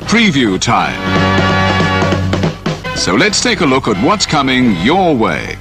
preview time. So let's take a look at what's coming your way.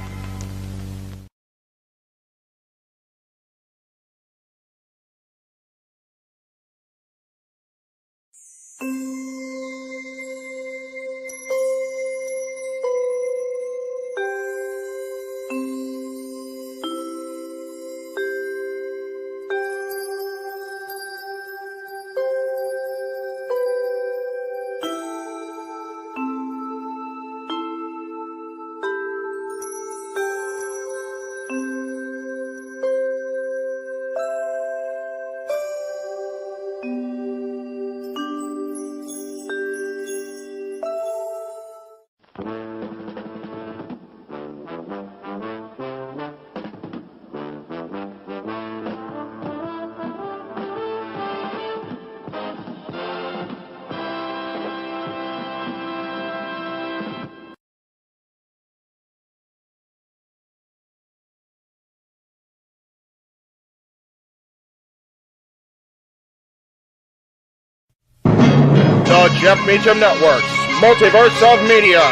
The Jeff Meacham Network's Multiverse of Media.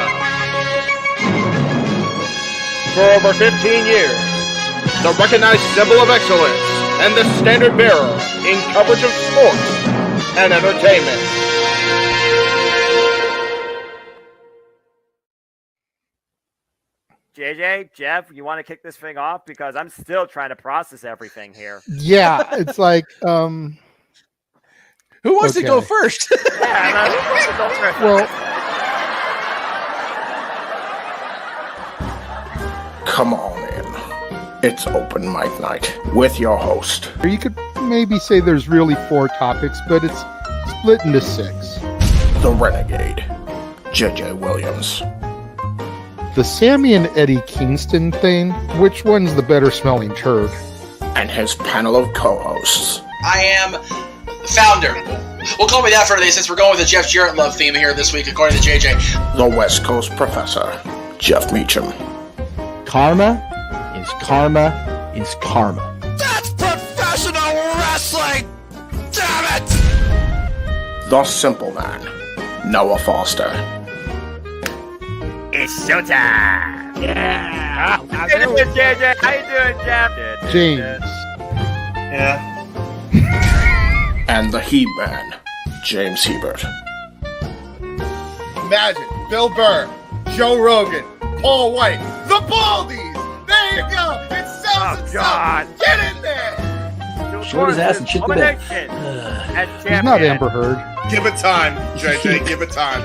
For over 15 years, the recognized symbol of excellence and the standard bearer in coverage of sports and entertainment. JJ, Jeff, you want to kick this thing off? Because I'm still trying to process everything here. Yeah, it's like, who wants to go first? Well, Come on in. It's open mic night with your host. you could maybe say there's really 4 topics, but it's split into 6. The Renegade, JJ Williams. The Sammy and Eddie Kingston thing, which one's the better smelling turd? And his panel of co-hosts. I am the founder. We'll call me that for today since we're going with the Jeff Jarrett love theme here this week, according to JJ. The West Coast Professor, Jeff Meacham. Karma is karma is karma. That's professional wrestling! Damn it! The Simple Man, Noah Foster. It's showtime! Yeah! How you doing, JJ? How you doing, Jeff? James. Yeah. And the He-Man, James Hebert. Imagine Bill Burr, Joe Rogan, Paul White, the Baldies. There you go. It sells itself. Get in there. Short his ass and shit the bed. He's not Amber Heard. Give it time, JJ. Give it time.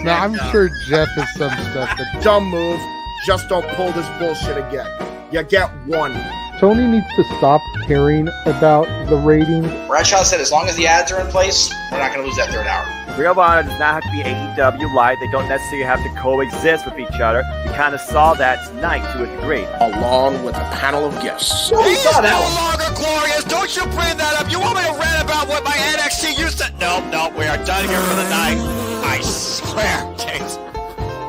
No, I'm sure Jeff has some stuff that Dumb move. Just don't pull this bullshit again. You get one. Tony needs to stop caring about the ratings. Bradshaw said as long as the ads are in place, we're not going to lose that third hour. Ring of Honor does not have to be AEW Live. They don't necessarily have to coexist with each other. We kind of saw that tonight to a degree. Along with a panel of guests. He's no longer glorious. Don't you bring that up. You want me to rant about what my NXT used to... No, we are done here for the night. I swear, James.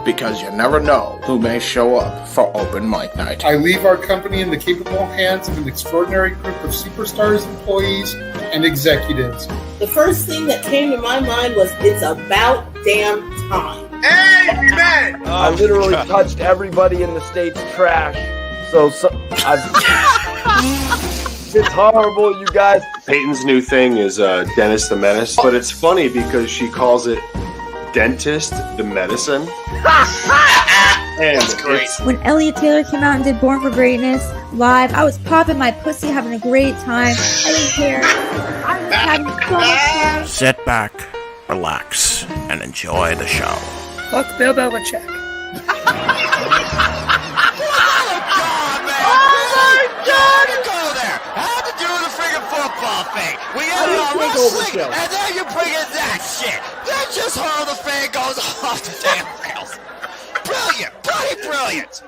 Because you never know who may show up for open mic night. I leave our company in the capable hands of an extraordinary group of superstars, employees, and executives. The first thing that came to my mind was, it's about damn time. Amen. I literally touched everybody in the state's trash. It's horrible, you guys. Peyton's new thing is Dennis the Menace, but it's funny because she calls it Dentist the Medicine. That's great. When Elliot Taylor came out and did Born for Greatness live, I was popping my pussy, having a great time. I didn't care. I was having so much fun. Sit back, relax, and enjoy the show. Fuck Bill Belichick. We had it on wrestling, and then you bring in that shit. That's just how the fan goes off the damn rails. Brilliant, bloody brilliant.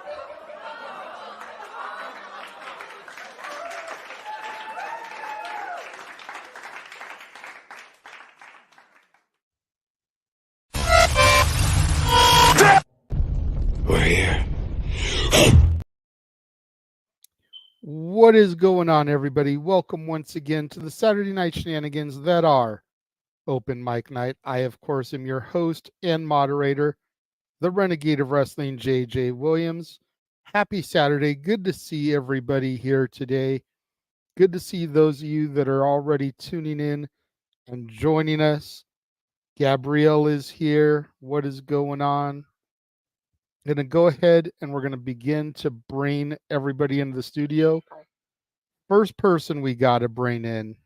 We're here. What is going on, everybody? Welcome once again to the Saturday Night Shenanigans that are Open Mic Night. I, of course, am your host and moderator, the Renegade of Wrestling, JJ Williams. Happy Saturday. Good to see everybody here today. Good to see those of you that are already tuning in and joining us. Gabrielle is here. What is going on? I'm going to go ahead and we're going to begin to bring everybody into the studio. First person we got to bring in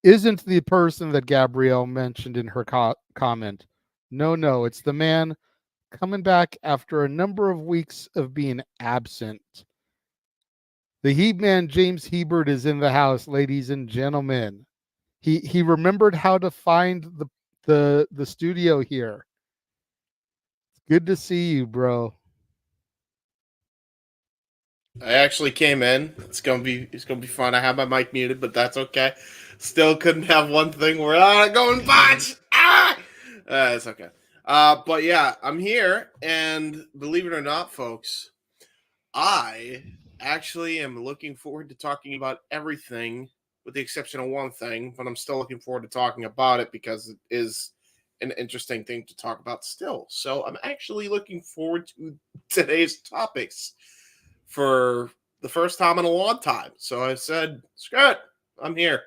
isn't the person that Gabrielle mentioned in her comment. No, it's the man coming back after a number of weeks of being absent. The Heat Man, James Hebert, is in the house, ladies and gentlemen. He remembered how to find the studio here. Good to see you, bro. I actually came in. It's gonna be fun. I have my mic muted, but that's okay. Still couldn't have one thing where going botch. It's okay. But yeah, I'm here, and believe it or not, folks, I actually am looking forward to talking about everything, with the exception of one thing. But I'm still looking forward to talking about it because it is an interesting thing to talk about still. So I'm actually looking forward to today's topics for the first time in a long time. So I said, screw it, I'm here.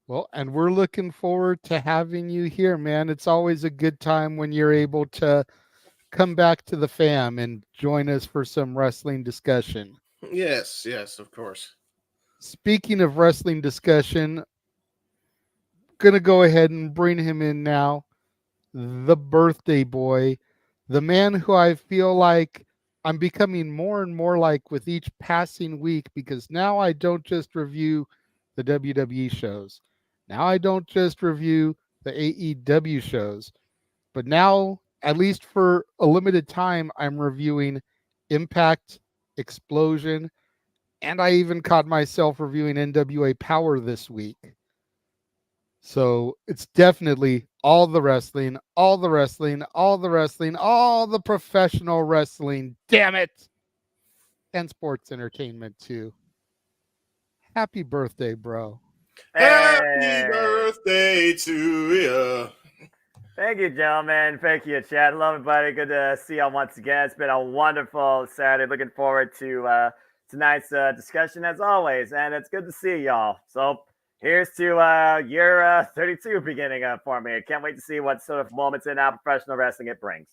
Well, and we're looking forward to having you here, man. It's always a good time when you're able to come back to the fam and join us for some wrestling discussion. Yes, of course. Speaking of wrestling discussion, gonna go ahead and bring him in now. The birthday boy, the man who I feel like I'm becoming more and more like with each passing week, because now I don't just review the WWE shows. Now I don't just review the AEW shows, but now, at least for a limited time, I'm reviewing Impact, Explosion, and I even caught myself reviewing NWA Power this week. So it's definitely all the wrestling, all the wrestling, all the wrestling, all the professional wrestling. Damn it. And sports entertainment too. Happy birthday, bro. Happy birthday to you. Thank you, gentlemen. Thank you, Chad. Hello, everybody. Good to see y'all once again. It's been a wonderful Saturday. Looking forward to tonight's discussion as always, and it's good to see y'all. So here's to year 32 beginning for me. I can't wait to see what sort of moments in our professional wrestling it brings.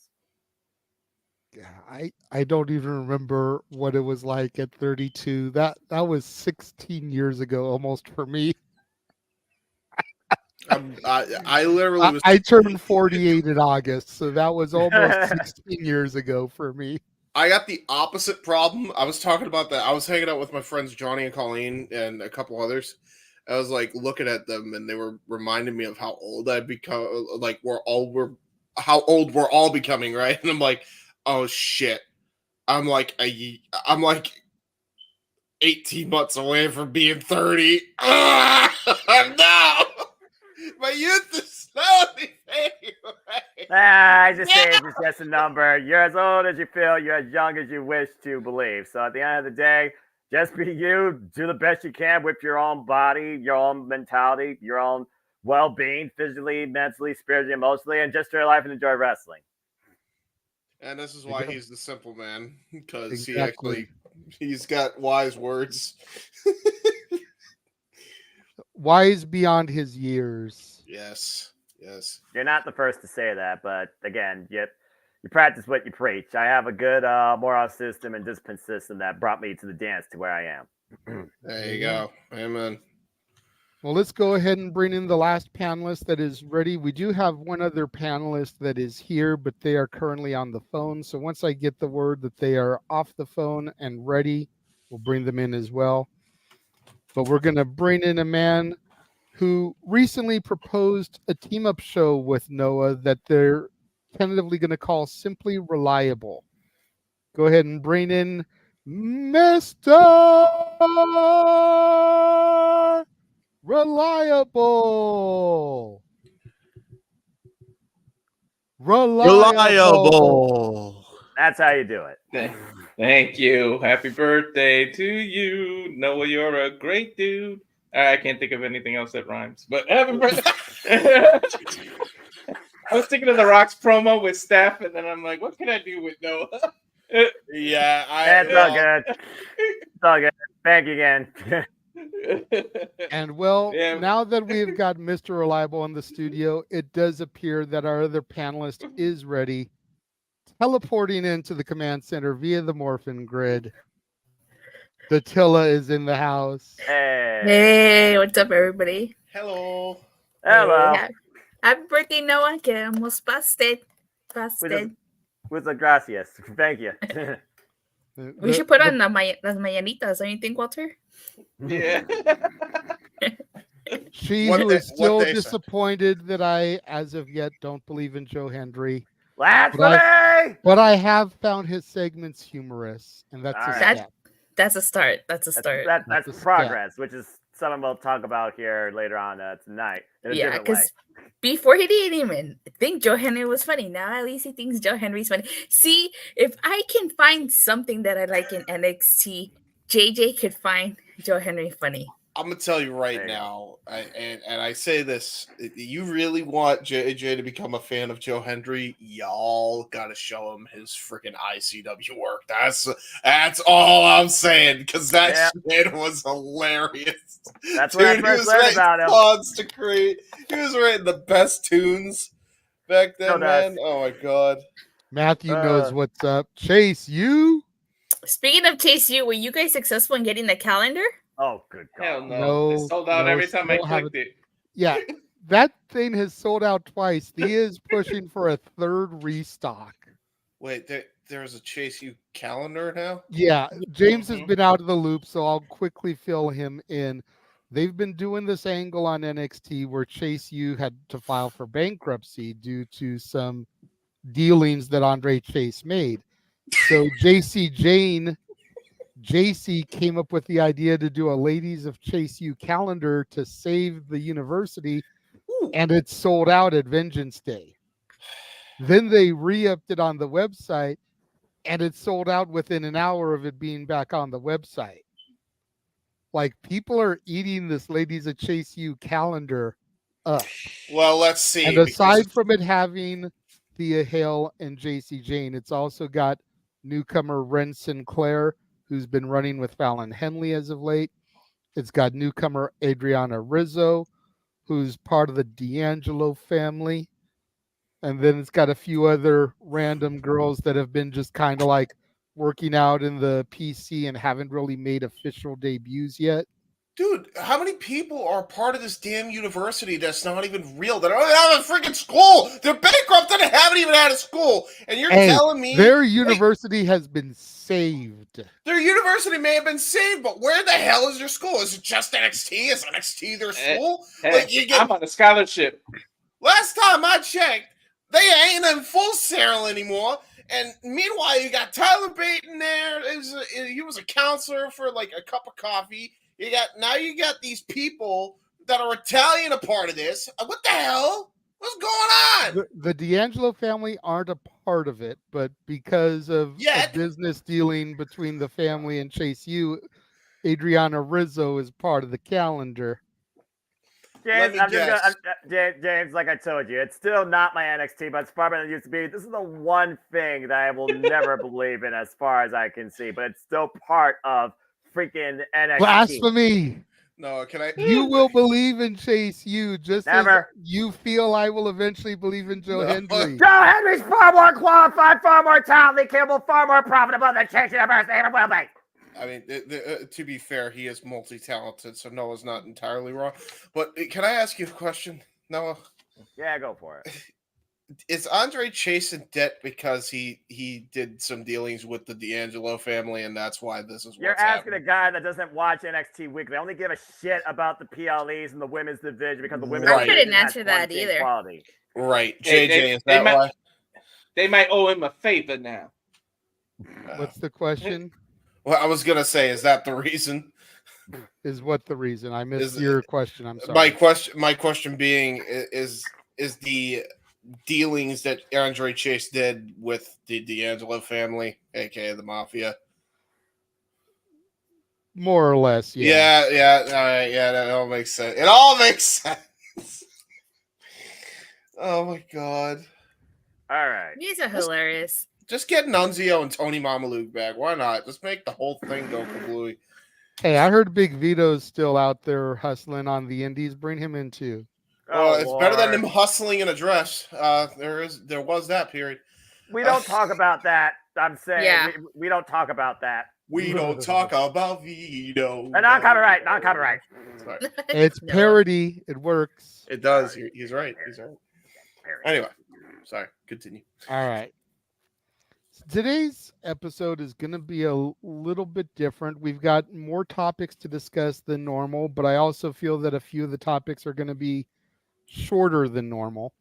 I don't even remember what it was like at 32. That was 16 years ago almost for me. I literally was. I turned 48 in August, so that was almost 16 years ago for me. I got the opposite problem. I was talking about that. I was hanging out with my friends Johnny and Colleen and a couple others. I was like looking at them, and they were reminding me of how old I'd become. Like how old we're all becoming, right? And I'm like, oh shit, I'm like 18 months away from being 30. No, my youth is slowly fading away. I just say it's just a number. You're as old as you feel. You're as young as you wish to believe. So at the end of the day, just be you. Do the best you can with your own body, your own mentality, your own well-being, physically, mentally, spiritually, emotionally, and just your life and enjoy wrestling. And this is why he's the simple man, because Exactly. he's got wise words. Wise beyond his years. Yes. You're not the first to say that, but again, you practice what you preach. I have a good moral system and discipline system that brought me to the dance to where I am. There you go. Amen. Well, let's go ahead and bring in the last panelist that is ready. We do have one other panelist that is here, but they are currently on the phone. So once I get the word that they are off the phone and ready, we'll bring them in as well. But we're going to bring in a man who recently proposed a team-up show with Noah that they're tentatively going to call Simply Reliable. Go ahead and bring in Mr. Reliable. That's how you do it. Thank you. Happy birthday to you. Noah, you're a great dude. I can't think of anything else that rhymes. But happy birthday. I was thinking of the Rock's promo with Steph, and then I'm like, what can I do with Noah? Yeah, it's all good. It's all good. Thank you again. And now that we've got Mr. Reliable in the studio, it does appear that our other panelist is ready, teleporting into the command center via the Morphin grid. Datilla is in the house. Hey, what's up, everybody? Hello. Hello. Happy birthday, Noah. Que almost busted. Muchas gracias. Thank you. We should put on las mañanitas, don't you think, Walter? Yeah. She who is still disappointed that I, as of yet, don't believe in Joe Hendry. But I have found his segments humorous, and that's a step. That's a start. That's a start. That's progress, which is something we'll talk about here later on tonight. Yeah, because before he didn't even think Joe Henry was funny. Now at least he thinks Joe Henry's funny. See, if I can find something that I like in NXT, JJ could find Joe Henry funny. I'm gonna tell you right now, and I say this: you really want JJ to become a fan of Joe Hendry, y'all gotta show him his freaking ICW work. That's all I'm saying, because that shit was hilarious. That's what I first learned about him. He was writing the best tunes back then, man. Oh my god. Matthew knows what's up. Chase, you? Speaking of Chase, were you guys successful in getting the calendar? Oh, good God. Hell no. It sold out every time I clicked it. Yeah, that thing has sold out twice. Thea is pushing for a third restock. Wait, there's a Chase U calendar now? Yeah, James has been out of the loop, so I'll quickly fill him in. They've been doing this angle on NXT where Chase U had to file for bankruptcy due to some dealings that Andre Chase made. So JC came up with the idea to do a Ladies of Chase U calendar to save the university, and it sold out at Vengeance Day. Then they re-upped it on the website, and it sold out within an hour of it being back on the website. Like, people are eating this Ladies of Chase U calendar up. Well, let's see. And aside from it having Thea Hale and JC Jane, it's also got newcomer Ren Sinclair, who's been running with Fallon Henley as of late. It's got newcomer Adriana Rizzo, who's part of the D'Angelo family. And then it's got a few other random girls that have been just kind of like working out in the PC and haven't really made official debuts yet. Dude, how many people are part of this damn university that's not even real? That don't have a freaking school. They're bankrupt and they haven't even had a school. And you're telling me their university has been saved. Their university may have been saved, but where the hell is their school? Is it just NXT? Is NXT their school? I'm on a scholarship. Last time I checked, they ain't in full sail anymore. And meanwhile, you got Tyler Bate in there. He was a counselor for like a cup of coffee. You got these people that are Italian a part of this. What the hell? What's going on? The D'Angelo family aren't a part of it, but because of a business dealing between the family and Chase U, Adriana Rizzo is part of the calendar. James, James, like I told you, it's still not my NXT, but it's far better than it used to be. This is the one thing that I will never believe in as far as I can see, but it's still part of freaking NXT. Blasphemy. No, can I? You will believe in Chase U just never. As you feel I will eventually believe in Joe Hendry. Joe Hendry's far more qualified, far more talented, capable, far more profitable than Chase Universe ever will be. I mean, to be fair, he is multi-talented, so Noah's not entirely wrong. But can I ask you a question, Noah? Yeah, go for it. Is Andre Chase in debt because he did some dealings with the D'Angelo family, and that's why this is what's You're asking happening? a guy that doesn't watch NXT weekly. They only give a shit about the PLEs and the women's division because the women's I division couldn't has answer that either. Quality. Right, JJ, is that why? They might owe him a favor now. What's the question? Well, I was going to say, is that the reason? Is what the reason? I missed your question. I'm sorry. My question being is the dealings that Andre Chase did with the D'Angelo family, aka the Mafia. more or less. Yeah. Yeah. All right. Yeah, that all makes sense. It all makes sense. Oh my god. All right. These are hilarious. Just get Nunzio and Tony Mamaluke back. Why not? Just make the whole thing go kablooey. Hey, I heard Big Vito's still out there hustling on the indies. Bring him in too. Well, it's better than him hustling in a dress. There was that period. We don't talk about that. I'm saying we don't talk about that. We don't talk about Vito. Non-copyright. Sorry. It's parody. It works. It does. He's right. He's right. Anyway, sorry. Continue. All right. Today's episode is going to be a little bit different. We've got more topics to discuss than normal, but I also feel that a few of the topics are going to be shorter than normal.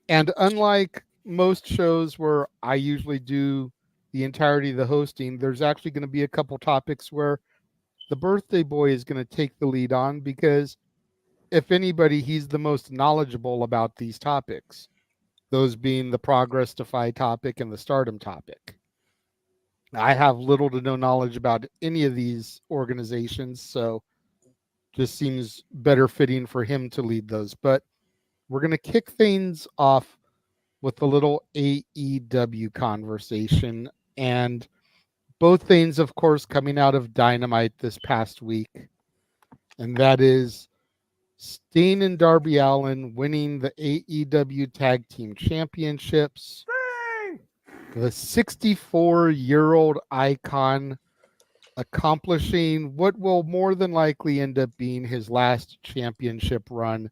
And unlike most shows where I usually do the entirety of the hosting, there's actually going to be a couple topics where the birthday boy is going to take the lead on, because if anybody, he's the most knowledgeable about these topics. Those being the Progress Defy topic and the Stardom topic. I have little to no knowledge about any of these organizations, so just seems better fitting for him to lead those. But we're going to kick things off with a little AEW conversation, and both things, of course, coming out of Dynamite this past week, and that is Steen and Darby Allin winning the AEW Tag Team Championships. The 64-year-old icon accomplishing what will more than likely end up being his last championship run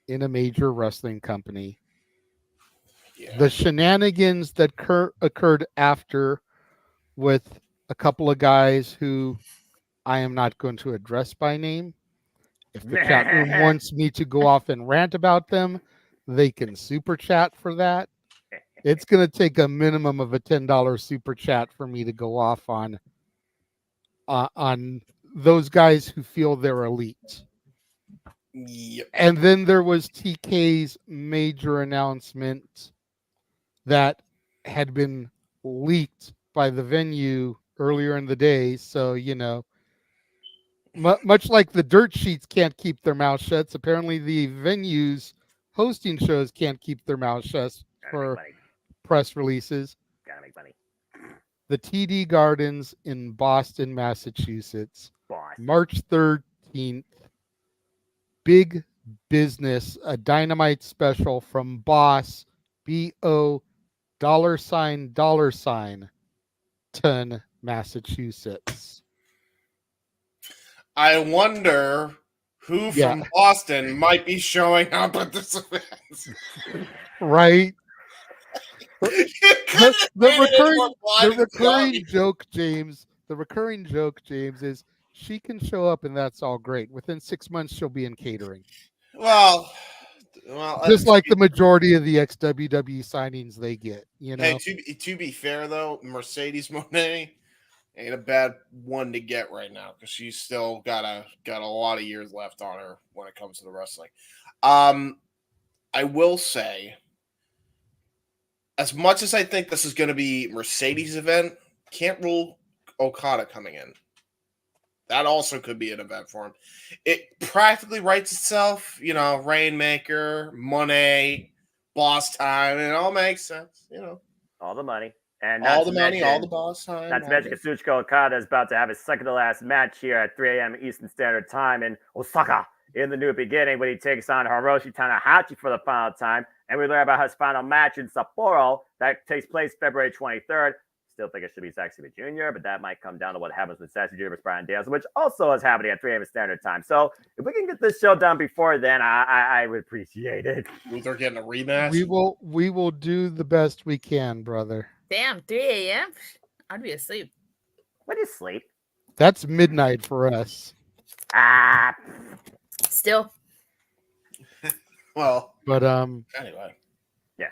in a major wrestling company. Yeah. The shenanigans that occurred after, with a couple of guys who I am not going to address by name. If the chat room wants me to go off and rant about them, they can super chat for that. It's going to take a minimum of a $10 super chat for me to go off on those guys who feel they're elite. Yep. And then there was TK's major announcement that had been leaked by the venue earlier in the day. So, you know, much like the dirt sheets can't keep their mouth shut, apparently the venues hosting shows can't keep their mouth shut for press releases. Gotta make money. The TD Gardens in Boston, Massachusetts, March 13th. Big Business, a Dynamite special from Boss, B-O $, ton, Massachusetts. I wonder who from Boston might be showing up at this event. Right? The recurring joke, James, is she can show up and that's all great. Within 6 months, she'll be in catering. Well, just like the majority of the ex-WWE signings they get, you know. Hey, to be fair though, Mercedes Moné ain't a bad one to get right now because she's still got a lot of years left on her when it comes to the wrestling. I will say, as much as I think this is going to be Mercedes' event, can't rule Okada coming in. That also could be an event for him. It practically writes itself, you know, Rainmaker, money, boss time, and it all makes sense, you know. All the money. And all the money, all the boss time. Not to mention Kazuchika Okada is about to have his second to last match here at 3 a.m. Eastern Standard Time in Osaka in the New Beginning when he takes on Hiroshi Tanahashi for the final time. And we learn about his final match in Sapporo that takes place February 23rd. Still think it should be Zack Sabre Jr., but that might come down to what happens with Zack Sabre Jr. versus Bryan Danielson, which also is happening at 3 a.m. Standard Time. So if we can get this show done before then, I would appreciate it. They're getting a rematch. We will do the best we can, brother. Damn, 3 a.m.? I'd be asleep. What is sleep? That's midnight for us. Still. Well. But anyway. Yeah.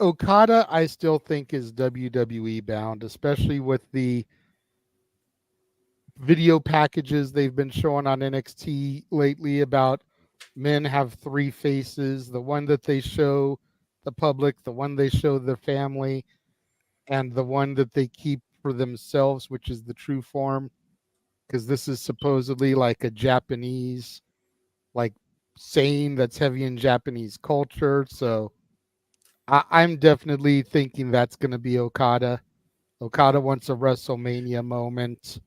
Okada, I still think, is WWE bound, especially with the video packages they've been showing on NXT lately about men have 3 faces, the one that they show the public, the one they show the family, and the one that they keep for themselves, which is the true form. because this is supposedly like a Japanese like saying that's heavy in Japanese culture. So I'm definitely thinking that's going to be Okada. Okada wants a WrestleMania moment.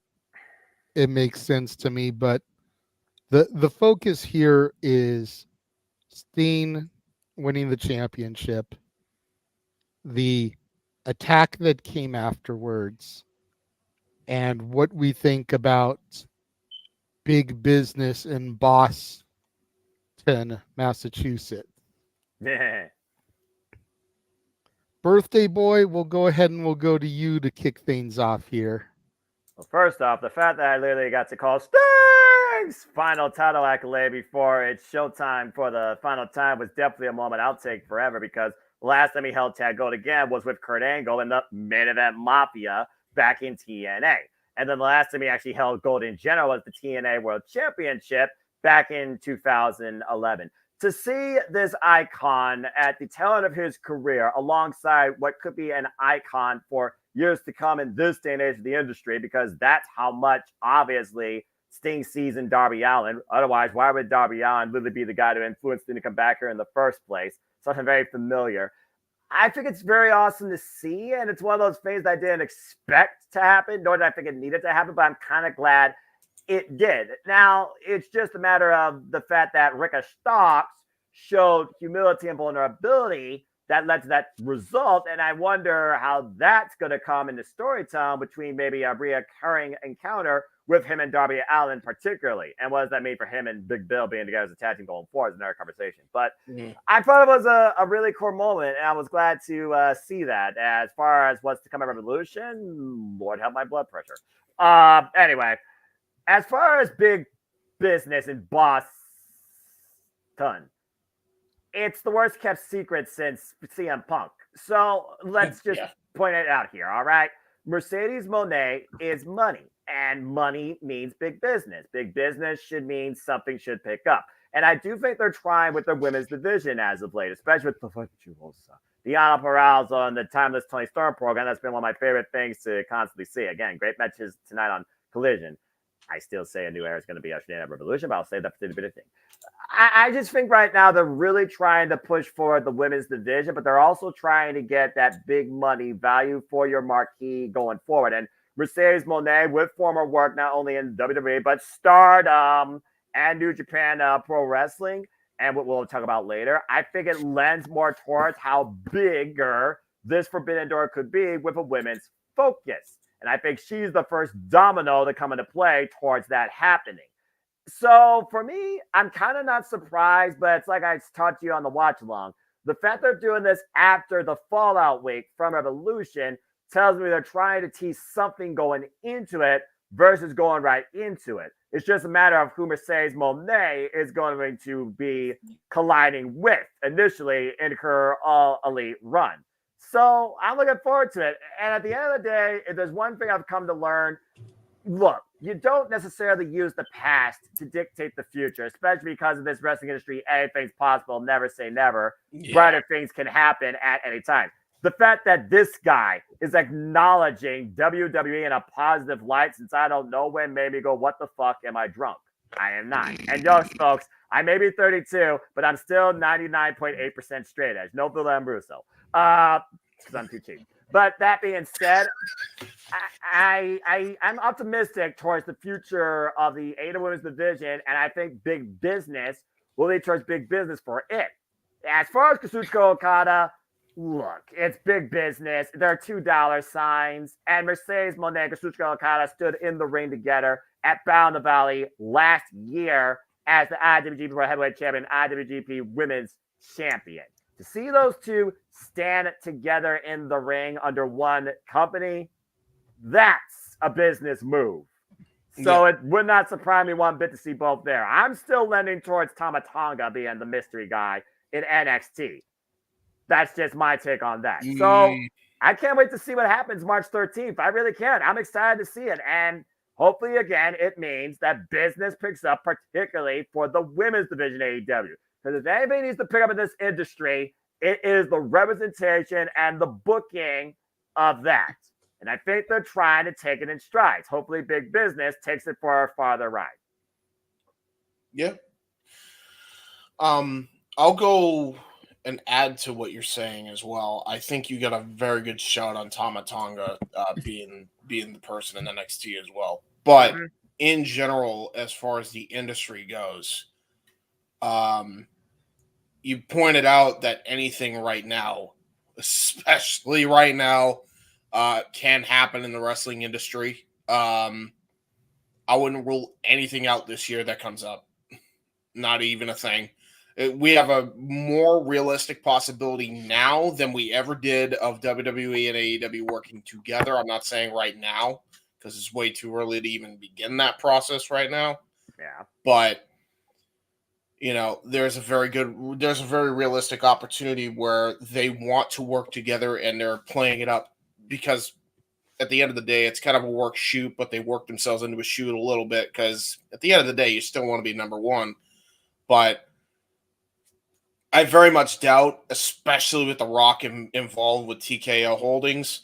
It makes sense to me, but the focus here is Steen winning the championship, the attack that came afterwards, and what we think about big business in Boston, Massachusetts. Yeah. Birthday boy, we'll go ahead and we'll go to you to kick things off here. Well, first off, the fact that I literally got to call Sting's final title accolade before it's showtime for the final time was definitely a moment I'll take forever, because the last time he held tag gold again was with Kurt Angle in the main event Mafia back in TNA. And then the last time he actually held gold in general was the TNA World Championship back in 2011. To see this icon at the tail end of his career alongside what could be an icon for years to come in this day and age of the industry, because that's how much, obviously, Sting sees in Darby Allin. Otherwise, why would Darby Allin really be the guy to influence Sting to come back here in the first place? Something very familiar. I think it's very awesome to see, and it's one of those things I didn't expect to happen, nor did I think it needed to happen, but I'm kind of glad it did. Now, it's just a matter of the fact that Ricka Starks showed humility and vulnerability that led to that result, and I wonder how that's going to come into storytelling between maybe a reoccurring encounter with him and Darby Allin particularly, and what does that mean for him and Big Bill being together as a tag team going forward is another conversation. But I thought it was a really cool moment, and I was glad to see that. As far as what's to come at Revolution, Lord help my blood pressure. Anyway, as far as big business in Boston, it's the worst kept secret since CM Punk. So let's just point it out here, all right? Mercedes Moné is money, and money means big business. Big business should mean something should pick up. And I do think they're trying with their women's division as of late, especially with Diana Peralta and the Timeless Tony Storm program. That's been one of my favorite things to constantly see. Again, great matches tonight on Collision. I still say a new era is going to be a Shenanigans Revolution, but I'll say that for the bit of thing. I just think right now they're really trying to push forward the women's division, but they're also trying to get that big money value for your marquee going forward. And Mercedes Moné, with former work not only in WWE, but Stardom and New Japan Pro Wrestling, and what we'll talk about later, I think it lends more towards how bigger this Forbidden Door could be with a women's focus. And I think she's the first domino to come into play towards that happening. So for me, I'm kind of not surprised, but it's like I talked to you on the watch along. The fact they're doing this after the Fallout week from Revolution tells me they're trying to tease something going into it versus going right into it. It's just a matter of who Mercedes Moné is going to be colliding with initially in her All Elite run. So I'm looking forward to it. And at the end of the day, if there's one thing I've come to learn, look, you don't necessarily use the past to dictate the future, especially because of this wrestling industry. Anything's possible. Never say never. Yeah. Brighter things can happen at any time. The fact that this guy is acknowledging WWE in a positive light, since I don't know when, made me go, what the fuck am I drunk? I am not. And yes, folks, I may be 32, but I'm still 99.8% straight edge. No Bill Ambruso. Because I'm too cheap. But that being said, I'm optimistic towards the future of the AEW Women's Division, and I think big business will lead towards big business for it. As far as Kazuchika Okada, look, it's big business. There are $2 signs, and Mercedes Moné and Kazuchika Okada stood in the ring together at Battle in the Valley last year as the IWGP World Heavyweight Champion, IWGP Women's Champion. To see those two stand together in the ring under one company, that's a business move. So it would not surprise me one bit to see both there. I'm still leaning towards Tama Tonga being the mystery guy in NXT. That's just my take on that. So I can't wait to see what happens March 13th. I really can. I'm excited to see it. And hopefully, again, it means that business picks up, particularly for the women's division AEW. Because if anybody needs to pick up in this industry, it is the representation and the booking of that. And I think they're trying to take it in strides. Hopefully, big business takes it for a farther ride. Yeah. I'll go and add to what you're saying as well. I think you got a very good shot on Tama Tonga being the person in NXT as well. But in general, as far as the industry goes, you pointed out that anything right now, especially right now, can happen in the wrestling industry. I wouldn't rule anything out this year that comes up. Not even a thing. We have a more realistic possibility now than we ever did of WWE and AEW working together. I'm not saying right now because it's way too early to even begin that process right now. Yeah. But there's a very realistic opportunity where they want to work together and they're playing it up because at the end of the day, it's kind of a work shoot, but they work themselves into a shoot a little bit because at the end of the day, you still want to be number one. But I very much doubt, especially with The Rock involved with TKO Holdings,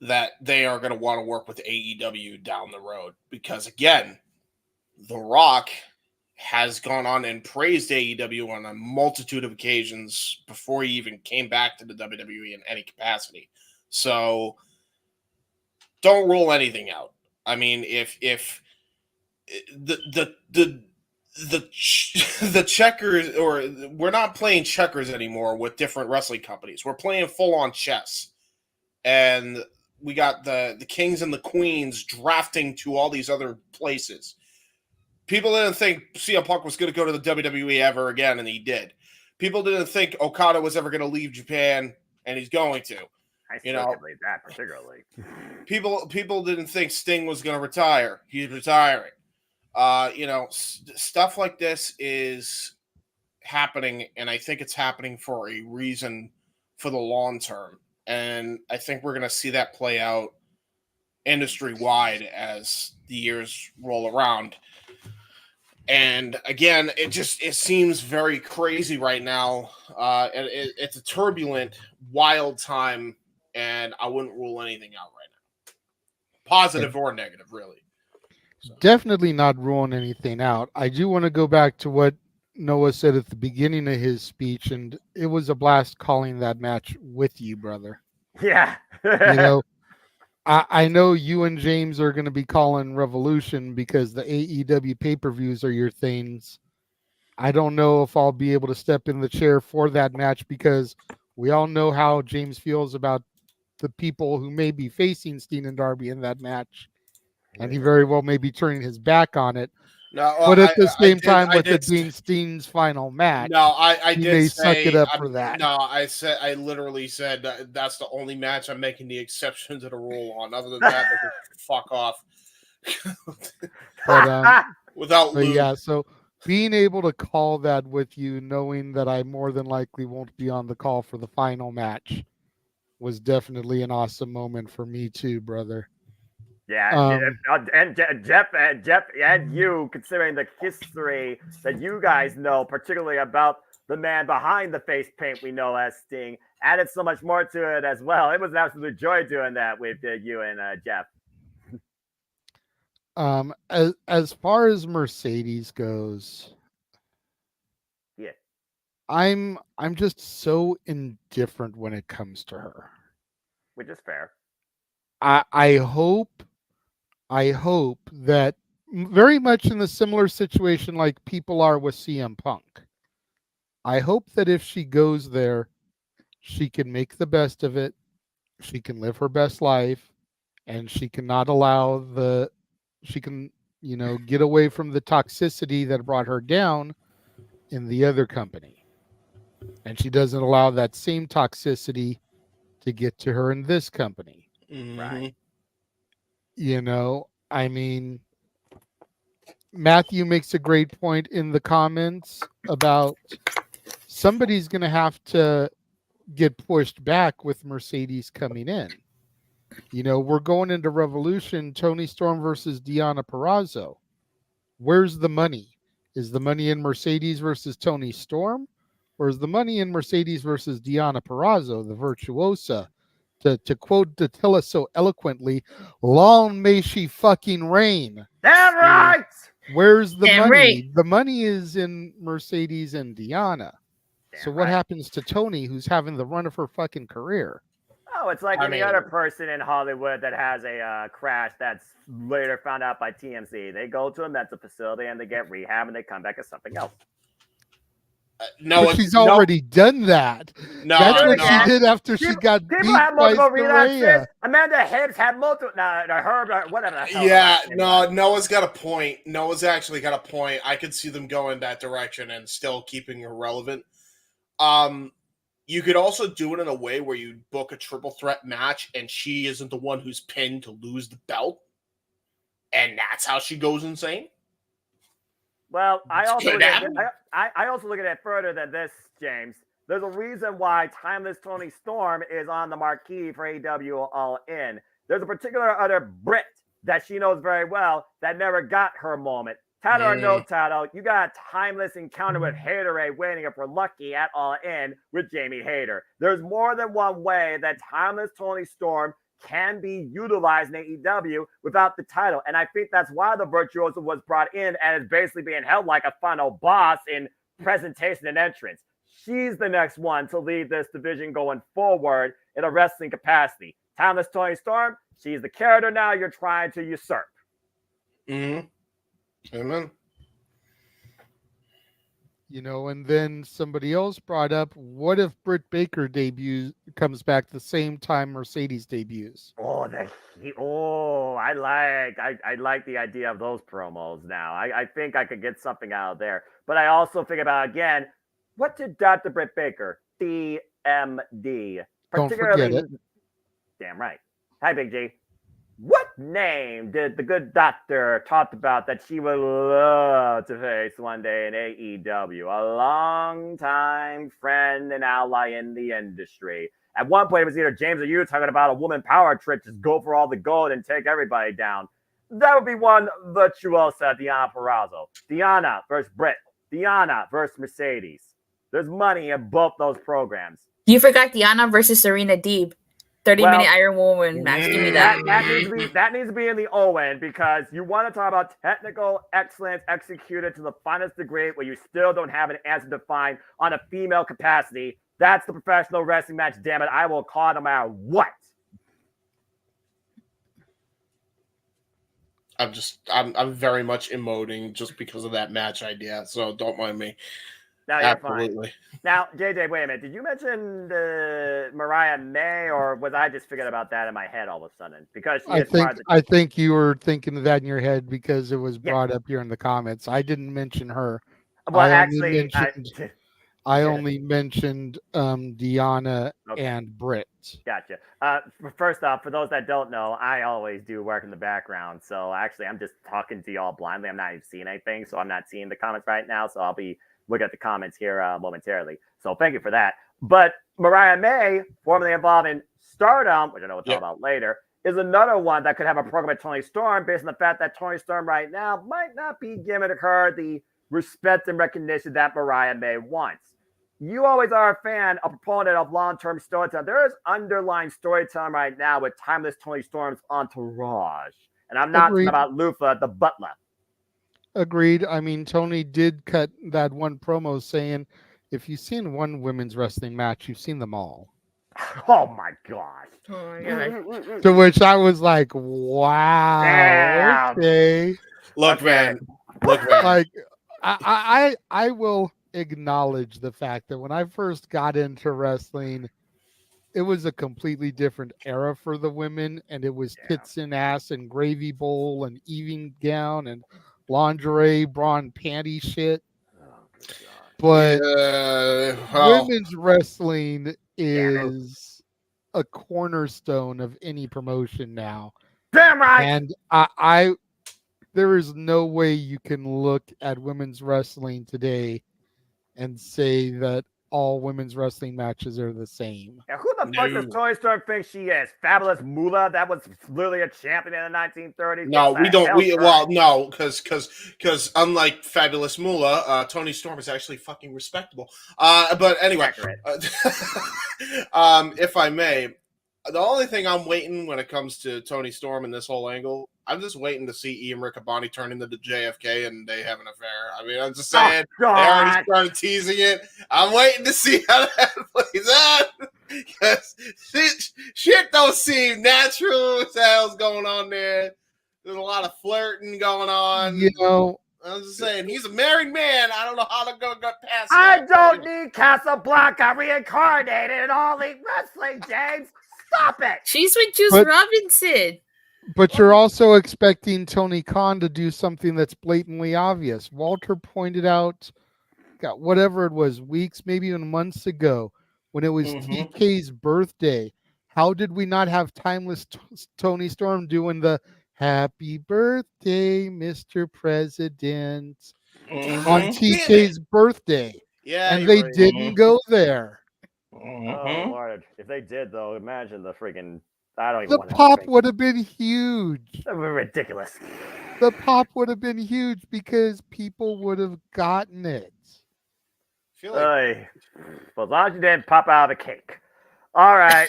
that they are going to want to work with AEW down the road. Because, again, The Rock has gone on and praised AEW on a multitude of occasions before he even came back to the WWE in any capacity. So don't rule anything out. I mean, if the checkers, or we're not playing checkers anymore with different wrestling companies. We're playing full on chess, and we got the kings and the queens drafting to all these other places. People didn't think CM Punk was going to go to the WWE ever again, and he did. People didn't think Okada was ever going to leave Japan, and he's going to. I still can believe that, particularly. People didn't think Sting was going to retire. He's retiring. Stuff like this is happening, and I think it's happening for a reason for the long term. And I think we're going to see that play out industry-wide as the years roll around. And again, it seems very crazy right now. And it's a turbulent, wild time, and I wouldn't rule anything out right now. Positive or negative, really. Definitely not ruling anything out. I do want to go back to what Noah said at the beginning of his speech, and it was a blast calling that match with you, brother. Yeah. I know you and James are going to be calling Revolution because the AEW pay-per-views are your things. I don't know if I'll be able to step in the chair for that match because we all know how James feels about the people who may be facing Steen and Darby in that match. And he very well may be turning his back on it. No, but at the same time, with it being Steen's final match, I he did may say, suck it up for that. No, I literally said that's the only match I'm making the exception to the rule on. Other than that, they can fuck off. Without but yeah, so being able to call that with you, knowing that I more than likely won't be on the call for the final match, was definitely an awesome moment for me too, brother. Yeah, and Jeff and you, considering the history that you guys know, particularly about the man behind the face paint we know as Sting, added so much more to it as well. It was an absolute joy doing that with you and Jeff. As far as Mercedes goes, yeah, I'm just so indifferent when it comes to her, which is fair. I hope that very much in the similar situation like people are with CM Punk. I hope that if she goes there, she can make the best of it. She can live her best life, and she cannot allow get away from the toxicity that brought her down in the other company. And she doesn't allow that same toxicity to get to her in this company. Mm-hmm. Right. I mean, Matthew makes a great point in the comments about somebody's going to have to get pushed back with Mercedes coming in. We're going into Revolution, Toni Storm versus Deonna Purrazzo. Where's the money? Is the money in Mercedes versus Toni Storm? Or is the money in Mercedes versus Deonna Purrazzo, the virtuosa to quote Datilla so eloquently, long may she fucking reign. Damn right. Where's the Damn money? right. The money is in Mercedes and Deanna. So what right. happens to Tony, who's having the run of her fucking career? Oh, it's like any other person in Hollywood that has a crash that's later found out by TMZ. They go to a mental facility and they get rehab and they come back as something else. But she's already done that. That's what she did after she got beat People have by multiple relapses. Saraya. Amanda Hibbs had multiple. Herb, whatever. The hell Yeah, no, Noah's got a point. Noah's actually got a point. I could see them going that direction and still keeping her relevant. You could also do it in a way where you book a triple threat match and she isn't the one who's pinned to lose the belt. And that's how she goes insane. Well, I also look at it further than this, James. There's a reason why Timeless Tony Storm is on the marquee for AEW All In. There's a particular other Brit that she knows very well that never got her moment. Title or no title, you got a timeless encounter with Hayter waiting if we're lucky at All In with Jamie Hayter. There's more than one way that Timeless Tony Storm can be utilized in AEW without the title. And I think that's why the Virtuoso was brought in and is basically being held like a final boss in presentation and entrance. She's the next one to lead this division going forward in a wrestling capacity. Timeless Tony Storm, she's the character now you're trying to usurp. Amen. You know, and then somebody else brought up, what if Britt Baker comes back the same time Mercedes debuts? I like the idea of those promos now. I think I could get something out of there. But I also think about, again, what did Dr. Britt Baker, DMD, Don't forget it. Damn right. Hi, Big G. What name did the good doctor talk about that she would love to face one day in AEW? A long-time friend and ally in the industry. At one point, it was either James or you talking about a woman power trip, just go for all the gold and take everybody down. That would be one virtuosa, Deanna Purrazzo. Deanna versus Britt. Deanna versus Mercedes. There's money in both those programs. You forgot Deanna versus Serena Deeb. 30-minute Iron Woman match. Give me that. That needs to be in the Owen, because you want to talk about technical excellence executed to the finest degree where you still don't have an answer defined on a female capacity. That's the professional wrestling match, damn it. I will call it no matter what. I'm very much emoting just because of that match idea, so don't mind me. No, you're fine. Now, JJ, wait a minute. Did you mention Mariah May, or was I just forgetting about that in my head all of a sudden? Because I think you were thinking of that in your head because it was brought up here in the comments. I didn't mention her. Well, I only mentioned Deanna and Britt. Gotcha. First off, for those that don't know, I always do work in the background. So actually, I'm just talking to y'all blindly. I'm not even seeing anything, so I'm not seeing the comments right now. So I'll be looking at the comments here momentarily. So thank you for that. But Mariah May, formerly involved in Stardom, which I know we'll talk about later, is another one that could have a program at Tony Storm based on the fact that Tony Storm right now might not be giving her the respect and recognition that Mariah May wants. You always are a fan, a proponent of long-term storytelling. There is underlying storytelling right now with Timeless Tony Storm's entourage. And I'm not talking about Lufa, the butler. Agreed. I mean, Tony did cut that one promo saying, if you've seen one women's wrestling match, you've seen them all. Oh, my gosh. To which I was like, wow. Damn. Okay. Look, man. Like, I will acknowledge the fact that when I first got into wrestling, it was a completely different era for the women, and it was tits and ass and gravy bowl and evening gown and lingerie, bra and panty shit. But women's wrestling is a cornerstone of any promotion now. Damn right. And I there is no way you can look at women's wrestling today and say that all women's wrestling matches are the same. Now, who the fuck does Tony Storm think she is? Fabulous Moolah? That was literally a champion in the 1930s. No, we don't. No, because unlike Fabulous Moolah, Tony Storm is actually fucking respectable. But anyway, if I may, the only thing I'm waiting when it comes to Tony Storm and this whole angle, I'm just waiting to see Ian Riccaboni turn into the JFK and they have an affair. I mean, I'm just saying they already started teasing it. I'm waiting to see how that plays out because shit don't seem natural. What the hell's going on there? There's a lot of flirting going on. You know, I'm just saying, he's a married man. I don't know how to go past I that. don't need Casablanca reincarnated in All Elite Wrestling, James. Stop it. She's with Juice But- Robinson. But you're also expecting Tony Khan to do something that's blatantly obvious. Walter pointed out, God, whatever it was, weeks, maybe even months ago, when it was TK's birthday. How did we not have timeless Tony Storm doing the "Happy Birthday, Mr. President" on TK's birthday? Yeah, and they right. didn't go there. Oh Lord! If they did, though, imagine the freaking. I don't even The want to pop think. would have been huge. That would be ridiculous. The pop would have been huge because people would have gotten it. Well, as long as you didn't pop out of the cake. All right.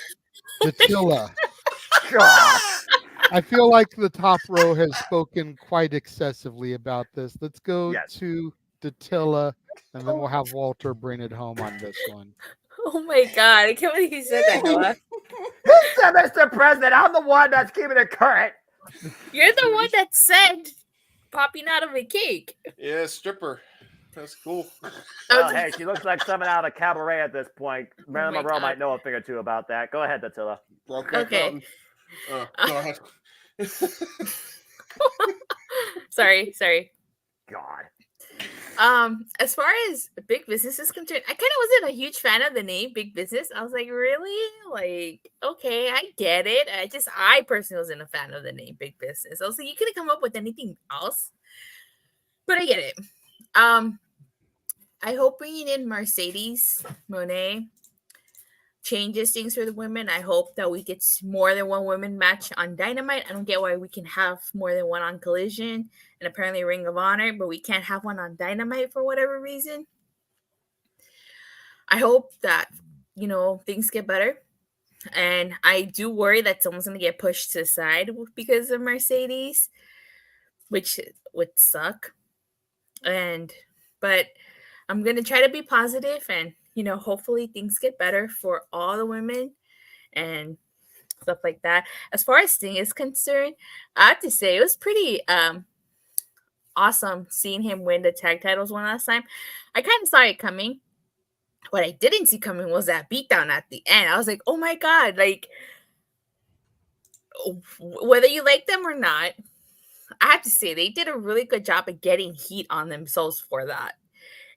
Attila. God. I feel like the top row has spoken quite excessively about this. Let's go to Datilla, and then we'll have Walter bring it home on this one. Oh my God. I can't believe you said that, Noah. He said, Mr. President, I'm the one that's keeping it current. You're the one that said popping out of a cake. Yeah, stripper. That's cool. Well, hey, she looks like someone out of cabaret at this point. Marilyn my Monroe God. might know a thing or two about that. Go ahead, Attila. Okay. Go ahead. Sorry. God. As far as big business is concerned, I kind of wasn't a huge fan of the name Big Business. I was like, really? Like, okay, I get it. I personally wasn't a fan of the name Big Business. I was like, you couldn't come up with anything else. But I get it. I hope bringing in Mercedes Moné changes things for the women. I hope that we get more than one women match on Dynamite. I don't get why we can have more than one on Collision and apparently Ring of Honor, but we can't have one on Dynamite for whatever reason. I hope that, things get better. And I do worry that someone's going to get pushed to the side because of Mercedes, which would suck. But I'm going to try to be positive and, hopefully things get better for all the women and stuff like that. As far as Sting is concerned, I have to say it was pretty awesome seeing him win the tag titles one last time. I kind of saw it coming. What I didn't see coming was that beatdown at the end. I was like, oh my God, like, whether you like them or not, I have to say they did a really good job of getting heat on themselves for that.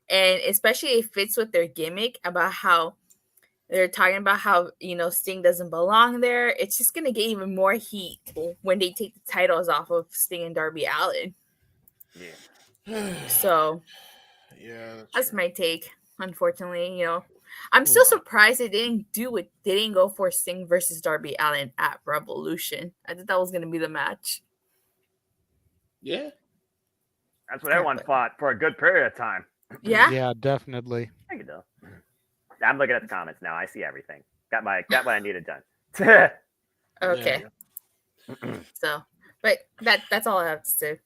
And especially it fits with their gimmick about how they're talking about how, Sting doesn't belong there. It's just going to get even more heat when they take the titles off of Sting and Darby Allin. Yeah. So, yeah, that's my take. Unfortunately, I'm still surprised they didn't do it. They didn't go for Sting versus Darby Allin at Revolution. I thought that was going to be the match. Yeah. That's what everyone fought for a good period of time. Yeah? Yeah, definitely. Thank you, Bill. I'm looking at the comments now. I see everything. Got what I needed done. Okay. So, but that's all I have to say.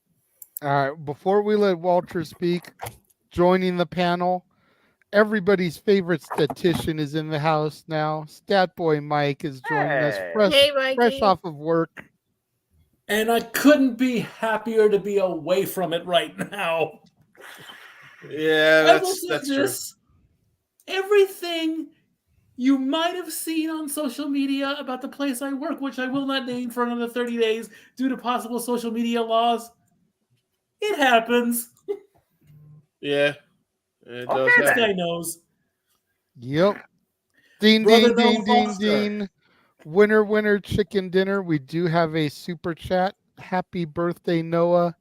All right, before we let Walter speak, joining the panel, everybody's favorite statistician is in the house now. Stat Boy Mike is joining us fresh off of work. And I couldn't be happier to be away from it right now. Yeah, that's true. Everything you might have seen on social media about the place I work, which I will not name for another 30 days due to possible social media laws, it happens. Yeah. It does This happen. guy knows. Yep. Ding, Brother ding, ding, ding, Foster. ding. Winner, chicken dinner. We do have a super chat. Happy birthday, Noah.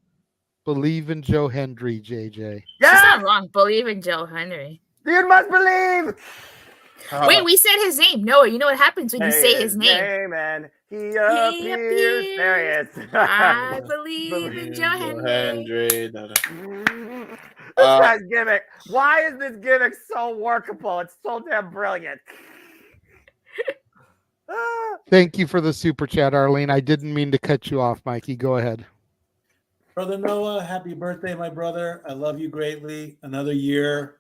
Believe in Joe Hendry, JJ. She's not wrong. Believe in Joe Henry. You must believe. Wait, we said his name. Noah, you know what happens when you say his name? And he appears. There he is. I believe in Joe Henry. This guy's gimmick. Why is this gimmick so workable? It's so damn brilliant. Thank you for the super chat, Arlene. I didn't mean to cut you off, Mikey. Go ahead. Brother Noah, happy birthday, my brother. I love you greatly. Another year.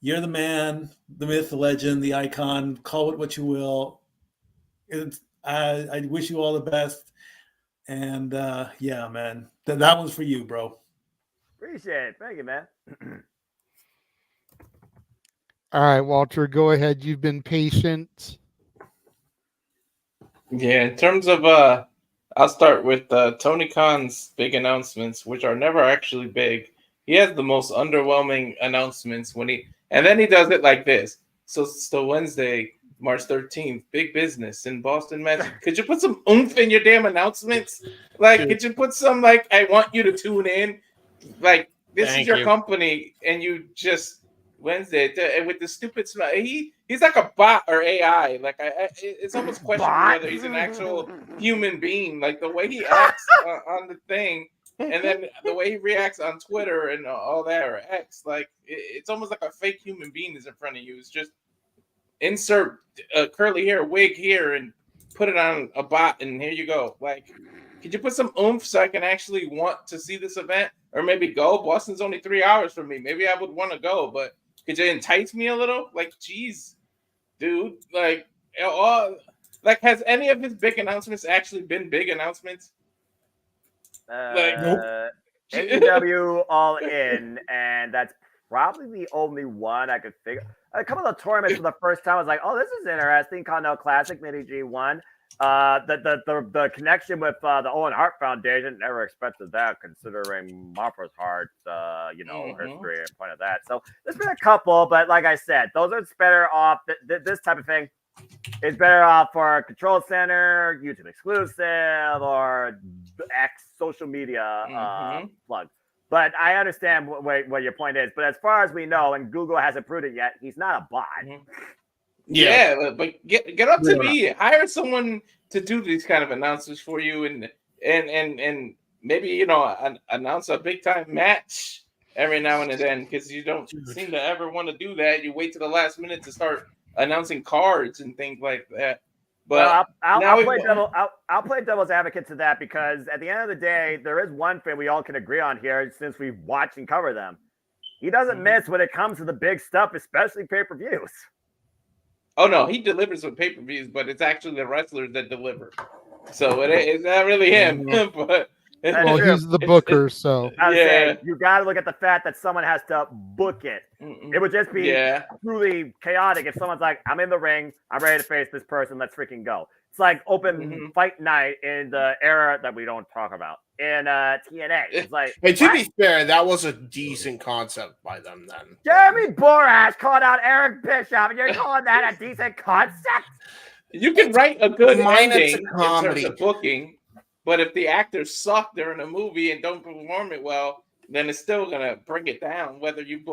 You're the man, the myth, the legend, the icon. Call it what you will. I wish you all the best. And yeah, man, that one's for you, bro. Appreciate it. Thank you, man. All right, Walter, go ahead. You've been patient. Yeah, in terms of I'll start with Tony Khan's big announcements, which are never actually big. He has the most underwhelming announcements and then he does it like this. So Wednesday, March 13th, big business in Boston, Massachusetts. Could you put some oomph in your damn announcements? Like, could you put some like, I want you to tune in? Like, this is your company, and you just Wednesday and with the stupid smile. He's like a bot or AI. Like it's almost questionable whether he's an actual human being. Like the way he acts on the thing, and then the way he reacts on Twitter and all that or X. Like it's almost like a fake human being is in front of you. It's just insert curly hair wig here and put it on a bot, and here you go. Like, could you put some oomph so I can actually want to see this event or maybe go? Boston's only 3 hours from me. Maybe I would want to go, but could you entice me a little? Like, geez, dude. Like, has any of his big announcements actually been big announcements? Nope. AEW All In, and that's probably the only one I could figure. A couple of tournaments for the first time, I was like, "Oh, this is interesting." Continental Classic, Mini G1. The connection with the Owen Hart Foundation, never expected that considering Martha's Hart, history and point of that. So there's been a couple, but like I said, those are better off. This type of thing is better off for Control Center, YouTube exclusive, or X social media plug. But I understand what your point is. But as far as we know, and Google hasn't proved it yet, he's not a bot. Yeah, but get up to me. Hire someone to do these kind of announcements for you, and maybe announce a big time match every now and then, because you don't seem to ever want to do that. You wait to the last minute to start announcing cards and things like that. But I'll play devil's advocate to that, because at the end of the day, there is one thing we all can agree on here since we watch and cover them. He doesn't miss when it comes to the big stuff, especially pay-per-views. Oh no, he delivers with pay-per-views, but it's actually the wrestlers that deliver. So it's not really him. But he's the booker, so I was saying, you got to look at the fact that someone has to book it. It would just be truly chaotic if someone's like, "I'm in the ring, I'm ready to face this person, let's freaking go." It's like open fight night in the era that we don't talk about in TNA. It's like, and to be fair, that was a decent concept by them then. Jeremy Borash called out Eric Bischoff, and you're calling that a decent concept? You can write a good ending in terms of booking, but if the actors suck during a movie and don't perform it well, then it's still gonna bring it down. Whether you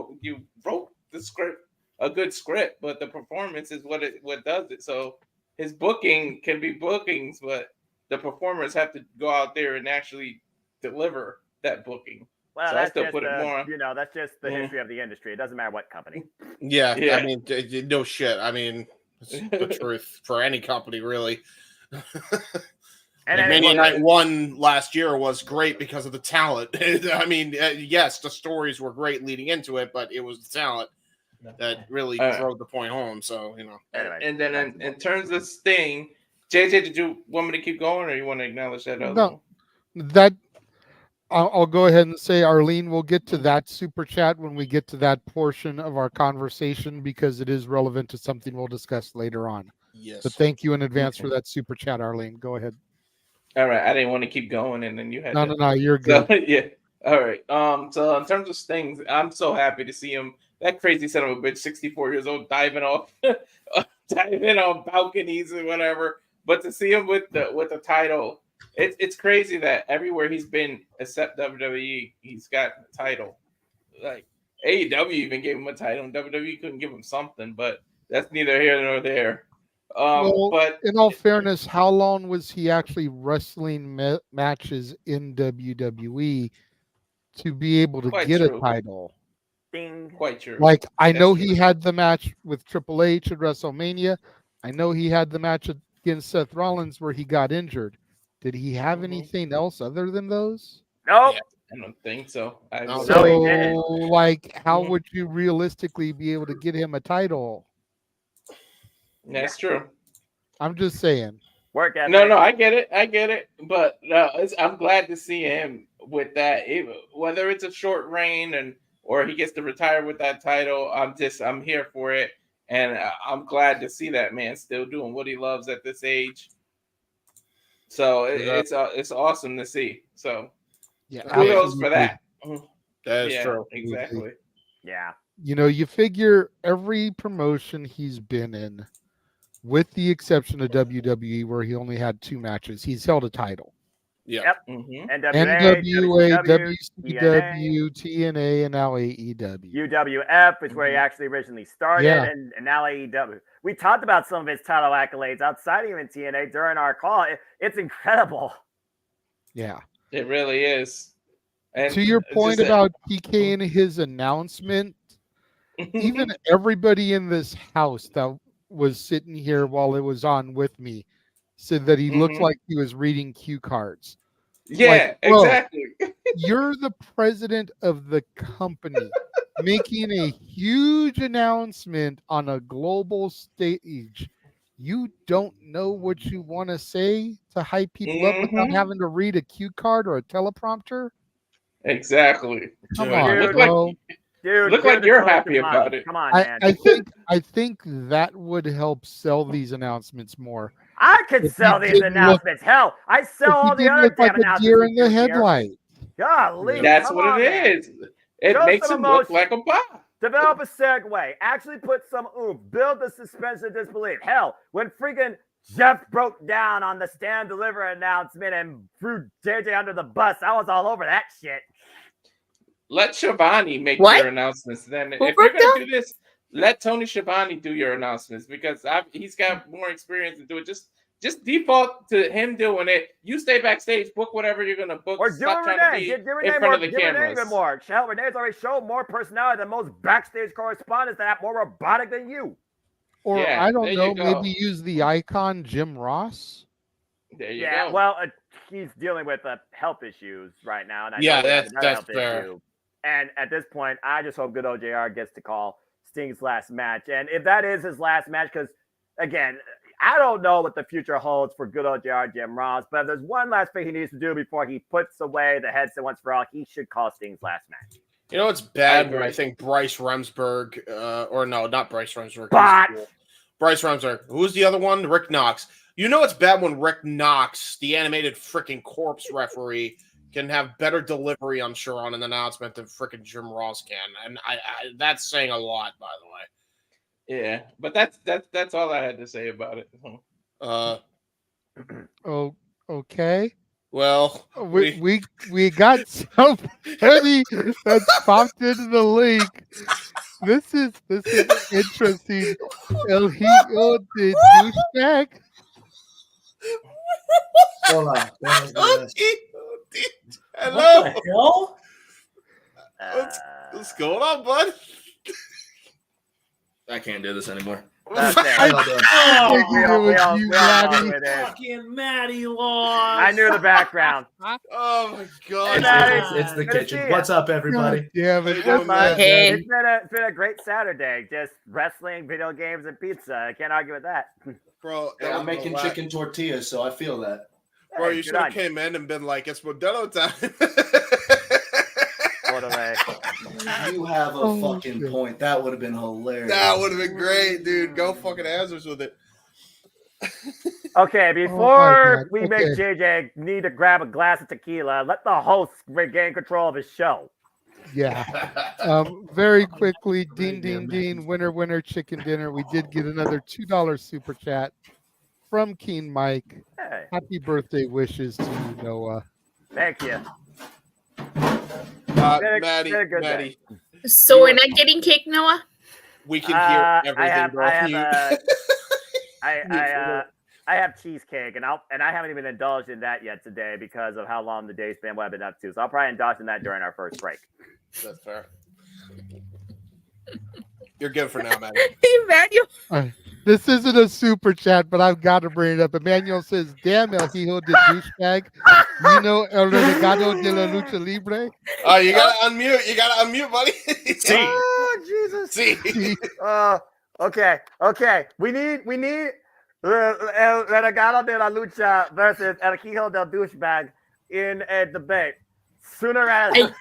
wrote the script, a good script, but the performance is what does it. So his booking can be bookings, but the performers have to go out there and actually deliver that booking. Well, so that's I still just put it more. That's just the history of the industry. It doesn't matter what company. Yeah. I mean, no shit. I mean, it's the truth for any company, really. And Mania Night 1 last year was great because of the talent. I mean, yes, the stories were great leading into it, but it was the talent that really drove the point home. So, Anyway, and then in terms of Sting, JJ, did you want me to keep going, or you want to acknowledge that? No, that I'll go ahead and say, Arlene, we'll get to that super chat when we get to that portion of our conversation, because it is relevant to something we'll discuss later on. Yes. But thank you in advance for that super chat, Arlene. Go ahead. All right, I didn't want to keep going, and then you had no, you're good. So, yeah. All right. So in terms of Sting, I'm so happy to see him. That crazy son of a bitch, 64 years old, diving off balconies and whatever. But to see him with the title, it's crazy that everywhere he's been except WWE, he's got a title. Like AEW even gave him a title, and WWE couldn't give him something. But that's neither here nor there. But in all fairness, how long was he actually wrestling matches in WWE to be able to get a title? Ding. Quite true. Like, I know he had the match with Triple H at WrestleMania. I know he had the match at against Seth Rollins where he got injured. Did he have anything else other than those? Nope. Yeah, I don't think so. Like, how would you realistically be able to get him a title? That's true. I'm just saying. Work ethic. No, I get it. But I'm glad to see him with that. Whether it's a short reign or he gets to retire with that title, I'm here for it, and I'm glad to see that man still doing what he loves at this age. So it's awesome to see. So kudos for that. That is true. Exactly. Yeah. You know, you figure every promotion he's been in, with the exception of WWE, where he only had 2 matches, he's held a title. Yep. NWA, WCW, TNA, and now AEW. UWF is where he actually originally started, and now AEW. We talked about some of his title accolades outside of even TNA during our call. It's incredible. Yeah. It really is. And to your point about PK and his announcement, even everybody in this house that was sitting here while it was on with me said that he looked like he was reading cue cards. Yeah, like, bro, exactly. You're the president of the company making a huge announcement on a global stage. You don't know what you want to say to hype people up without having to read a cue card or a teleprompter? Exactly. Come on, look bro. Look like you're happy about it. Come on, man. I think that would help sell these announcements more. I could sell these announcements. Hell, I sell all the other damn announcements. Deer in the headlight. Golly, that's what it is. It makes him look like a bot. Develop a segue. Actually put some oomph. Build the suspension of disbelief. Hell, when freaking Jeff broke down on the stand deliver announcement and threw JJ under the bus, I was all over that shit. Let Shivani make your announcements. Then, if you're going to do this, let Tony Schiavone do your announcements because he's got more experience to do it. Just default to him doing it. You stay backstage, book whatever you're going to book. Or do Renee. Give Renee in front more, of the give cameras. Renee even more. Hell, Renee's already shown more personality than most backstage correspondents that have more robotic than you. Or I don't know, maybe use the icon Jim Ross. There you go. Well, he's dealing with health issues right now, and I know that's fair. issue. And at this point, I just hope good old JR gets to call Sting's last match. And if that is his last match, because, again, I don't know what the future holds for good old JR Jim Ross, but if there's one last thing he needs to do before he puts away the headset once for all, he should call Sting's last match. You know, it's bad when I think Bryce Remsburg, or no, not Bryce Remsburg. Bryce Remsburg. Who's the other one? Rick Knox. You know, it's bad when Rick Knox, the animated freaking corpse referee, can have better delivery, I'm sure, on an announcement than freaking Jim Ross can, and I that's saying a lot, by the way. Yeah, but that's all I had to say about it. Oh, okay. Well, we got somebody that's popped into the link. This is interesting. El Hijo de Douchebag. Hold on. Hello. What the hell? What's going on, bud? I can't do this anymore. Fucking Maddie lost. I knew the background. Oh my god! It's the kitchen. What's up, everybody? Yeah, it's been a great Saturday. Just wrestling, video games, and pizza. I can't argue with that, bro. I'm making chicken tortillas, so I feel that. Bro, you should have came in and been like, "It's Modelo time." You have a fucking point. That would have been hilarious. That would have been great, dude. Go fucking answers with it. Okay, before we make JJ need to grab a glass of tequila, let the host regain control of his show. Yeah. Very quickly, Dean, winner, chicken dinner. We did get another $2 super chat from Keen Mike. Hey. Happy birthday wishes to you, Noah. Thank you. Maddie. So we're not getting cake, Noah? We can hear everything, bro. I have cheesecake, and I haven't even indulged in that yet today because of how long the day's been, what I've been up to. So I'll probably indulge in that during our first break. That's fair. You're good for now, Maddie. Maddie. This isn't a super chat, but I've got to bring it up. Emmanuel says, "Damn El Hijo de douchebag, you know El Renegado de la Lucha Libre." Oh, you gotta unmute. You gotta unmute, buddy. Oh Jesus! See. Okay. We need El Renegado de la Lucha versus El Hijo del Douchebag in a debate. Sooner rather.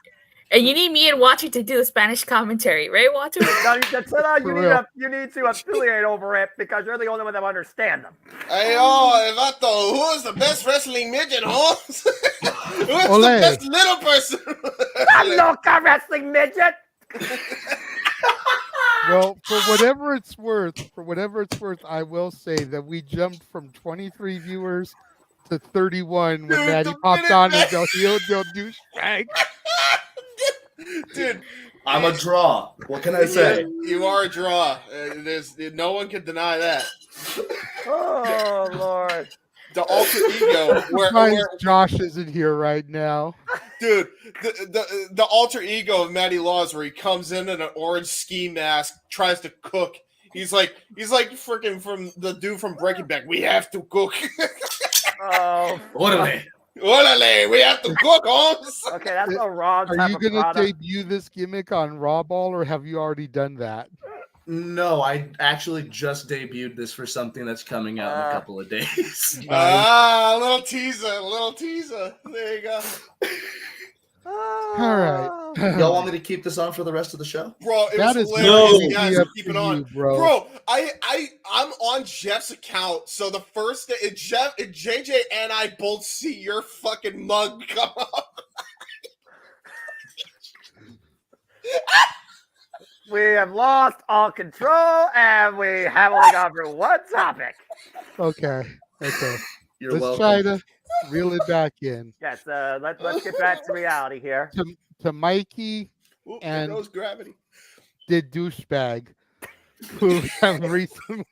And you need me and Watcher to do a Spanish commentary, right, Watcher? You need to affiliate over it because you're the only one that will understand them. Hey, Vato, who is the best wrestling midget, Holmes? Who is Ole. the best little person? I'm Loca Wrestling Midget. Well, for whatever it's worth, I will say that we jumped from 23 viewers to 31 when Maddie popped on as El Hijo del Douchebag. Dude, I'm a draw. What can I say? You are a draw. No one can deny that. Oh Lord. The alter ego. Where Josh isn't here right now. Dude, the alter ego of Matty Laws, where he comes in an orange ski mask, tries to cook. He's like freaking from the dude from Breaking Bad. We have to cook. Oh, Orale, we have to cook, Holmes. Okay, that's a wrong type Are you of going to product. debut this gimmick on Raw Ball, or have you already done that? No, I actually just debuted this for something that's coming out in a couple of days. A little teaser. There you go. All right. Y'all want me to keep this on for the rest of the show? Bro, it That was is hilarious. You completely guys up keep it to on. you, bro. Bro, I'm on Jeff's account, so the first day, JJ and I both see your fucking mug come up. We have lost all control, and we have only gone through one topic. Okay. You're Let's welcome. try to reel it back in. Yes, let's get back to reality here. To Mikey Ooh, and there goes gravity. the douchebag who have recently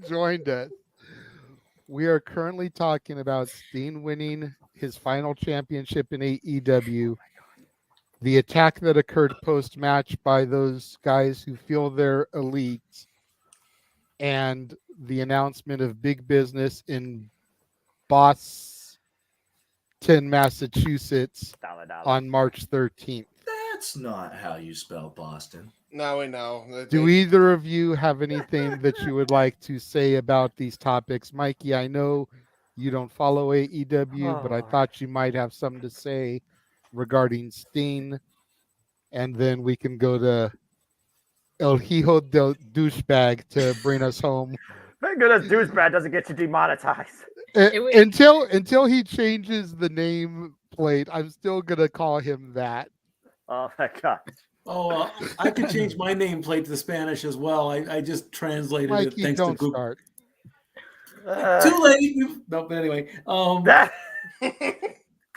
joined us. We are currently talking about Steen winning his final championship in AEW, the attack that occurred post-match by those guys who feel they're elite, and the announcement of big business in Boston, Massachusetts on March 13th. That's not how you spell Boston. Now we know. Do either of you have anything that you would like to say about these topics? Mikey, I know you don't follow AEW, but I thought you might have something to say regarding Steen, and then we can go to El Hijo del Douchebag to bring us home. Thank goodness douchebag doesn't get you demonetized. Until he changes the name plate, I'm still gonna call him that. Oh my God. Oh, I could change my nameplate to Spanish as well. I just translated it Mikey, thanks don't to Google. start. Too late. No, but anyway,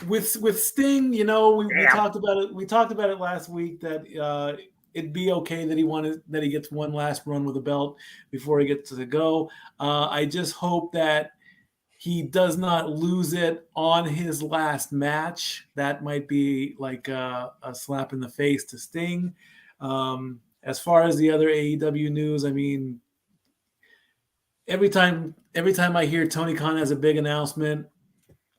with Sting, we talked about it. We talked about it last week that it'd be okay that he gets one last run with a belt before he gets to go. I just hope that he does not lose it on his last match. That might be like a slap in the face to Sting. As far as the other AEW news, I mean, every time I hear Tony Khan has a big announcement,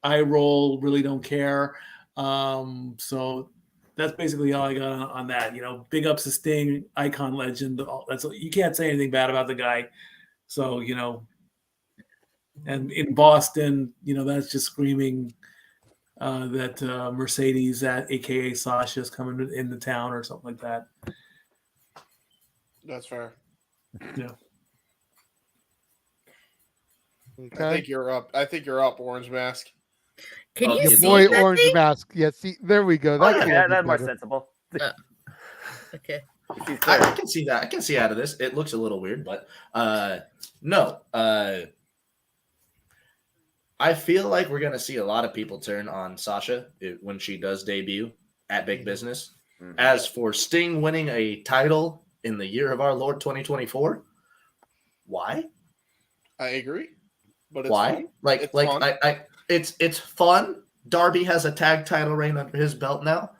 I roll, really don't care. So that's basically all I got on that. Big ups to Sting, icon legend. You can't say anything bad about the guy. So, and in Boston, that's just screaming that Mercedes, aka Sasha, is coming into town or something like that. That's fair. Yeah. Okay. I think you're up, Orange Mask. Can you Your see boy that Orange thing? Mask. Yeah, see, there we go. That's a little bit that's more better. sensible. Okay. I can see that. I can see out of this. It looks a little weird, but no. I feel like we're gonna see a lot of people turn on Sasha when she does debut at Big Business. Mm-hmm. As for Sting winning a title in the year of our Lord 2024, why? I agree, but it's why? Fun. It's fun. Darby has a tag title reign under his belt now,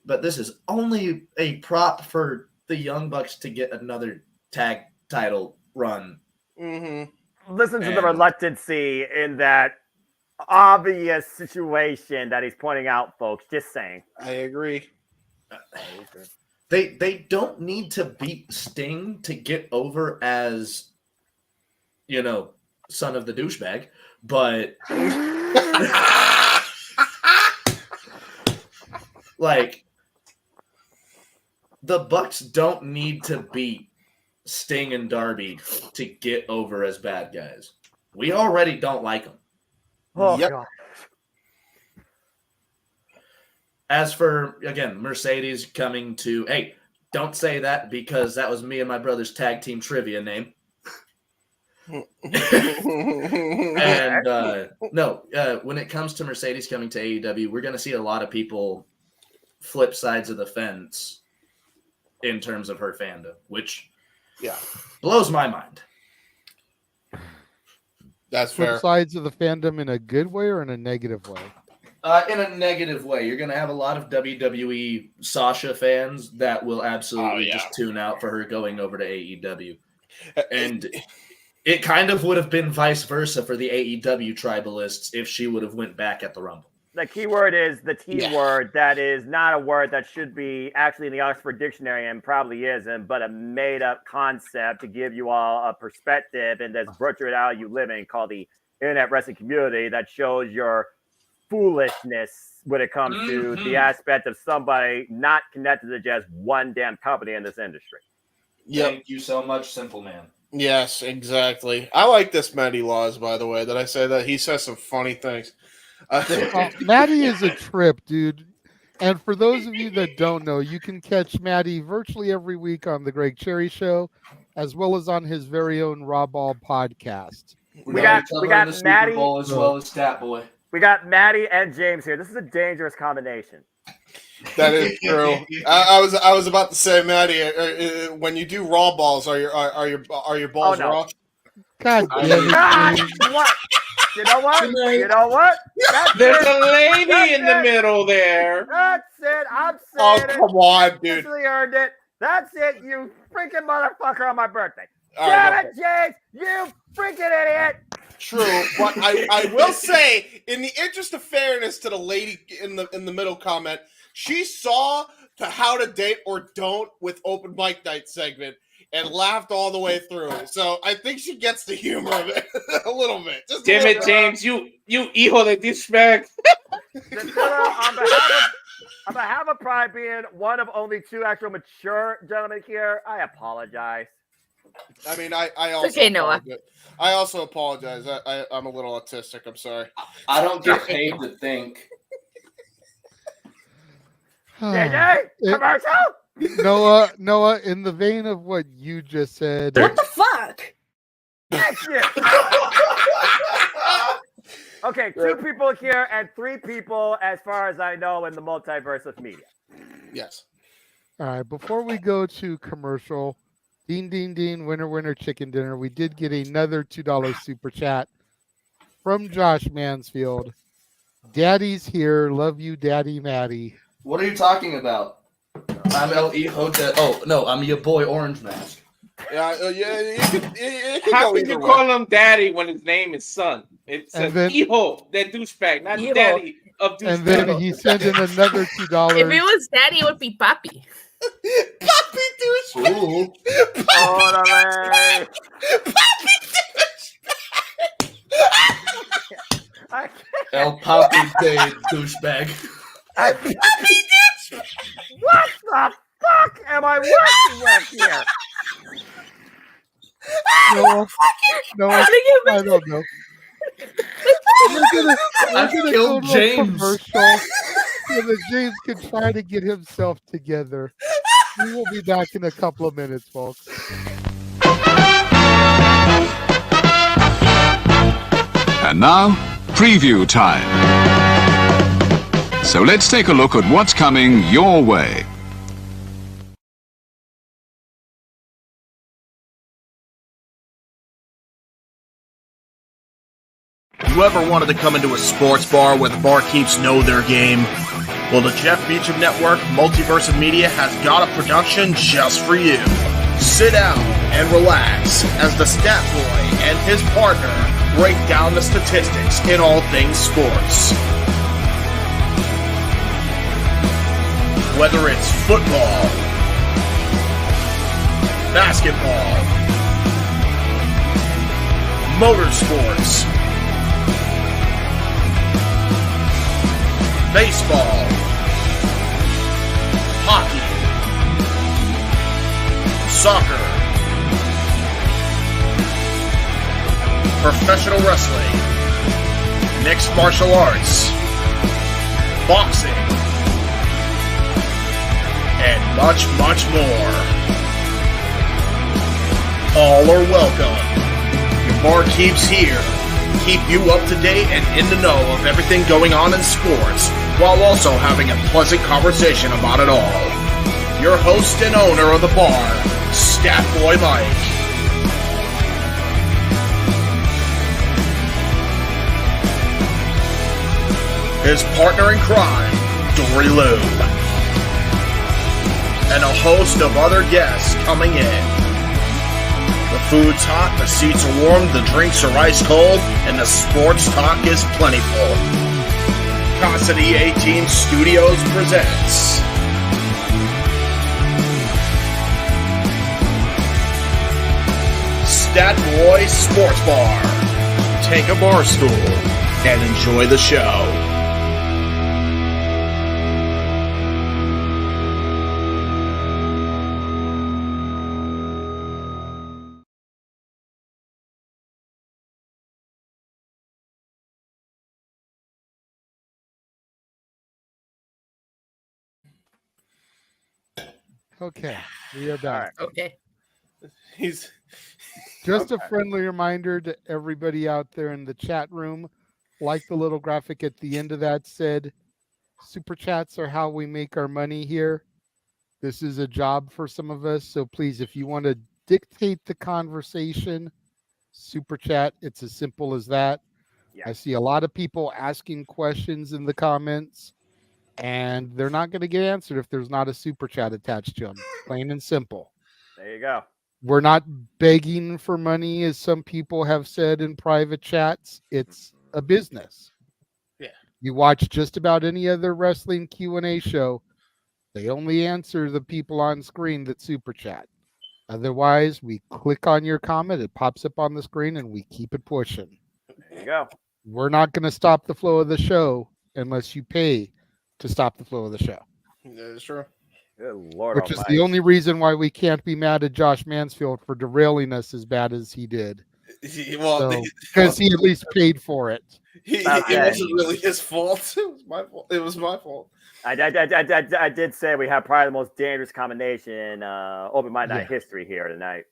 but this is only a prop for the Young Bucks to get another tag title run Listen to the reluctancy in that obvious situation that he's pointing out, folks. Just saying. I agree. They don't need to beat Sting to get over as, son of the douchebag, but like the Bucks don't need to beat Sting and Darby to get over as bad guys. We already don't like them. Oh, God. As for, again, Mercedes coming to... Hey, don't say that because that was me and my brother's tag team trivia name. And, when it comes to Mercedes coming to AEW, we're going to see a lot of people flip sides of the fence in terms of her fandom, which blows my mind. That's fair. Flip sides of the fandom in a good way or in a negative way? In a negative way. You're going to have a lot of WWE Sasha fans that will absolutely just tune out for her going over to AEW. And it kind of would have been vice versa for the AEW tribalists if she would have went back at the Rumble. The key word is the T word. That is not a word that should be actually in the Oxford Dictionary and probably isn't, but a made-up concept to give you all a perspective in this virtual reality you live in called the internet wrestling community that shows your foolishness when it comes to the aspect of somebody not connected to just one damn company in this industry. Thank you so much, Simple Man. Yes, exactly. I like this Matty Laws, by the way, that I say that. He says some funny things. Matty is a trip, dude. And for those of you that don't know, you can catch Matty virtually every week on the Greg Cherry Show, as well as on his very own Raw Ball podcast. We got Matty as well as Stat Boy. We got Matty and James here. This is a dangerous combination. That is true. I was about to say, Matty, when you do raw balls, are your balls raw? God damn it. What? You know what? You know what? There's a lady in the middle there. That's it. I'm saying it. Oh, come on, dude. Officially earned it. That's it, you freaking motherfucker on my birthday. All Damn right, it, James. You freaking idiot. True, but I will say, in the interest of fairness to the lady in the middle comment, she saw the How to Date or Don't with Open Mic Night segment and laughed all the way through it. So I think she gets the humor of it a little bit. Damn it, James! You hijo de disrespect. On behalf of Pride being one of only two actual mature gentlemen here, I apologize. I mean, I also okay, Noah. I also apologize. I'm a little autistic. I'm sorry. I don't get paid to think. JJ, commercial? Noah, in the vein of what you just said. What the fuck? Okay, 2 people here and 3 people, as far as I know, in the multiverse of media. Yes. All right, before we go to commercial, Dean, winner, chicken dinner. We did get another $2 super chat from Josh Mansfield. Daddy's here. Love you, Daddy Matty. What are you talking about? I'm El Hijo de... Oh, no, I'm your boy Orange Mask. How can you call him daddy when his name is son? It's hijo de douchebag, not daddy of douchebag. And then he sent in another $2. If it was daddy, it would be papi. Papi douchebag. Papi douchebag. El Papi de douchebag. What the fuck am I working with here? No, I don't know. We're gonna kill James. Commercial so that James can try to get himself together. We will be back in a couple of minutes, folks. And now, preview time. So let's take a look at what's coming your way. You ever wanted to come into a sports bar where the barkeeps know their game? Well, the Jeff Beecham Network Multiverse of Media has got a production just for you. Sit down, and relax as the Stat Boy and his partner break down the statistics in all things sports. Whether it's football, basketball, motorsports, baseball, hockey, soccer, professional wrestling, mixed martial arts, boxing, and much, much more. All are welcome. Your barkeep's here. Keep you up to date and in the know of everything going on in sports, while also having a pleasant conversation about it all. Your host and owner of the bar, Stat Boy Mike. His partner in crime, Dory Lou. And a host of other guests coming in. The food's hot, the seats are warm, the drinks are ice cold, and the sports talk is plentiful. Cassidy A-Team Studios presents Stat Boy Sports Bar. Take a bar stool and enjoy the show. Okay, we are back. Okay. He's just a friendly reminder to everybody out there in the chat room, like the little graphic at the end of that said, super chats are how we make our money here. This is a job for some of us, so please, if you want to dictate the conversation, super chat, it's as simple as that. I see a lot of people asking questions in the comments, and they're not going to get answered if there's not a super chat attached to them. Plain and simple. There you go. We're not begging for money, as some people have said in private chats. It's a business. Yeah. You watch just about any other wrestling Q&A show, they only answer the people on screen that super chat. Otherwise, we click on your comment, it pops up on the screen, and we keep it pushing. There you go. We're not going to stop the flow of the show unless you pay to stop the flow of the show. That is true. Good Lord Which is almighty. the only reason why we can't be mad at Josh Mansfield for derailing us as bad as he did. Because he at least paid for it. It wasn't really his fault. It was my fault. It was my fault. I did say we have probably the most dangerous combination in Open Mind Night history here tonight.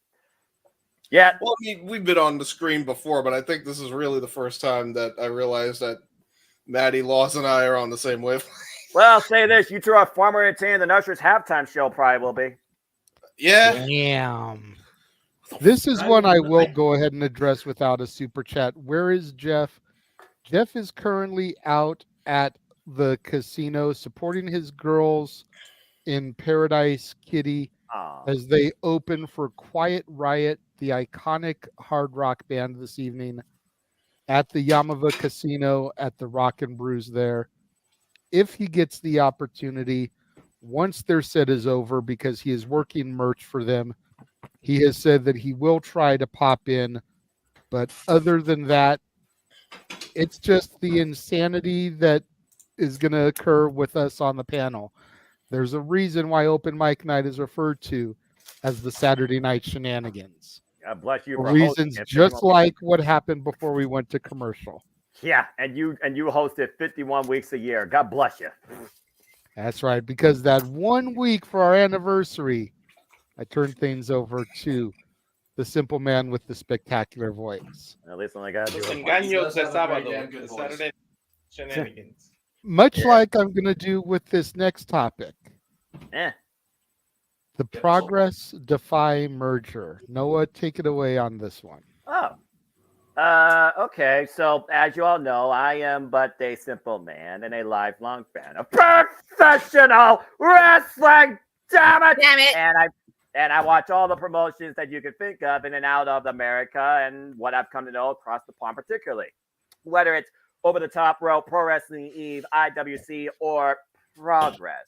Yeah. Well, I mean, we've been on the screen before, but I think this is really the first time that I realized that Maddie Laws and I are on the same wavelength. Well, I'll say this. You two are far more entertaining than Usher's halftime show probably will be. Yeah. Damn. This is one I will go ahead and address without a super chat. Where is Jeff? Jeff is currently out at the casino supporting his girls in Paradise Kitty as they open for Quiet Riot, the iconic hard rock band, this evening at the Yamava Casino at the Rock and Brews there. If he gets the opportunity, once their set is over, because he is working merch for them, he has said that he will try to pop in. But other than that, it's just the insanity that is going to occur with us on the panel. There's a reason why Open Mic Night is referred to as the Saturday Night Shenanigans. God bless you. For For reasons hosting it. just like what happened before we went to commercial. Yeah, and you host it 51 weeks a year. God bless you. That's right, because that 1 week for our anniversary, I turned things over to the simple man with the spectacular voice. At least when I got to do Los it. engaños de sábado, the Saturday Shenanigans. Much like I'm going to do with this next topic. Eh. The Progress Defy merger. Noah, take it away on this one. Oh. Okay. So, as you all know, I am but a simple man and a lifelong fan of professional wrestling. Damn it! Damn it! And I watch all the promotions that you can think of in and out of America and what I've come to know across the pond particularly. Whether it's Over the Top Rope, Pro Wrestling Eve, IWC, or Progress.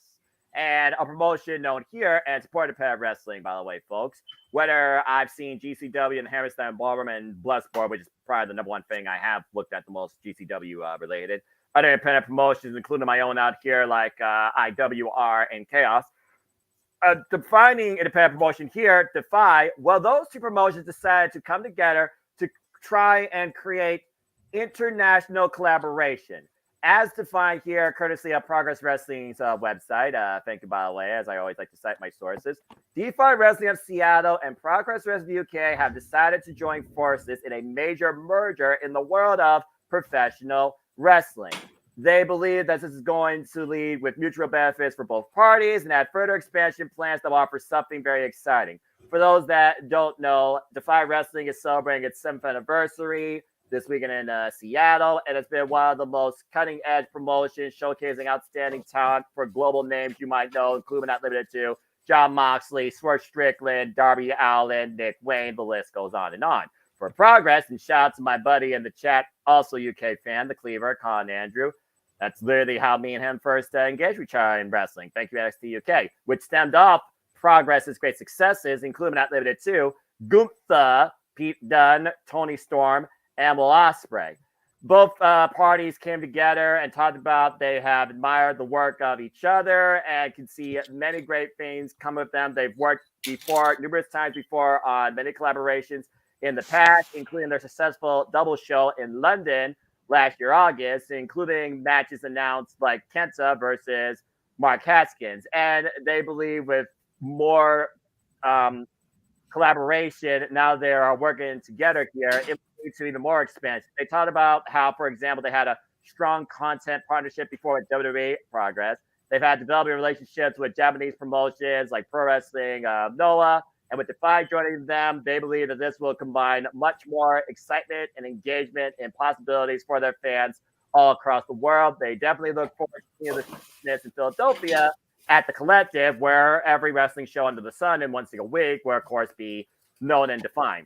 And a promotion known here and supported by Wrestling, by the way, folks. Whether I've seen GCW and Hammerstein Ballroom and Bloodsport, which is probably the number one thing I have looked at the most GCW related. Other independent promotions, including my own out here, like IWR and Chaos. Defining independent promotion here, Defy, well, those two promotions decided to come together to try and create international collaboration. As defined here, courtesy of Progress Wrestling's website. Thank you, by the way, as I always like to cite my sources. Defy Wrestling of Seattle and Progress Wrestling UK have decided to join forces in a major merger in the world of professional wrestling. They believe that this is going to lead with mutual benefits for both parties and have further expansion plans that offer something very exciting. For those that don't know, Defy Wrestling is celebrating its 7th anniversary this weekend in Seattle, and it's been one of the most cutting-edge promotions, showcasing outstanding talent for global names you might know, including not limited to Jon Moxley, Swerve Strickland, Darby Allin, Nick Wayne, the list goes on and on. For Progress, and shout out to my buddy in the chat, also UK fan, the Cleaver, Colin Andrew. That's literally how me and him first engaged with each other in wrestling. Thank you, NXT UK, which stemmed off Progress's great successes, including not limited to Gunther, Pete Dunne, Tony Storm, and Will Ospreay. Both parties came together and talked about they have admired the work of each other and can see many great things come with them. They've worked before, numerous times before, on many collaborations in the past, including their successful double show in London last year, August, including matches announced like Kenta versus Mark Haskins. And they believe with more collaboration, now they are working together here, it leads to even more expansion. They talked about how, for example, they had a strong content partnership before with WWE Progress. They've had developing relationships with Japanese promotions like Pro Wrestling Noah, and with Defy joining them, they believe that this will combine much more excitement and engagement and possibilities for their fans all across the world. They definitely look forward to seeing this in Philadelphia at the Collective, where every wrestling show under the sun in one single week will, of course, be known and defined.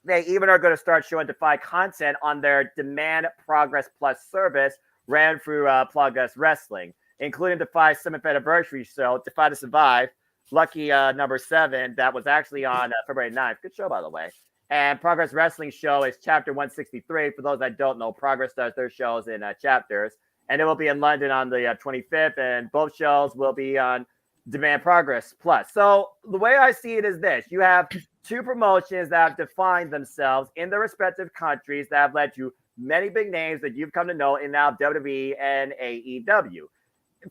They even are going to start showing Defy content on their Demand Progress Plus service ran through Progress Wrestling, including Defy's 7th anniversary show, Defy to Survive, Lucky number 7, that was actually on February 9th. Good show, by the way. And Progress Wrestling show is Chapter 163. For those that don't know, Progress does their shows in chapters. And it will be in London on the 25th, and both shows will be on Demand Progress Plus. So the way I see it is this. You have two promotions that have defined themselves in their respective countries that have led to many big names that you've come to know in now WWE and AEW.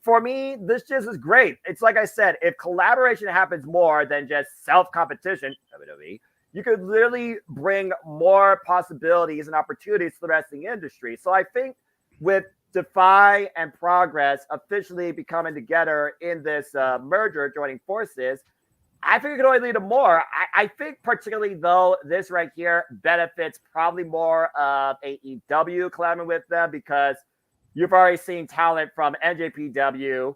For me, this just is great. It's like I said, if collaboration happens more than just self-competition, WWE, you could literally bring more possibilities and opportunities to the wrestling industry. So I think with Defy and Progress officially becoming together in this merger, joining forces, I think it could only lead to more. I think particularly, though, this right here benefits probably more of AEW collaborating with them, because you've already seen talent from NJPW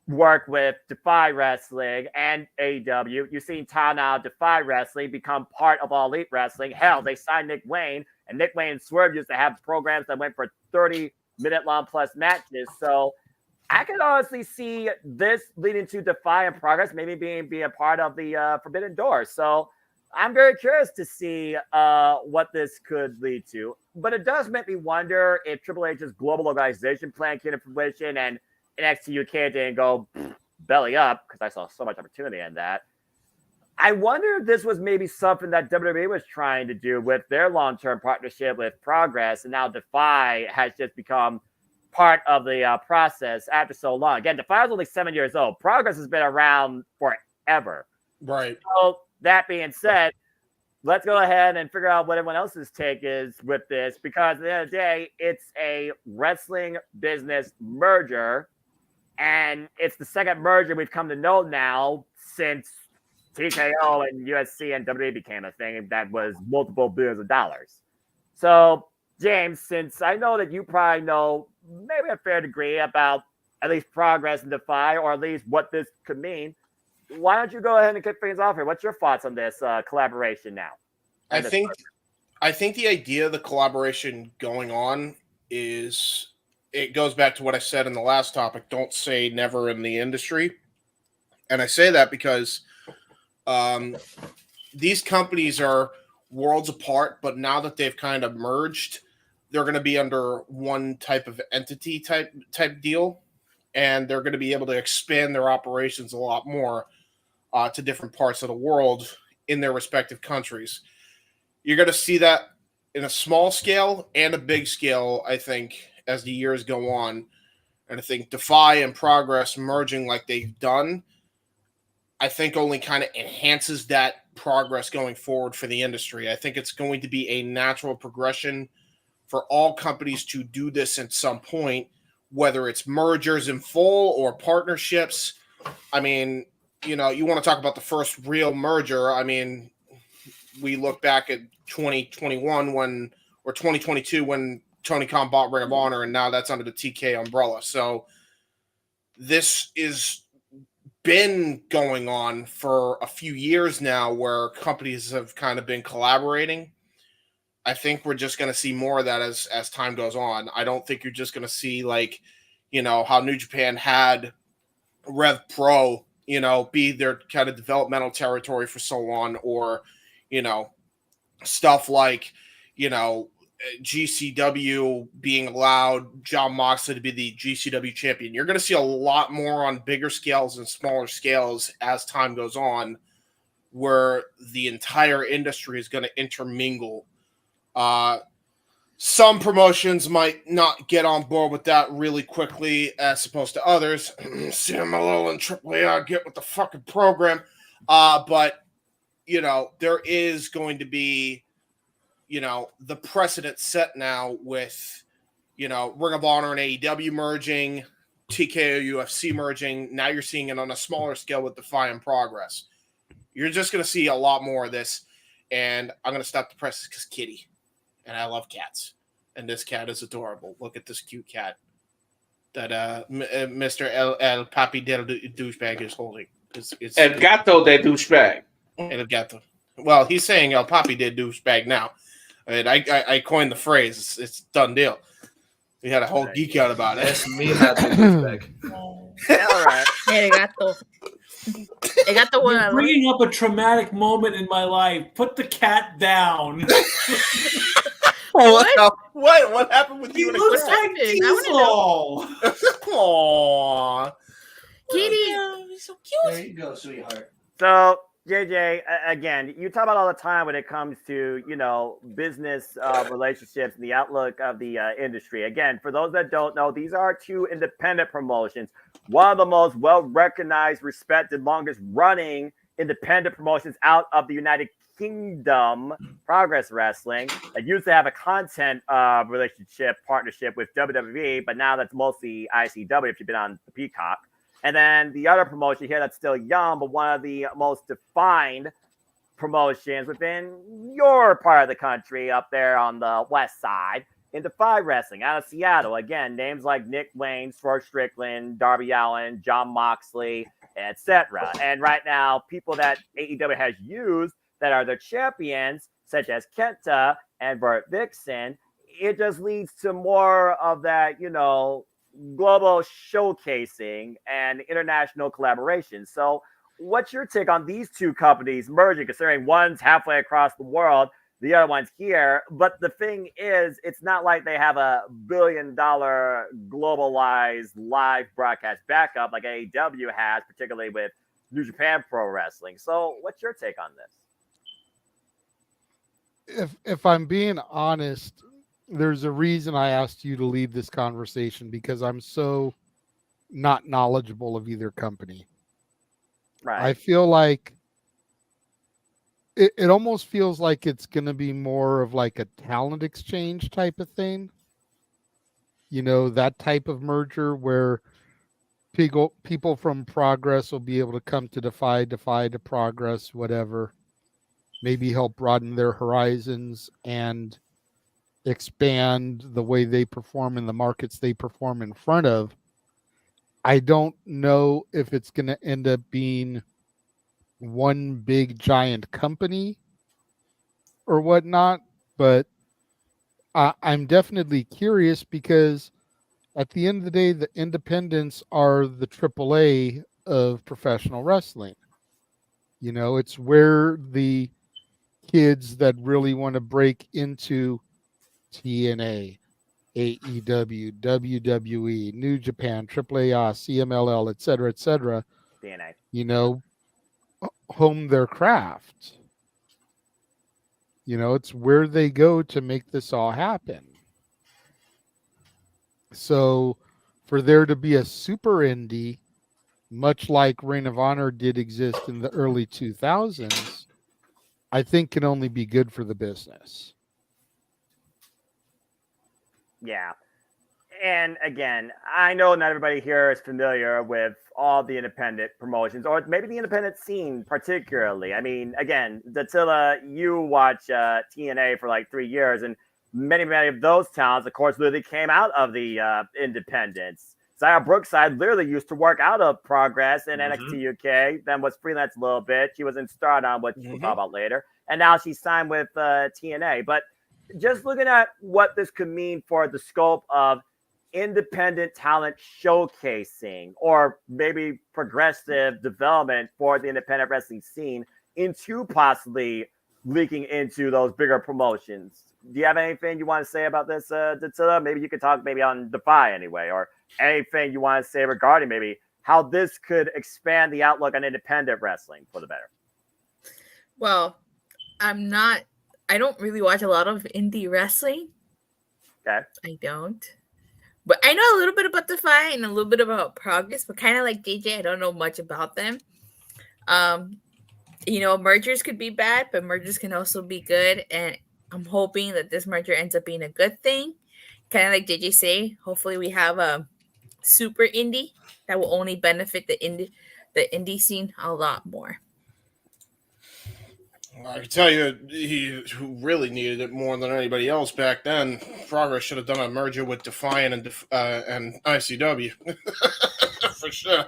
work with Defy Wrestling and AEW. You've seen talent now Defy Wrestling become part of All Elite Wrestling. Hell, they signed Nick Wayne, and Nick Wayne and Swerve used to have programs that went for 30-minute long plus matches. So I can honestly see this leading to Defy and Progress maybe being a part of the Forbidden Door. So I'm very curious to see what this could lead to. But it does make me wonder if Triple H's global organization plan came to fruition and NXT UK didn't go belly up, because I saw so much opportunity in that. I wonder if this was maybe something that WWE was trying to do with their long-term partnership with Progress, and now Defy has just become part of the process after so long. Again, Defy is only 7 years old. Progress has been around forever. Right. So that being said, let's go ahead and figure out what everyone else's take is with this, because at the end of the day, it's a wrestling business merger, and it's the second merger we've come to know now since TKO and USC and WWE became a thing that was multiple billions of dollars. So, James, since I know that you probably know maybe a fair degree about at least Progress and Defy, or at least what this could mean, why don't you go ahead and kick things off here? What's your thoughts on this collaboration now? I think the idea of the collaboration going on is, it goes back to what I said in the last topic. Don't say never in the industry. And I say that because these companies are worlds apart, but now that they've kind of merged, they're going to be under one type of entity type deal, and they're going to be able to expand their operations a lot more to different parts of the world in their respective countries. You're going to see that in a small scale and a big scale, I think, as the years go on. And I think Defy and Progress merging like they've done, I think only kind of enhances that progress going forward for the industry. I think it's going to be a natural progression for all companies to do this at some point, whether it's mergers in full or partnerships. I mean, you know, you want to talk about the first real merger. I mean, we look back at 2021 or 2022 when Tony Khan bought Ring of Honor, and now that's under the TK umbrella. So this is been going on for a few years now, where companies have kind of been collaborating. I think we're just going to see more of that as time goes on. I don't think you're just going to see, like, you know, how New Japan had Rev Pro, you know, be their kind of developmental territory for so long, or, you know, stuff like, you know, GCW being allowed John Moxley to be the GCW champion. You're going to see a lot more on bigger scales and smaller scales as time goes on, where the entire industry is going to intermingle. Some promotions might not get on board with that really quickly as opposed to others. CMLL and AAA get with the fucking program. But, you know, there is going to be, you know, the precedent set now with, you know, Ring of Honor and AEW merging, TKO UFC merging. Now you're seeing it on a smaller scale with Defy and Progress. You're just going to see a lot more of this. And I'm going to stop the press because Kitty. And I love cats. And this cat is adorable. Look at this cute cat that Mr. El Papi del Douchebag is holding. It's El Gato de Douchebag. El Gato. Well, he's saying El Papi de Douchebag now. I coined the phrase. It's done deal. We had a whole geek out about it. That's me, not the douchebag. All right. El gato. El gato. You're bringing up a traumatic moment in my life. Put the cat down. What happened with you? He looks like Diesel. Aww. Kitty. He's so cute. There you go, sweetheart. So, JJ, again, you talk about all the time when it comes to, you know, business relationships and the outlook of the industry. Again, for those that don't know, these are two independent promotions. One of the most well-recognized, respected, longest-running independent promotions out of the United Kingdom, Progress Wrestling. That used to have a content partnership with WWE, but now that's mostly ICW if you've been on the Peacock. And then the other promotion here that's still young, but one of the most defined promotions within your part of the country up there on the west side, in Defy Wrestling out of Seattle. Again, names like Nick Wayne, Swerve Strickland, Darby Allin, John Moxley, etc. And right now, people that AEW has used that are their champions, such as Kenta and Bert Vixen, it just leads to more of that, you know, global showcasing and international collaboration. So what's your take on these two companies merging, considering one's halfway across the world, the other one's here? But the thing is, it's not like they have a $1 billion globalized live broadcast backup like AEW has, particularly with New Japan Pro Wrestling. So what's your take on this? If I'm being honest, there's a reason I asked you to lead this conversation, because I'm so not knowledgeable of either company. Right. I feel like it almost feels like it's going to be more of like a talent exchange type of thing. You know, that type of merger where people from Progress will be able to come to Defy to Progress, whatever. Maybe help broaden their horizons and expand the way they perform in the markets they perform in front of. I don't know if it's going to end up being one big giant company or whatnot, but I'm definitely curious because at the end of the day, the independents are the AAA of professional wrestling. You know, it's where the kids that really want to break into TNA, AEW, WWE, New Japan, AAA, CMLL, et cetera, DNA. you know, hone their craft. You know, it's where they go to make this all happen. So for there to be a super indie, much like Ring of Honor did exist in the early 2000s, I think can only be good for the business. Yeah. And again, I know not everybody here is familiar with all the independent promotions, or maybe the independent scene particularly. I mean, again, Dattila, you watch TNA for like 3 years, and many of those talents, of course, literally came out of the independents. Zaya Brookside literally used to work out of Progress in NXT UK, then was freelance a little bit. She was in Stardom, which we'll talk about later. And now she's signed with TNA. But just looking at what this could mean for the scope of independent talent showcasing or maybe progressive development for the independent wrestling scene into possibly leaking into those bigger promotions. Do you have anything you want to say about this, Dattila? Maybe you could talk maybe on Defy anyway, or anything you want to say regarding maybe how this could expand the outlook on independent wrestling for the better. Well, I don't really watch a lot of indie wrestling. Okay. I don't. But I know a little bit about Defy and a little bit about Progress, but kind of like JJ, I don't know much about them. You know, mergers could be bad, but mergers can also be good. And I'm hoping that this merger ends up being a good thing. Kind of like JJ say, hopefully we have a super indie that will only benefit the indie scene a lot more. I can tell you, who really needed it more than anybody else back then. Progress should have done a merger with Defiant and ICW for sure.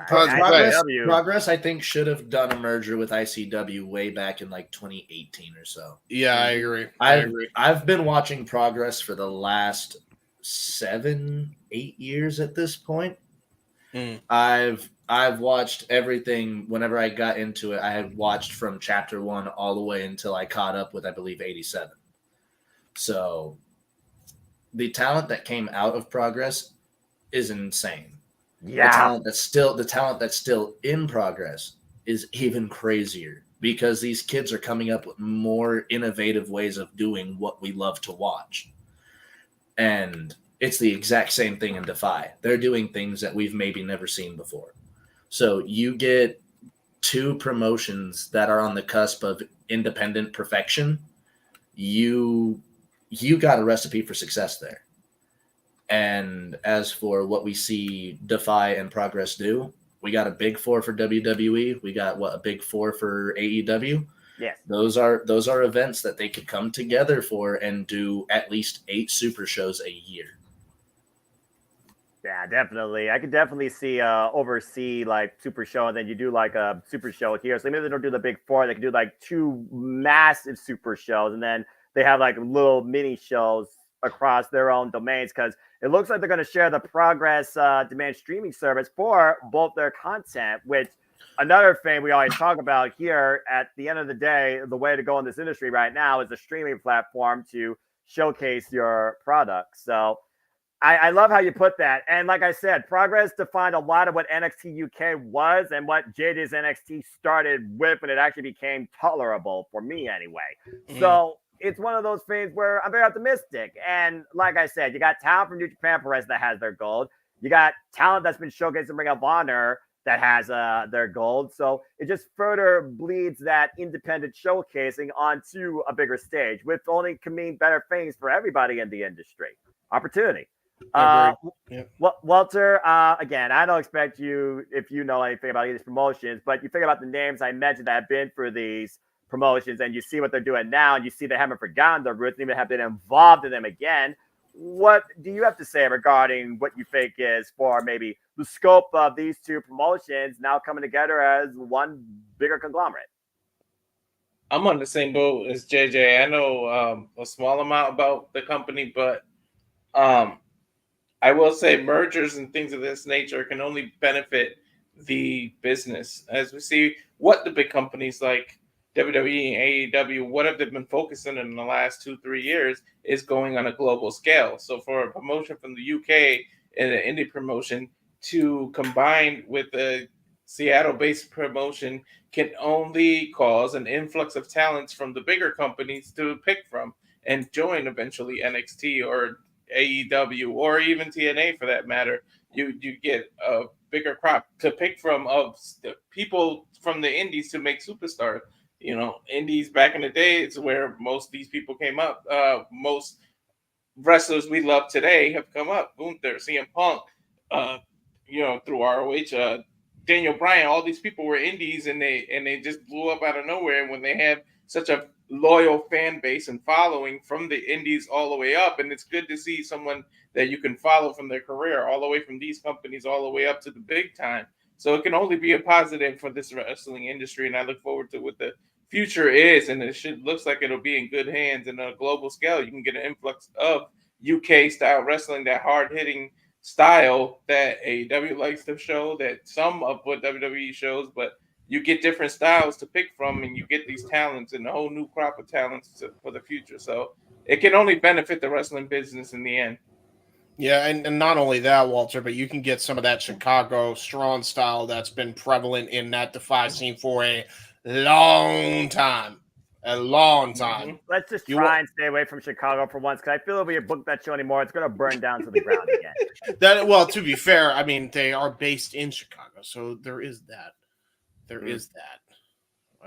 Progress, I think, should have done a merger with ICW way back in like 2018 or so. Yeah, I agree. I've been watching Progress for the last 7-8 years at this point. I've watched everything. Whenever I got into it, I had watched from chapter 1 all the way until I caught up with, I believe, 87. So the talent that came out of Progress is insane. Yeah. The talent that's still in Progress is even crazier because these kids are coming up with more innovative ways of doing what we love to watch. And it's the exact same thing in Defy. They're doing things that we've maybe never seen before. So you get 2 promotions that are on the cusp of independent perfection. You got a recipe for success there. And as for what we see Defy and Progress do, we got a big 4 for WWE. We got a big 4 for AEW. Yes. Those are events that they could come together for and do at least 8 super shows a year. Yeah, definitely. I could definitely see oversee like super show, and then you do like a super show here. So maybe they don't do the big 4. They could do like 2 massive super shows, and then they have like little mini shows across their own domains, because it looks like they're going to share the Progress demand streaming service for both their content, which another thing we always talk about here. At the end of the day, the way to go in this industry right now is a streaming platform to showcase your product. So I love how you put that. And like I said, Progress defined a lot of what NXT UK was and what JJ's NXT started with, and it actually became tolerable for me anyway. So it's one of those things where I'm very optimistic. And like I said, you got talent from New Japan Press that has their gold. You got talent that's been showcased in Ring of Honor that has their gold. So it just further bleeds that independent showcasing onto a bigger stage, which only can mean better things for everybody in the industry. Opportunity. Walter, again, I don't expect you, if you know anything about these promotions, but you think about the names I mentioned that have been for these promotions, and you see what they're doing now, and you see they haven't forgotten their roots, and even have been involved in them again. what do you have to say regarding what you think is for maybe the scope of these two promotions now coming together as one bigger conglomerate? I'm on the same boat as JJ. I know a small amount about the company, but I will say mergers and things of this nature can only benefit the business. As we see what the big companies like WWE and AEW, what have they been focusing in the last 2-3 years is going on a global scale. So for a promotion from the UK and an indie promotion to combine with a Seattle-based promotion can only cause an influx of talents from the bigger companies to pick from and join eventually NXT or AEW or even TNA for that matter. You get a bigger crop to pick from of the people from the indies to make superstars. You know, indies back in the day is where most of these people came up. Most wrestlers we love today have come up. Gunther, CM Punk, through ROH, Daniel Bryan. All these people were indies, and they just blew up out of nowhere. And when they have such a loyal fan base and following from the indies all the way up, and it's good to see someone that you can follow from their career all the way from these companies all the way up to the big time. So it can only be a positive for this wrestling industry, and I look forward to what the future is, and looks like it'll be in good hands. And on a global scale, you can get an influx of UK style wrestling, that hard hitting style that AEW likes to show, that some of what WWE shows, but you get different styles to pick from, and you get these talents and a whole new crop of talents for the future. So it can only benefit the wrestling business in the end. Yeah, and not only that, Walter, but you can get some of that Chicago strong style that's been prevalent in that Defy scene for a long time. A long time. Let's just try and stay away from Chicago for once, because I feel if we book that show anymore, it's going to burn down to the ground again. Well, to be fair, I mean, they are based in Chicago, so there is that. There is that.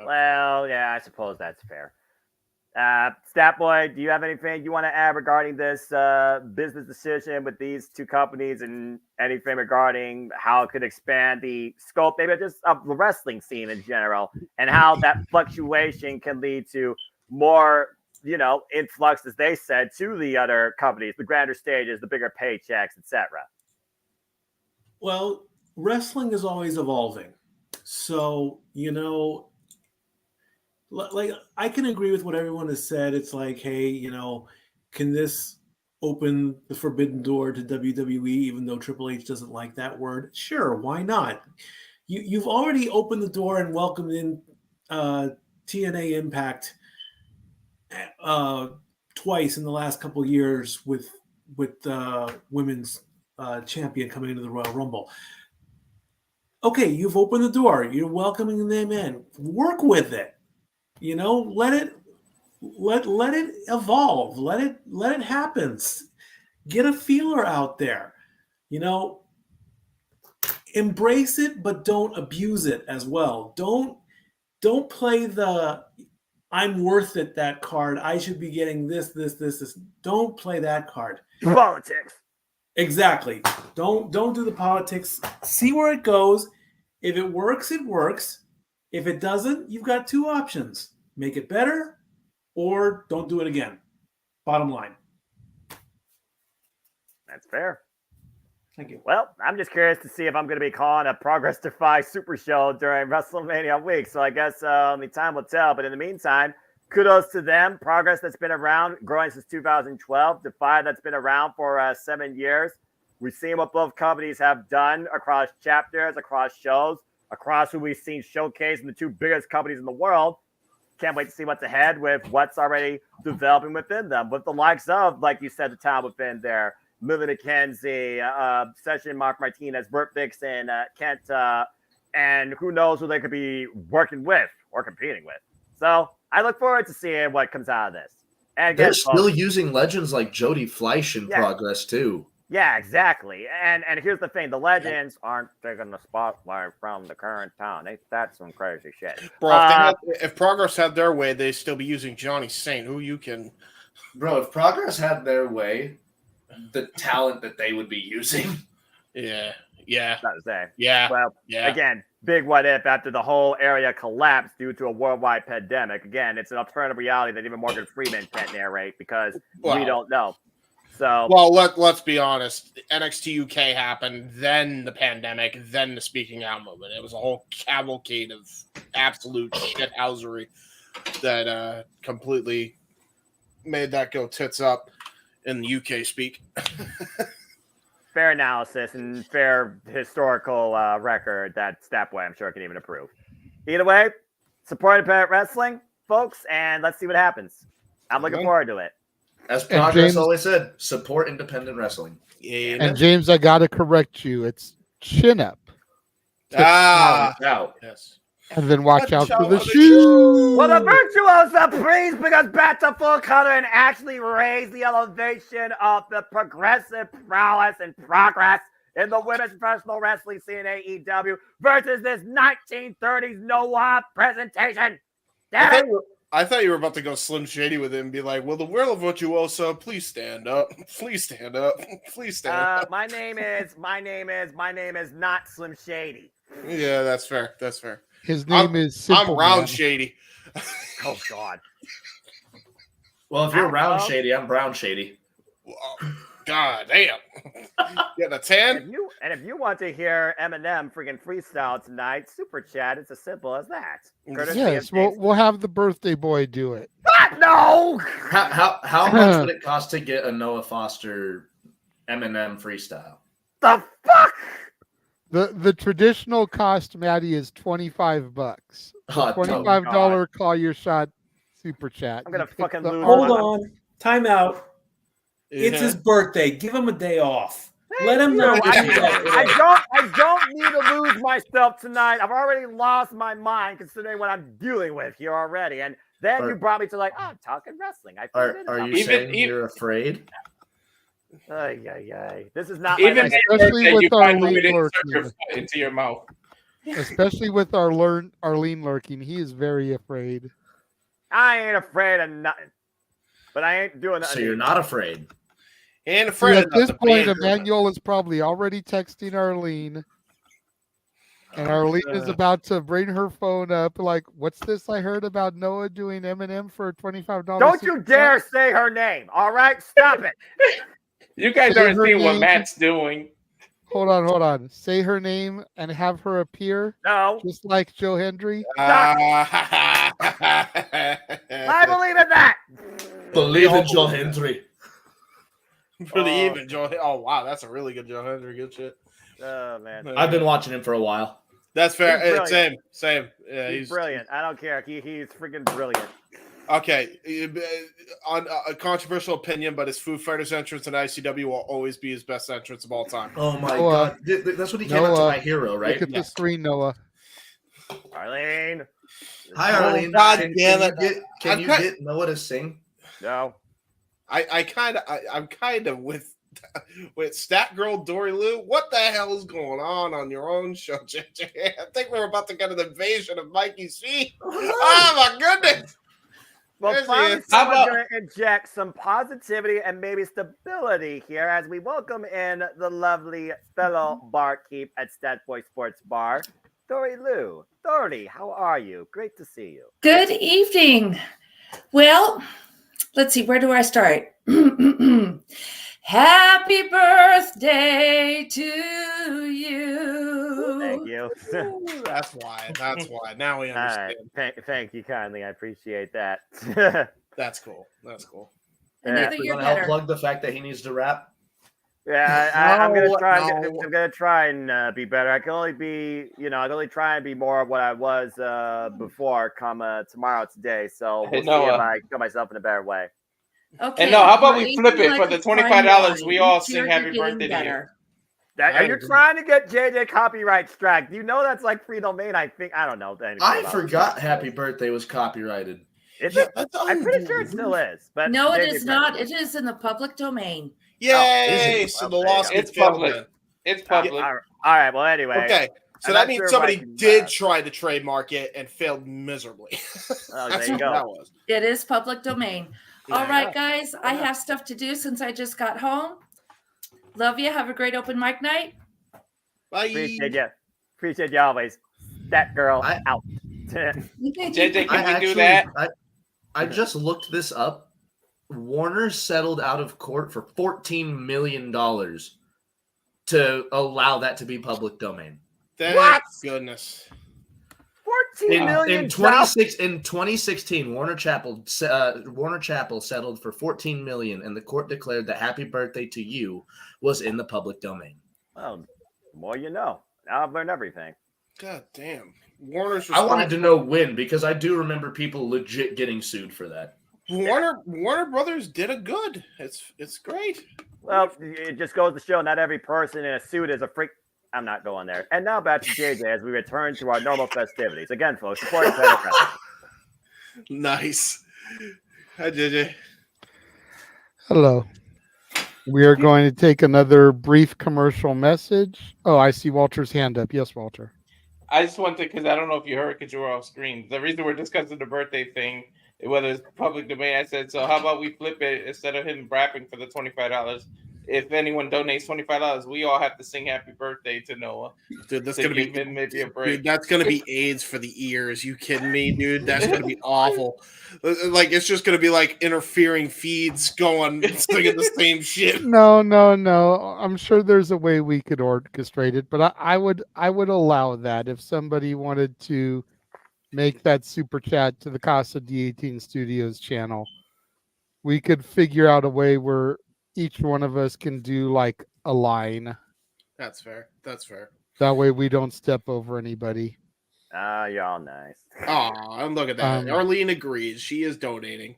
Well, yeah, I suppose that's fair. Statboy, do you have anything you want to add regarding this business decision with these two companies, and anything regarding how it could expand the scope, maybe just of the wrestling scene in general, and how that fluctuation can lead to more, influx, as they said, to the other companies, the grander stages, the bigger paychecks, etc.? Well, wrestling is always evolving. So, like, I can agree with what everyone has said. It's like, hey, can this open the forbidden door to WWE, even though Triple H doesn't like that word? Sure, why not? You've already opened the door and welcomed in TNA Impact twice in the last couple of years with women's champion coming into the Royal Rumble. Okay, you've opened the door. You're welcoming them in. Work with it. Let it evolve. Let it happen. Get a feeler out there. Embrace it, but don't abuse it as well. Don't play the I'm worth it that card. I should be getting this. Don't play that card. Politics. Exactly. Don't do the politics. See where it goes. If it works, it works. If it doesn't, you've got two options. Make it better or don't do it again. Bottom line. That's fair. Thank you. Well, I'm just curious to see if I'm going to be calling a Progress Defy Super Show during WrestleMania week. So I guess only time will tell. But in the meantime, kudos to them. Progress that's been around, growing since 2012. Defy that's been around for 7 years. We've seen what both companies have done across chapters, across shows, across who we've seen showcased in the two biggest companies in the world. Can't wait to see what's ahead with what's already developing within them. With the likes of, like you said, the talent within there, Millie McKenzie, Session Mark Martinez, Burt Vixen, Kent, and who knows who they could be working with or competing with. So I look forward to seeing what comes out of this. And they're still using legends like Jody Fleisch in Progress too. Yeah, exactly. And here's the thing: the legends aren't taking the spotlight from the current town. That's some crazy shit. Bro, if Progress had their way, they'd still be using Johnny Saint. Who you can, bro? If Progress had their way, the talent that they would be using. Yeah. That was there. Yeah. Well, again, big what if after the whole area collapsed due to a worldwide pandemic. Again, it's an alternative reality that even Morgan Freeman can't narrate because we don't know. So well, let's be honest. NXT UK happened, then the pandemic, then the speaking out movement. It was a whole cavalcade of absolute shithousery that completely made that go tits up in the UK speak. Fair analysis and fair historical record that Stepway, I'm sure, can even approve. Either way, support independent wrestling, folks, and let's see what happens. I'm looking forward to it. As Progress always said, support independent wrestling. And James, I gotta correct you. It's chin up. Out. Yes. And then watch out for the shoe. Well, the virtuoso, please bring us back to full color and actually raise the elevation of the progressive prowess and progress in the women's professional wrestling scene in AEW versus this 1930s Noah presentation. Damn it! I thought you were about to go Slim Shady with it and be like, "Will the World of Virtuoso please stand up? Please stand up. Please stand up." My name is not Slim Shady. Yeah, that's fair. That's fair. His name is Simple I'm Round Man. Shady. Oh God. Well, if you're Round Shady, I'm Brown Shady. God damn. Getting a tan? If you want to hear Eminem freaking freestyle tonight, super chat. It's as simple as that. Courtesy Yes, of James- we'll have the birthday boy do it. What? No. How much would it cost to get a Noah Foster Eminem freestyle? The fuck? The traditional cost, Maddie, is $25. Oh, $25 call your shot super chat. I'm gonna You pick fucking the lose. Hold on. Time out. It's Yeah. his birthday. Give him a day off. Let him know. I don't need to lose myself tonight. I've already lost my mind considering what I'm dealing with here already. And then you brought me to talking wrestling. Are you saying you're afraid? This is not Even especially with Arlene insert your lurking. foot into your mouth. Especially with Arlene lurking, he is very afraid. I ain't afraid of nothing. But I ain't doing that. So you're not afraid. And See, afraid at this point, Emmanuel is probably already texting Arlene. And Arlene is about to bring her phone up, like, "What's this I heard about Noah doing Eminem for $25?" Don't you dare say her name. All right, stop it. You guys Say aren't her seeing what name. Matt's doing. Hold on. Say her name and have her appear. No. Just like Joe Hendry. I believe in that. Believe in Joe Hendry. Believe in Joe. Oh wow, that's a really good Joe Hendry. Good shit. Oh man. I've been watching him for a while. That's fair. He's brilliant. Same. Yeah, He's brilliant. I don't care. He's freaking brilliant. Okay, on a controversial opinion, but his Foo Fighters entrance in ICW will always be his best entrance of all time. Oh my God, that's what he came out to My Hero, right? Look at the screen, Noah. Arlene. Hi, Arlene. God Can damn you it. Can you get Noah to sing? No. I'm kind of with Stat Girl Dory Lou. What the hell is going on your own show, JJ? I think we're about to get an invasion of Mikey's feet. Oh my goodness. Well, There's finally, the- someone's going to inject some positivity and maybe stability here as we welcome in the lovely fellow barkeep at Stat Boy Sports Bar, Dory Lou. Dory, how are you? Great to see you. Good evening. Well, let's see, where do I start? Happy birthday to you. Thank you. That's why. Now we understand. Thank you kindly. I appreciate that. That's cool. Another You year want to help better. plug the fact that he needs to rap? Yeah, I'm gonna try. No. I'm gonna try and be better. I can only be, I can only try and be more of what I was before. Come tomorrow, today. So we'll see Noah. if I put myself in a better way. Okay. And no, how about we you're flip eating it for like the a fine $25? wine. We all Each year sing happy you're getting birthday to you. better. Are you trying to get JJ copyright strike? You know that's like free domain. I think I don't know. anything I about forgot it. Happy Birthday was copyrighted. Is it? I'm pretty sure it still is. But No, it JJ is not. correct me. It is in the public domain. Yay! is it? So the loss It's gets filled public. in. It's public. All right. Well, anyway. Okay. So I'm that not means sure if somebody I can, did try to trademark it and failed miserably. Oh, That's there you what go. that was. It is public domain. Yeah. All right, guys. I have stuff to do since I just got home. Love you. Have a great open mic night. Bye. Appreciate you always. That girl out. JJ, can I we do that? I just looked this up. Warner settled out of court for $14 million to allow that to be public domain. Thank goodness. In 2016, Warner Chappell settled for $14 million, and the court declared that "Happy Birthday to You" was in the public domain. Well, the more you know. Now I've learned everything. God damn. Warner's I wanted to know when, because I do remember people legit getting sued for that. Warner Brothers did a good. It's great. Well, it just goes to show not every person in a suit is a freak. I'm not going there. And now back to JJ as we return to our normal festivities. Again, folks, support Nice. Hi, JJ. Hello. We are going to take another brief commercial message. Oh, I see Walter's hand up. Yes, Walter. I just wanted, because I don't know if you heard because you were off screen. The reason we're discussing the birthday thing, whether it's public domain, I said, so how about we flip it instead of him rapping for the $25? If anyone donates $25, we all have to sing "Happy Birthday" to Noah. Dude, that's gonna be maybe a break. Dude, that's gonna be AIDS for the ears. You kidding me, dude? That's gonna be awful. Like it's just gonna be like interfering feeds going singing the same shit. No. I'm sure there's a way we could orchestrate it, but I would allow that if somebody wanted to make that super chat to the Casa D18 Studios channel. We could figure out a way where each one of us can do like a line. That's fair. That's fair. That way we don't step over anybody. Ah, y'all nice. Oh, and look at that. Arlene agrees. She is donating.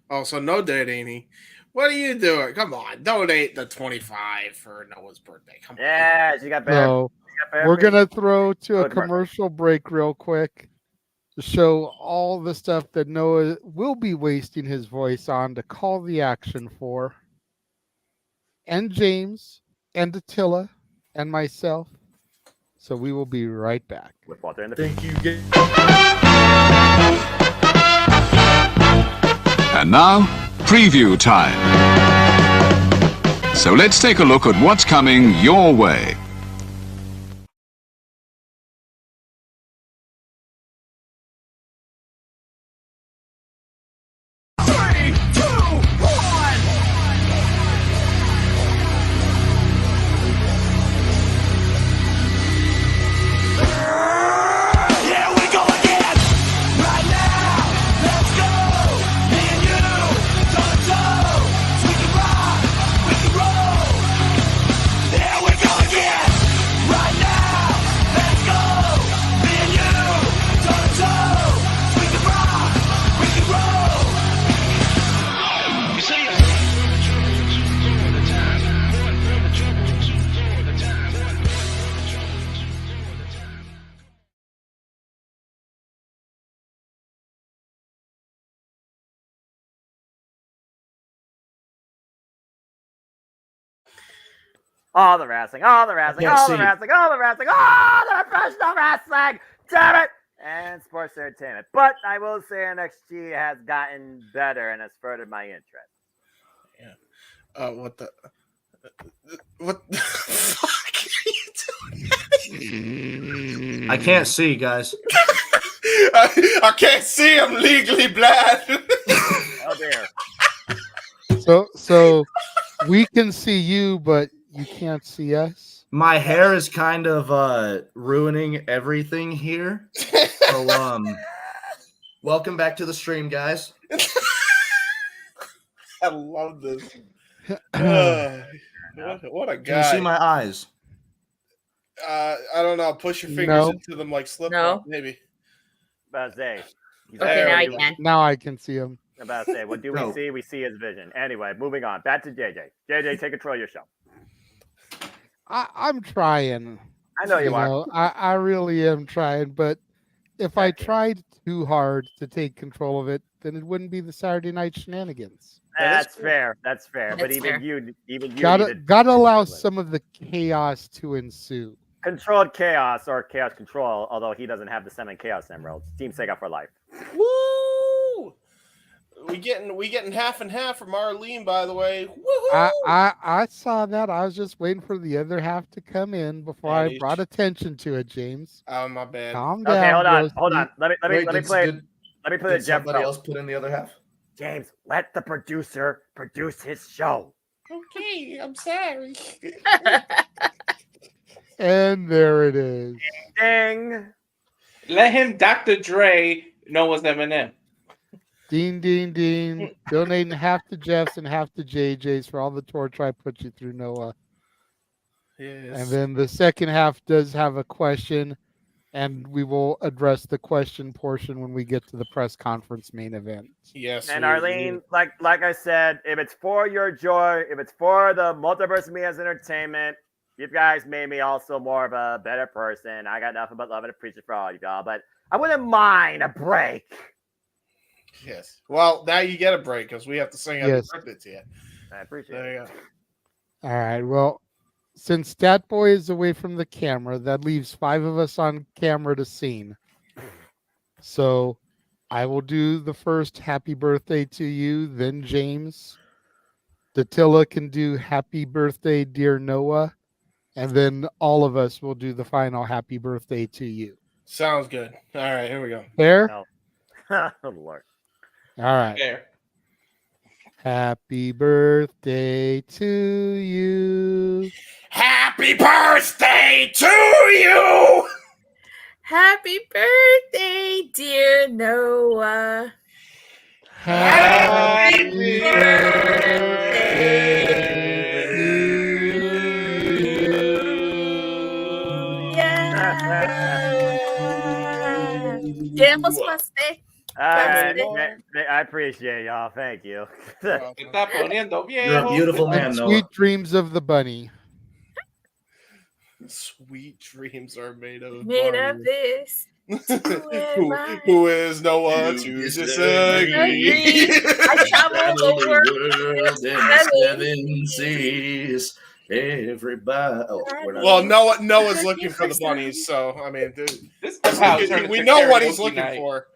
Oh, so no donating. What are you doing? Come on, donate the $25 for Noah's birthday. Come on. Yeah, she got better. So we're gonna throw to a commercial break real quick to show all the stuff that Noah will be wasting his voice on to call the action for. And James and Attila and myself. So we will be right back. With Walter in the Thank you. And now, preview time. So let's take a look at what's coming your way. All the wrestling, all the wrestling, all the wrestling, all the wrestling, all the professional wrestling, damn it, and sports entertainment. But I will say NXT has gotten better and has furthered my interest. Yeah. What the fuck are you doing? I can't see, guys. I can't see. I'm legally blind. Oh dear. So we can see you, but you can't see us. My hair is kind of ruining everything here. So welcome back to the stream, guys. I love this. What a guy. Can you see my eyes? I don't know. Push your fingers into them like slip maybe. About to say. Okay, now I can. Now I can see him. About to say, what do we see? We see his vision. Anyway, moving on. Back to JJ. JJ, take control of your show. I'm trying. I know you are. I really am trying, but if I tried too hard to take control of it, then it wouldn't be the Saturday Night Shenanigans. That's fair. That's fair. But That's even fair. you Gotta allow some of the chaos to ensue. Controlled chaos or chaos control, although he doesn't have the 7 chaos emeralds. Team Sega for life. Woo! We getting half and half from Arlene, by the way. Woohoo! I saw that. I was just waiting for the other half to come in before I brought attention to it, James. Oh, my bad. Calm down. Okay, hold on. Rosie. Hold on. Let me play. Let me put Did it Jeff. somebody else put in the other half? James, let the producer produce his show. Okay, I'm sorry. And there it is. Ding. Let him Dr. Dre Noah's Eminem. Ding, ding, ding. Donating half to Jeff's and half to JJ's for all the torture I put you through, Noah. Yes. And then the second half does have a question, and we will address the question portion when we get to the press conference main event. Yes. And Arlene, like I said, if it's for your joy, if it's for the multiverse of me as entertainment, you guys made me also more of a better person. I got nothing but love and appreciation for all of y'all, but I wouldn't mind a break. Yes. Well, now you get a break because we have to sing happy birthday to you. I appreciate There you it. All right. Well, since Stat Boy is away from the camera, that leaves 5 of us on camera to sing. So I will do the first happy birthday to you, then James. Datilla can do happy birthday, dear Noah. And then all of us will do the final happy birthday to you. Sounds good. All right, here we go. Fair? No. Oh, Lord. All right. Fair. Happy birthday to you. Happy birthday to you. Happy birthday, dear Noah. Happy Queremos pastel. All right. I appreciate y'all. Thank you. Está poniendo You're a viejo. beautiful man, And Noah. sweet dreams of the bunny. Sweet dreams are made of this. who is Noah to disagree? I travel the world in 7 seas. Everybody. Oh, we're not. Well, Noah's looking for the bunnies, so I mean, This is how it turns we into know what he's karaoke looking night. for.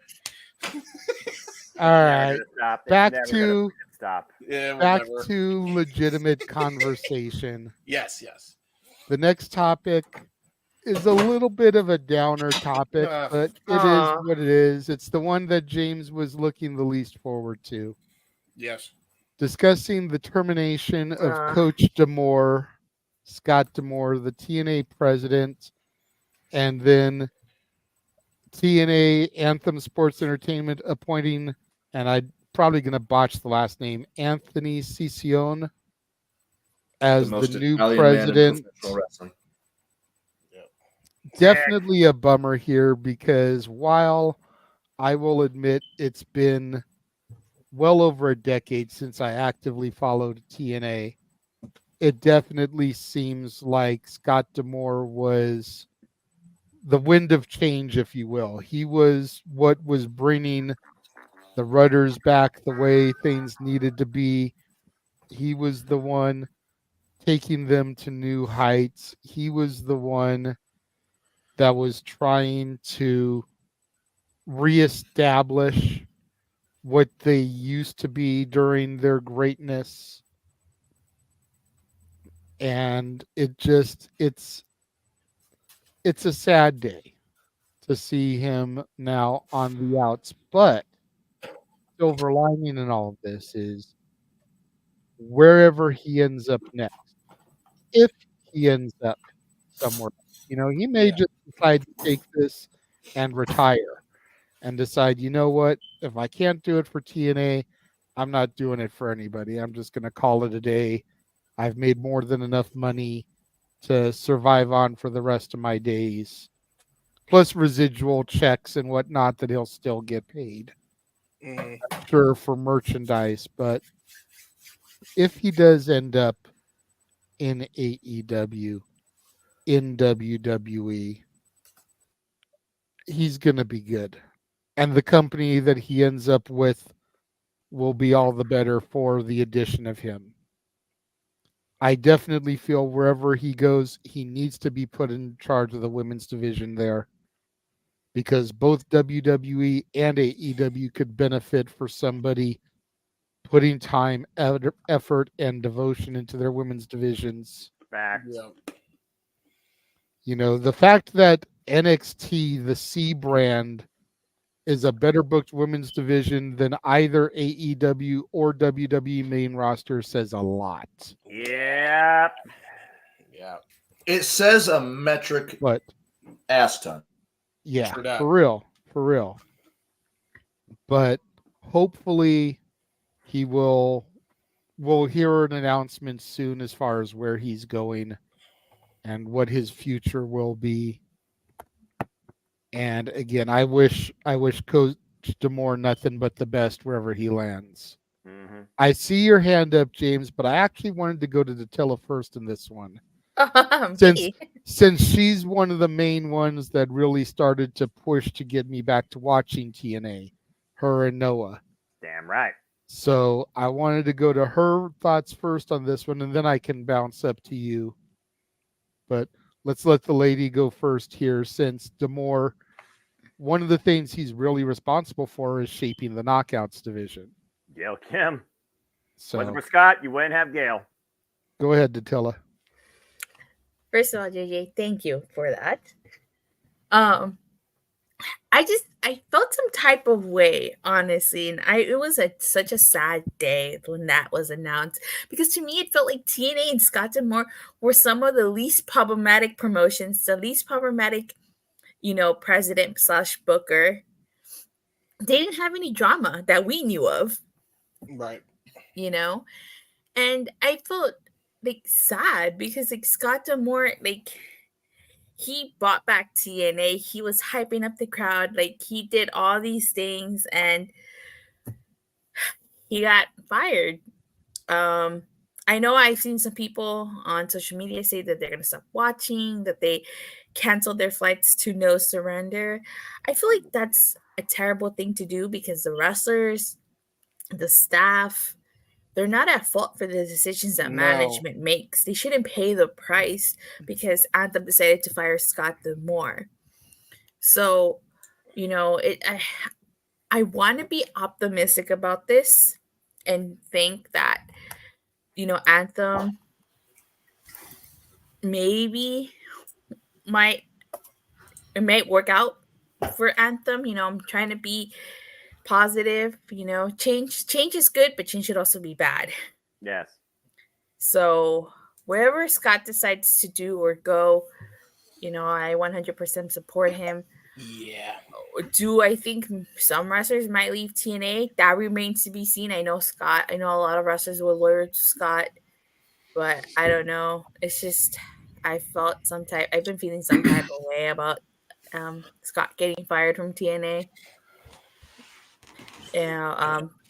All right. Stop. Back Never to gonna stop. Yeah, back whatever. to legitimate conversation. Yes. The next topic is a little bit of a downer topic, but it is what it is. It's the one that James was looking the least forward to. Yes. Discussing the termination of Coach D'Amore, Scott D'Amore, the TNA president, and then TNA Anthem Sports Entertainment appointing, and I'm probably going to botch the last name, Anthony Cicione as the new Italian man in president. professional wrestling. Definitely a bummer here because while I will admit it's been well over a decade since I actively followed TNA, it definitely seems like Scott D'Amore was the wind of change, if you will. He was what was bringing the rudders back the way things needed to be. He was the one taking them to new heights. He was the one that was trying to reestablish what they used to be during their greatness. And it's a sad day to see him now on the outs. But silver lining in all of this is wherever he ends up next, if he ends up somewhere, he may just decide to take this and retire and decide, you know what, if I can't do it for TNA, I'm not doing it for anybody. I'm just going to call it a day. I've made more than enough money to survive on for the rest of my days, plus residual checks and whatnot that he'll still get paid. Sure, for merchandise, but if he does end up in AEW, in WWE, he's going to be good. And the company that he ends up with will be all the better for the addition of him. I definitely feel wherever he goes, he needs to be put in charge of the women's division there, because both WWE and AEW could benefit for somebody putting time, effort, and devotion into their women's divisions. Fact. The fact that NXT, the C brand, is a better booked women's division than either AEW or WWE main roster says a lot. Yeah. Yeah. It says a metric But ass ton. yeah, True that. for real. But hopefully we'll hear an announcement soon as far as where he's going and what his future will be. And again, I wish Coach D'Amore nothing but the best wherever he lands. Mm-hmm. I see your hand up, James, but I actually wanted to go to Datilla first in this one. Since she's one of the main ones that really started to push to get me back to watching TNA, her and Noah. Damn right. So I wanted to go to her thoughts first on this one, and then I can bounce up to you. But let's let the lady go first here, since D'Amore, one of the things he's really responsible for is shaping the Knockouts division. Gail Kim. So Wasn't for Scott, you wouldn't have Gail. Go ahead, Datilla. First of all, JJ, thank you for that. I felt some type of way, honestly, and it was such a sad day when that was announced, because to me it felt like TNA and Scott D'Amore were some of the least problematic promotions, the least problematic, president / booker. They didn't have any drama that we knew of, right? And I felt like sad because like Scott D'Amore, like, he brought back TNA. He was hyping up the crowd. Like, he did all these things and he got fired. I know I've seen some people on social media say that they're going to stop watching, that they canceled their flights to No Surrender. I feel like that's a terrible thing to do because the wrestlers, the staff, they're not at fault for the decisions that management makes. They shouldn't pay the price because Anthem decided to fire Scott D'Amore. So, I want to be optimistic about this and think that, Anthem maybe might work out for Anthem. I'm trying to be positive. Change is good, but change should also be bad. Yes. So wherever Scott decides to do or go, I 100% support him. Yeah. Do I think some wrestlers might leave TNA? That remains to be seen. I know a lot of wrestlers were loyal to Scott, but I don't know. It's just I've been feeling some type of way about Scott getting fired from TNA.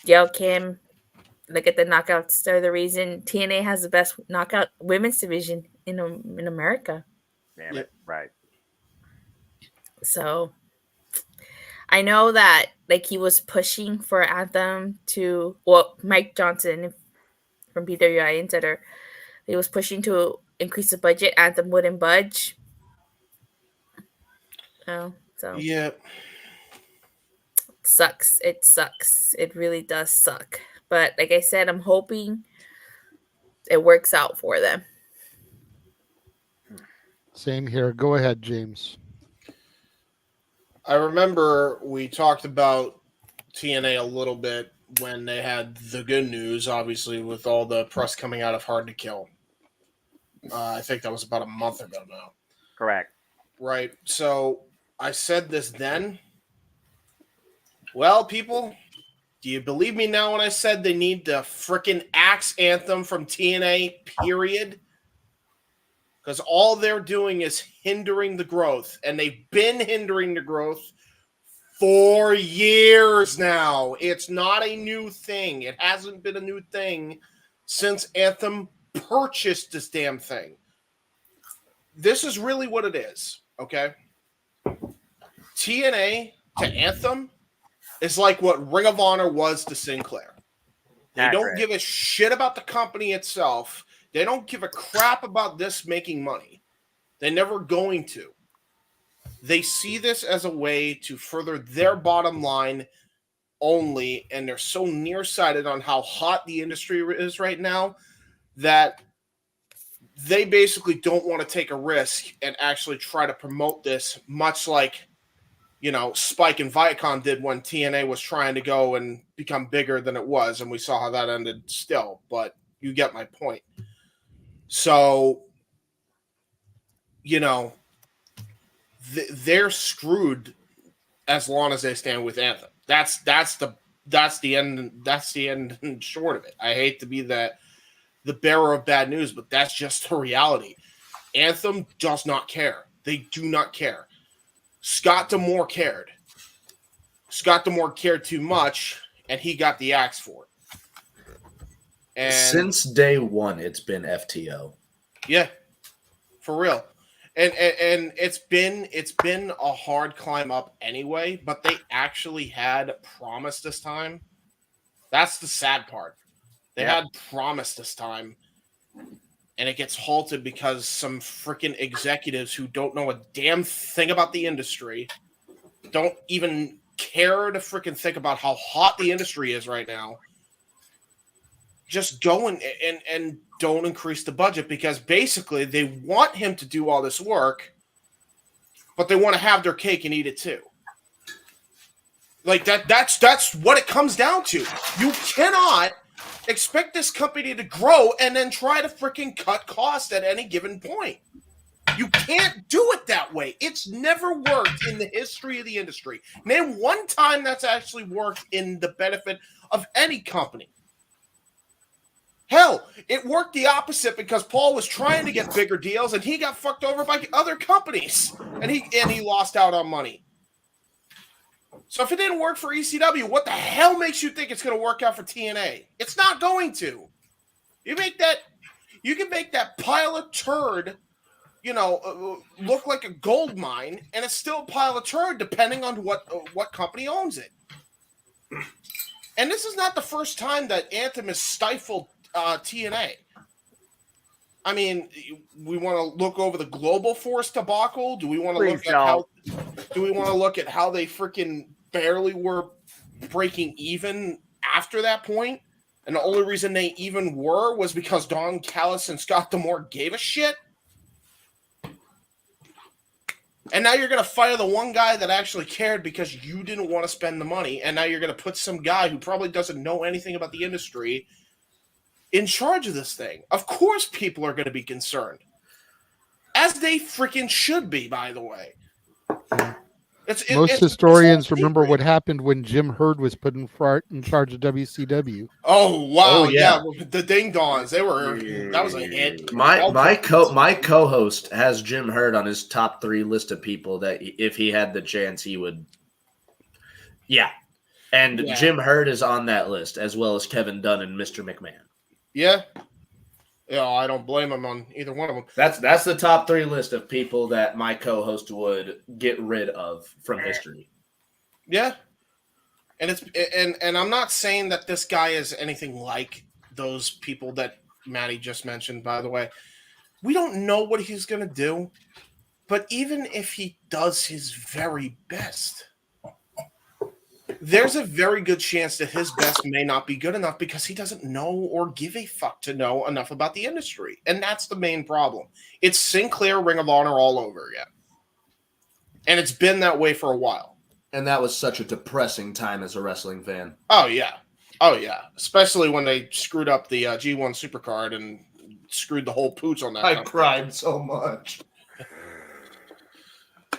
Gail Kim, look at the knockouts. They're the reason TNA has the best knockout women's division in America. Damn it. Right. So I know that like he was pushing for Anthem to, Mike Johnson from PWI Insider, he was pushing to increase the budget. Anthem wouldn't budge. So yeah. Sucks. It sucks. It really does suck. But like I said, I'm hoping it works out for them. Same here. Go ahead, James. I remember we talked about TNA a little bit when they had the good news, obviously, with all the press coming out of Hard to Kill. I think that was about a month ago now. Correct. Right. So I said this then. Well, people, do you believe me now when I said they need the frickin' axe Anthem from TNA, period? Because all they're doing is hindering the growth, and they've been hindering the growth for years now. It's not a new thing. It hasn't been a new thing since Anthem purchased this damn thing. This is really what it is, okay? TNA to Anthem is like what Ring of Honor was to Sinclair. They don't give a shit about the company itself. They don't give a crap about this making money. They're never going to. They see this as a way to further their bottom line only, and they're so nearsighted on how hot the industry is right now that they basically don't want to take a risk and actually try to promote this, much like Spike and Viacom did when TNA was trying to go and become bigger than it was, and we saw how that ended still, but you get my point. So, they're screwed as long as they stand with Anthem. That's the end and short of it. I hate to be the bearer of bad news, but that's just the reality. Anthem does not care. They do not care. Scott D'Amore cared. Scott D'Amore cared too much, and he got the axe for it. And since day one, it's been FTO. Yeah, for real. And it's been a hard climb up anyway, but they actually had promise this time. That's the sad part. They had promise this time, and it gets halted because some freaking executives who don't know a damn thing about the industry, don't even care to freaking think about how hot the industry is right now, just go and don't increase the budget because basically they want him to do all this work, but they want to have their cake and eat it too. Like that's what it comes down to. You cannot expect this company to grow and then try to freaking cut costs at any given point. You can't do it that way. It's never worked in the history of the industry. Name one time that's actually worked in the benefit of any company. Hell, it worked the opposite because Paul was trying to get bigger deals and he got fucked over by other companies and he lost out on money. So if it didn't work for ECW, what the hell makes you think it's going to work out for TNA? It's not going to. You can make that pile of turd, look like a gold mine, and it's still a pile of turd depending on what company owns it. And this is not the first time that Anthem has stifled TNA. I mean, we want to look over the Global Force debacle. Do we want to look at how? Do we want to look at how they freaking barely were breaking even after that point? And the only reason they even were was because Don Callis and Scott D'Amore gave a shit. And now you're going to fire the one guy that actually cared because you didn't want to spend the money. And now you're going to put some guy who probably doesn't know anything about the industry in charge of this thing. Of course people are going to be concerned. As they freaking should be, by the way. Most historians remember what happened when Jim Herd was put in charge of WCW. Oh, wow. Yeah. The Ding Dongs. That was a hit. My co-host has Jim Herd on his top 3 list of people that if he had the chance, he would. Yeah. And Jim Herd is on that list, as well as Kevin Dunn and Mr. McMahon. Yeah. Yeah, I don't blame him on either one of them. That's the top 3 list of people that my co-host would get rid of from history. Yeah. And I'm not saying that this guy is anything like those people that Matty just mentioned, by the way. We don't know what he's going to do, but even if he does his very best, there's a very good chance that his best may not be good enough because he doesn't know or give a fuck to know enough about the industry. And that's the main problem. It's Sinclair Ring of Honor all over again. And it's been that way for a while. And that was such a depressing time as a wrestling fan. Oh, yeah. Oh, yeah. Especially when they screwed up the G1 Supercard and screwed the whole pooch on that. I cried so much.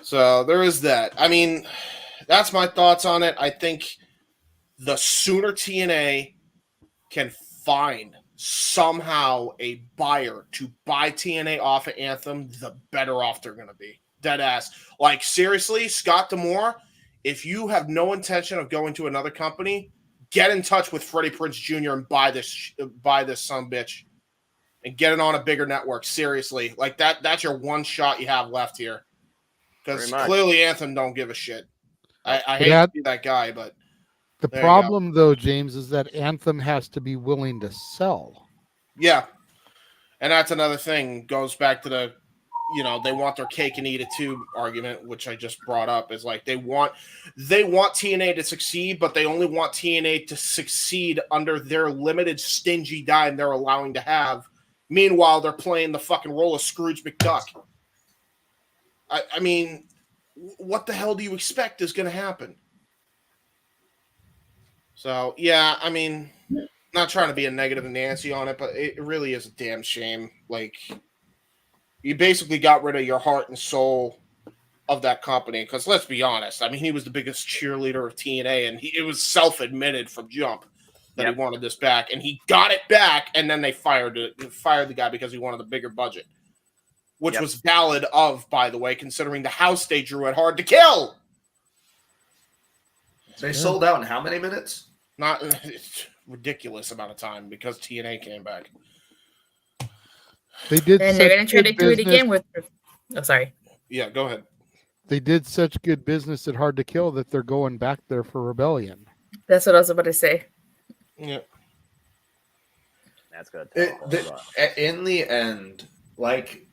So there is that. I mean, that's my thoughts on it. I think the sooner TNA can find somehow a buyer to buy TNA off of Anthem, the better off they're going to be. Dead ass. Like, seriously, Scott D'Amore, if you have no intention of going to another company, get in touch with Freddie Prinze Jr. and buy this sumbitch and get it on a bigger network. Seriously. Like, that's your one shot you have left here. Because clearly Anthem don't give a shit. I hate to be that guy, but the problem, though, James, is that Anthem has to be willing to sell. Yeah, and that's another thing. Goes back to the, they want their cake and eat it too argument, which I just brought up. Is like they want TNA to succeed, but they only want TNA to succeed under their limited, stingy dime they're allowing to have. Meanwhile, they're playing the fucking role of Scrooge McDuck. I mean, what the hell do you expect is going to happen? So, yeah, I mean, not trying to be a negative Nancy on it, but it really is a damn shame. Like, you basically got rid of your heart and soul of that company. Because let's be honest, I mean, he was the biggest cheerleader of TNA, and it was self-admitted from jump that he wanted this back, and he got it back, and then they fired the guy because he wanted a bigger budget, which was valid by the way, considering the house they drew at Hard to Kill. They sold out in how many minutes? Not ridiculous amount of time because TNA came back. They did, and they're going to try to do it again with. Oh, sorry. Yeah, go ahead. They did such good business at Hard to Kill that they're going back there for Rebellion. That's what I was about to say. Yeah, that's good. In the end, like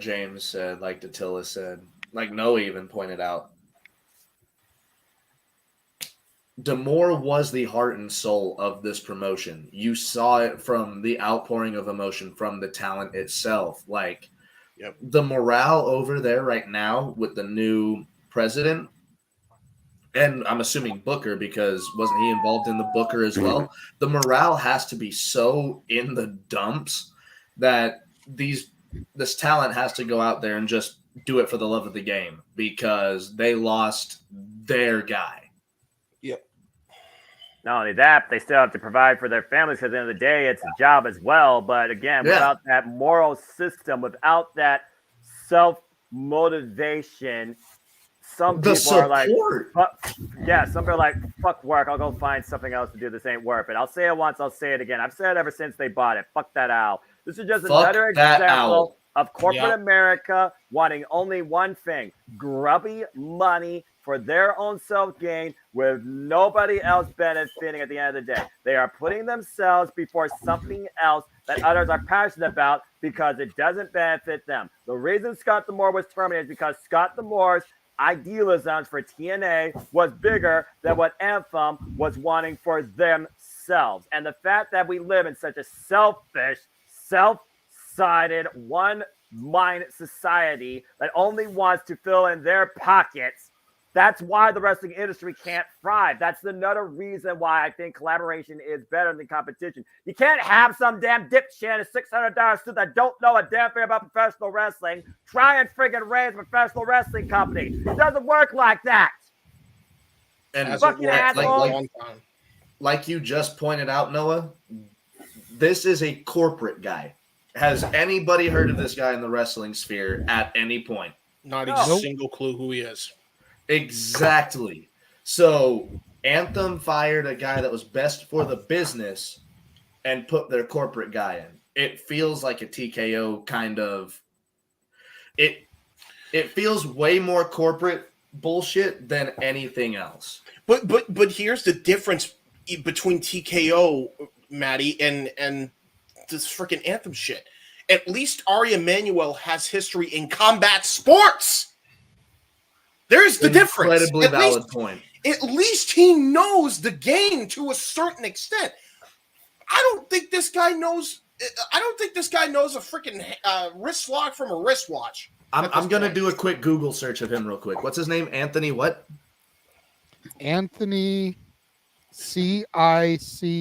James said, like Dattila said, like Noah even pointed out, D'Amore was the heart and soul of this promotion. You saw it from the outpouring of emotion from the talent itself. Like, the morale over there right now with the new president, and I'm assuming Booker, because wasn't he involved in the Booker as well? The morale has to be so in the dumps that this talent has to go out there and just do it for the love of the game because they lost their guy. Yep. Not only that, they still have to provide for their families because at the end of the day, it's a job as well. But again, without that moral system, without that self-motivation, some people are like, some people are like, fuck work, I'll go find something else to do. This ain't worth it. I'll say it once, I'll say it again. I've said it ever since they bought it. Fuck that owl. This is just another example of corporate America wanting only one thing: grubby money for their own self-gain with nobody else benefiting at the end of the day. They are putting themselves before something else that others are passionate about because it doesn't benefit them. The reason Scott D'Amore was terminated is because Scott D'Amore's idealisms for TNA was bigger than what Anthem was wanting for themselves. And the fact that we live in such a selfish, self-sided, one-mind society that only wants to fill in their pockets, that's why the wrestling industry can't thrive. That's another reason why I think collaboration is better than competition. You can't have some damn dipshit in a $600 suit that don't know a damn thing about professional wrestling try and friggin' raise a professional wrestling company. It doesn't work like that. And fucking asshole. Like you just pointed out, Noah, this is a corporate guy. Has anybody heard of this guy in the wrestling sphere at any point? Not a single clue who he is. Exactly. So Anthem fired a guy that was best for the business and put their corporate guy in. It feels like a TKO kind of. It feels way more corporate bullshit than anything else. But here's the difference between TKO, Maddie, and this freaking Anthem shit. At least Ari Emanuel has history in combat sports. There's the difference. Incredibly valid point. At least he knows the game to a certain extent. I don't think this guy knows a freaking wrist lock from a wristwatch. I'm going to do a quick Google search of him real quick. What's his name? Anthony what? Anthony Cicione.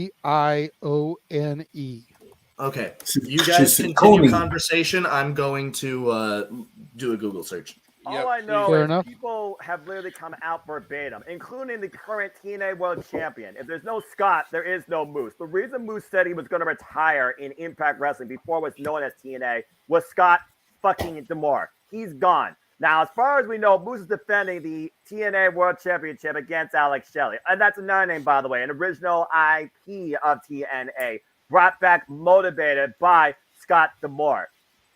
Okay. You guys continue conversation. I'm going to do a Google search. All I know is people have literally come out verbatim, including the current TNA World Champion. If there's no Scott, there is no Moose. The reason Moose said he was going to retire in Impact Wrestling before it was known as TNA was Scott fucking D'Amore. He's gone. Now, as far as we know, Moose is defending the TNA World Championship against Alex Shelley. And that's another name, by the way, an original IP of TNA, brought back motivated by Scott D'Amore.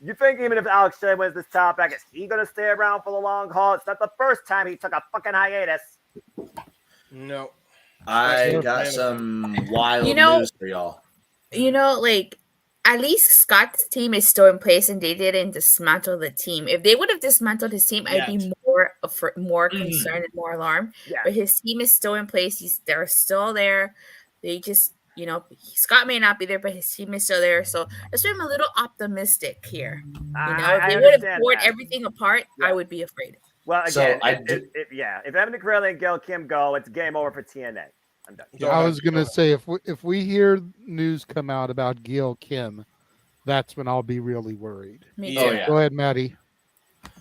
You think even if Alex Shelley wins this title back, is he going to stay around for the long haul? It's not the first time he took a fucking hiatus. No. I got some wild news for y'all. Like, at least Scott's team is still in place and they didn't dismantle the team. If they would have dismantled his team, I'd be more concerned and more alarmed. Yeah. But his team is still in place. They're still there. They just, Scott may not be there, but his team is still there. So that's why I'm a little optimistic here. If they would have poured everything apart, I would be afraid. Well, So again, I if Evan McCrary and Gail Kim go, it's game over for TNA. I'm done. I was gonna say if we hear news come out about Gail Kim, that's when I'll be really worried. Oh, yeah. Go ahead, Maddie.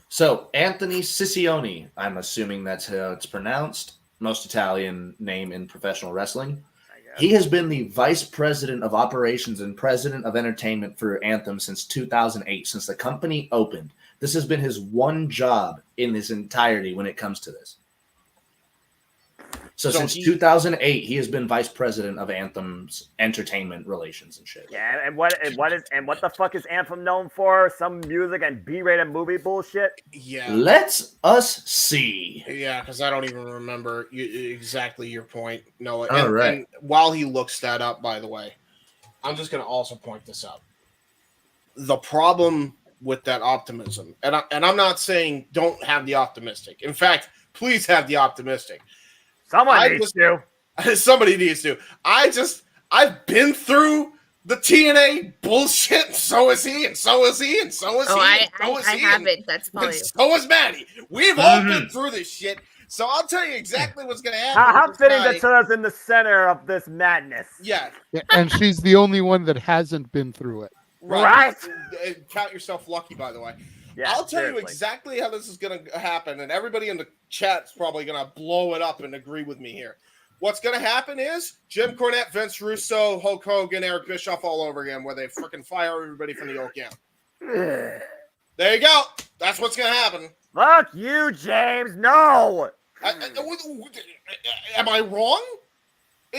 So Anthony Ciccione, I'm assuming that's how it's pronounced. Most Italian name in professional wrestling. He has been the vice president of operations and president of entertainment for Anthem since 2008, since the company opened. This has been his one job in his entirety when it comes to this. So since 2008, he has been vice president of Anthem's entertainment relations and shit. Yeah, and what the fuck is Anthem known for? Some music and B-rated movie bullshit. Yeah. Let's us see. Yeah, because I don't even remember exactly your point, Noah. All right. And while he looks that up, by the way, I'm just going to also point this out. The problem with that optimism, and I'm not saying don't have the optimistic. In fact, please have the optimistic. Somebody needs to. Somebody needs to. I've been through the TNA bullshit. So is he, and so is he, and so is he. I haven't. That's probably. So is Maddie. We've all been through this shit. So I'll tell you exactly what's going to happen. How fitting that Tara's in the center of this madness. Yeah. And she's the only one that hasn't been through it. Right. Count yourself lucky, by the way. Yeah, I'll tell you seriously. exactly how this is going to happen, and everybody in the chat's probably going to blow it up and agree with me here. What's going to happen is Jim Cornette, Vince Russo, Hulk Hogan, Eric Bischoff all over again, where they freaking fire everybody from the old camp. There you go. That's what's going to happen. Fuck you, James. No. Am I wrong?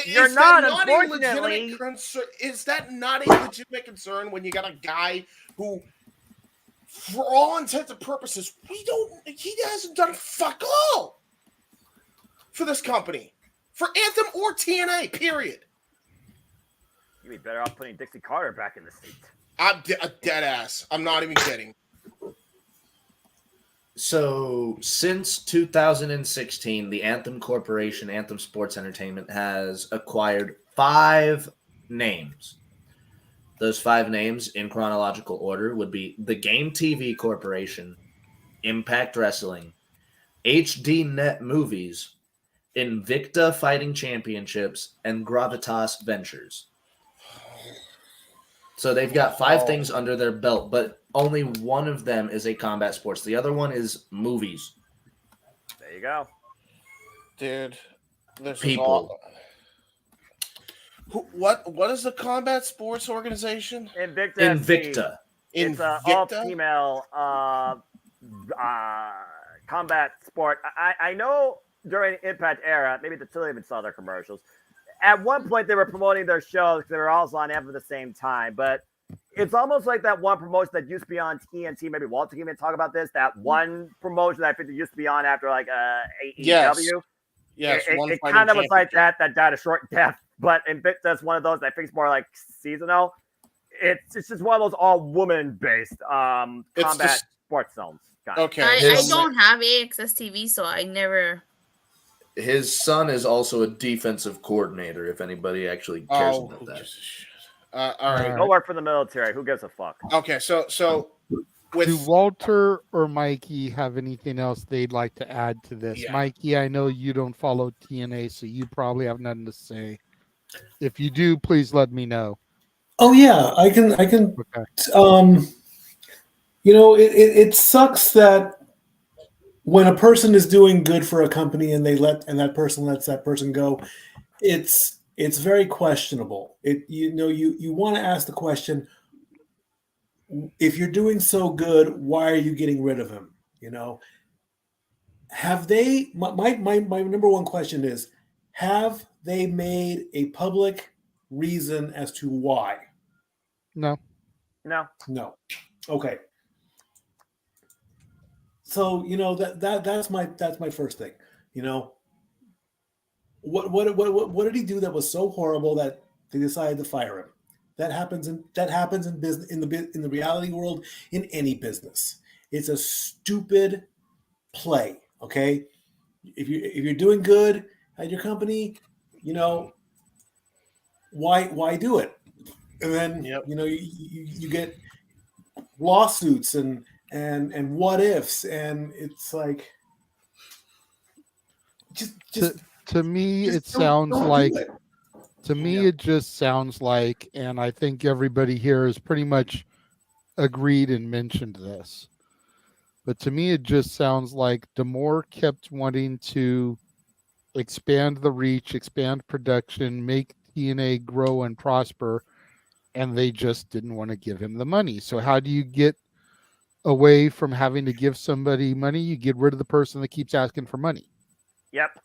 You're Is that not, a unfortunately. legitimate concern? Is that not a legitimate concern when you got a guy who, for all intents and purposes, he hasn't done fuck all for this company, for Anthem or TNA, period. You'd be better off putting Dixie Carter back in the seat. I'm a dead ass. I'm not even kidding. So since 2016, the Anthem Corporation, Anthem Sports Entertainment, has acquired 5 names. Those 5 names, in chronological order, would be the Game TV Corporation, Impact Wrestling, HD Net Movies, Invicta Fighting Championships, and Gravitas Ventures. So they've got 5 things under their belt, but only one of them is a combat sports. The other one is movies. There you go. Dude, this People. is all... What is the combat sports organization? Invicta. Invicta. It's an all-female combat sport. I know during the Impact era, maybe the Tilly even saw their commercials. At one point, they were promoting their shows because they were all on Amp at the same time. But it's almost like that one promotion that used to be on TNT. Maybe Walter can even talk about this. That one promotion that I think it used to be on after like AEW. Yes. It kind of was like that died a short death. But Invicta's one of those that I think is more like seasonal. It's just one of those all woman based combat sports zones. Okay. I don't have AXS TV, so I never. His son is also a defensive coordinator, if anybody actually cares about that. All right. Go work for the military. Who gives a fuck? Okay, so do Walter or Mikey have anything else they'd like to add to this? Yeah. Mikey, I know you don't follow TNA, so you probably have nothing to say. If you do, please let me know. Oh yeah, I can. Okay. It sucks that when a person is doing good for a company and that person lets that person go, it's very questionable. You want to ask the question, if you're doing so good, why are you getting rid of him? Have they? My number one question is, have they made a public reason as to why? No. Okay. So that's my first thing. What did he do that was so horrible that they decided to fire him? That happens in business, in the reality world, in any business. It's a stupid play. Okay, if you're doing good at your company, why do it? And then you get lawsuits and what ifs, and it's like, To me, it don't sounds do like. it. To me, it just sounds like, and I think everybody here has pretty much agreed and mentioned this. But to me, it just sounds like D'Amore kept wanting to expand the reach, expand production, make TNA grow and prosper, and they just didn't want to give him the money. So how do you get away from having to give somebody money? You get rid of the person that keeps asking for money. Yep.